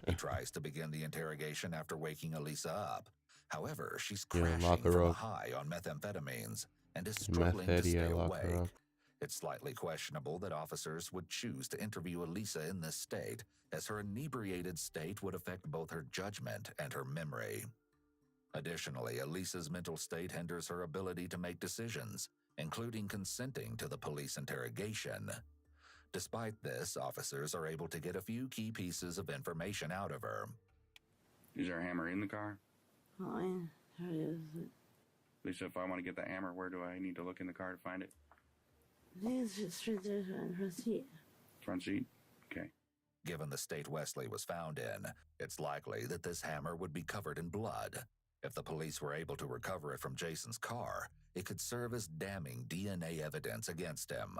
He tries to begin the interrogation after waking Elisa up. However, she's crashing from a high on methamphetamines and is struggling to stay awake. It's slightly questionable that officers would choose to interview Elisa in this state, as her inebriated state would affect both her judgment and her memory. Additionally, Elisa's mental state hinders her ability to make decisions, including consenting to the police interrogation. Despite this, officers are able to get a few key pieces of information out of her. Is there a hammer in the car? Oh, yeah, there is. Lisa, if I want to get the hammer, where do I need to look in the car to find it? It's just right there in the front seat. Front seat? Okay. Given the state Wesley was found in, it's likely that this hammer would be covered in blood. If the police were able to recover it from Jason's car, it could serve as damning DNA evidence against him.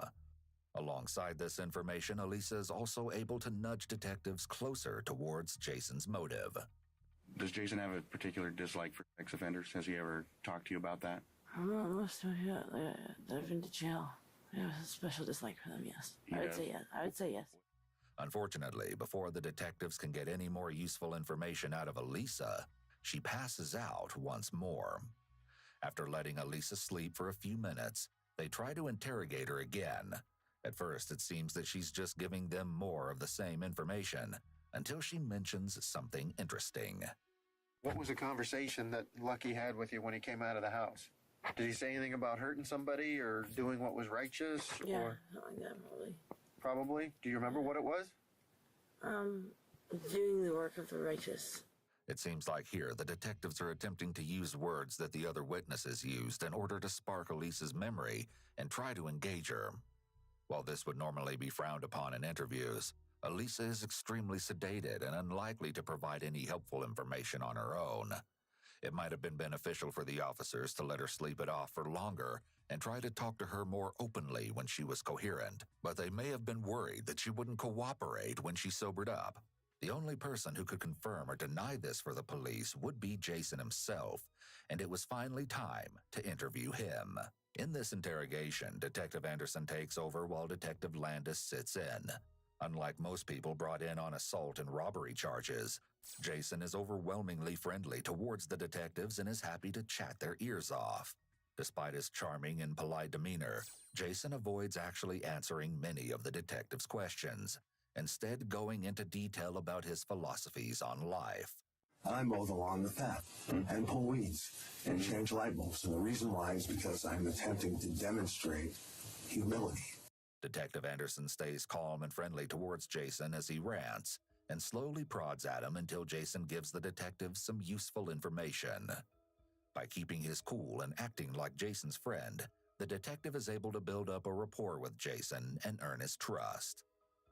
Alongside this information, Elisa is also able to nudge detectives closer towards Jason's motive. Does Jason have a particular dislike for sex offenders? Has he ever talked to you about that? I don't know, most of them, they've been to jail. I have a special dislike for them, yes. I would say yes. I would say yes. Unfortunately, before the detectives can get any more useful information out of Elisa, she passes out once more. After letting Elisa sleep for a few minutes, they try to interrogate her again. At first, it seems that she's just giving them more of the same information, until she mentions something interesting. What was the conversation that Lucky had with you when he came out of the house? Did he say anything about hurting somebody or doing what was righteous? Yeah, or something like that, probably. Probably? Do you remember what it was? Doing the work of the righteous. It seems like here the detectives are attempting to use words that the other witnesses used in order to spark Elisa's memory and try to engage her. While this would normally be frowned upon in interviews, Elisa is extremely sedated and unlikely to provide any helpful information on her own. It might have been beneficial for the officers to let her sleep it off for longer and try to talk to her more openly when she was coherent, but they may have been worried that she wouldn't cooperate when she sobered up. The only person who could confirm or deny this for the police would be Jason himself, and it was finally time to interview him. In this interrogation, Detective Anderson takes over while Detective Landis sits in. Unlike most people brought in on assault and robbery charges, Jason is overwhelmingly friendly towards the detectives and is happy to chat their ears off. Despite his charming and polite demeanor, Jason avoids actually answering many of the detectives' questions, instead going into detail about his philosophies on life. I mow the lawn with that and pull weeds and change light bulbs. And the reason why is because I'm attempting to demonstrate humility. Detective Anderson stays calm and friendly towards Jason as he rants and slowly prods at him until Jason gives the detectives some useful information. By keeping his cool and acting like Jason's friend, the detective is able to build up a rapport with Jason and earn his trust.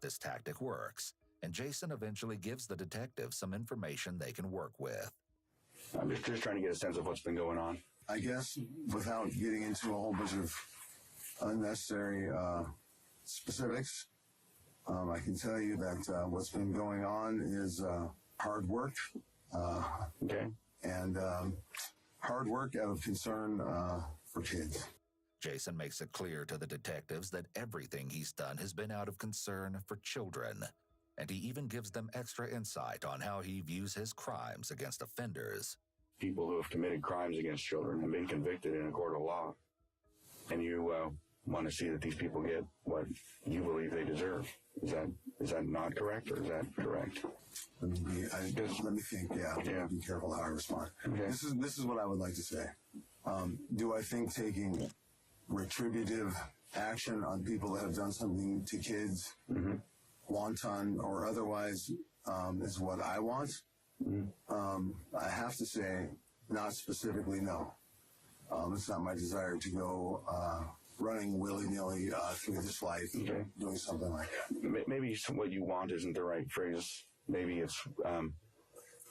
This tactic works, and Jason eventually gives the detective some information they can work with. I'm just trying to get a sense of what's been going on. I guess without getting into a whole bunch of unnecessary specifics, I can tell you that what's been going on is hard work. And hard work out of concern for kids. Jason makes it clear to the detectives that everything he's done has been out of concern for children, and he even gives them extra insight on how he views his crimes against offenders. People who have committed crimes against children have been convicted in a court of law, and you want to see that these people get what you believe they deserve. Is that not correct, or is that correct? Let me think. Yeah. Be careful how I respond. Okay. This is what I would like to say. Do I think taking retributive action on people that have done something to kids, wanton or otherwise, is what I want? I have to say, not specifically, no. It's not my desire to go running willy-nilly through this life, doing something like that. Maybe what you want isn't the right phrase. Maybe it's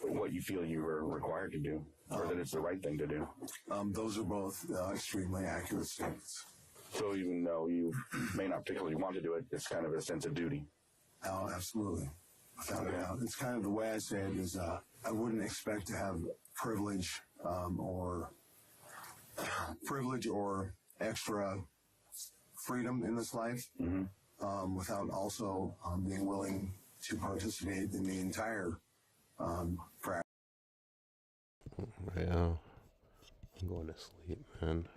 what you feel you are required to do, or that it's the right thing to do. Those are both extremely accurate statements. So even though you may not particularly want to do it, it's kind of a sense of duty. Oh, absolutely. Without a doubt. It's kind of the way I say it is I wouldn't expect to have privilege or extra freedom in this life without also being willing to participate in the entire practice. Yeah, I'm going to sleep, man.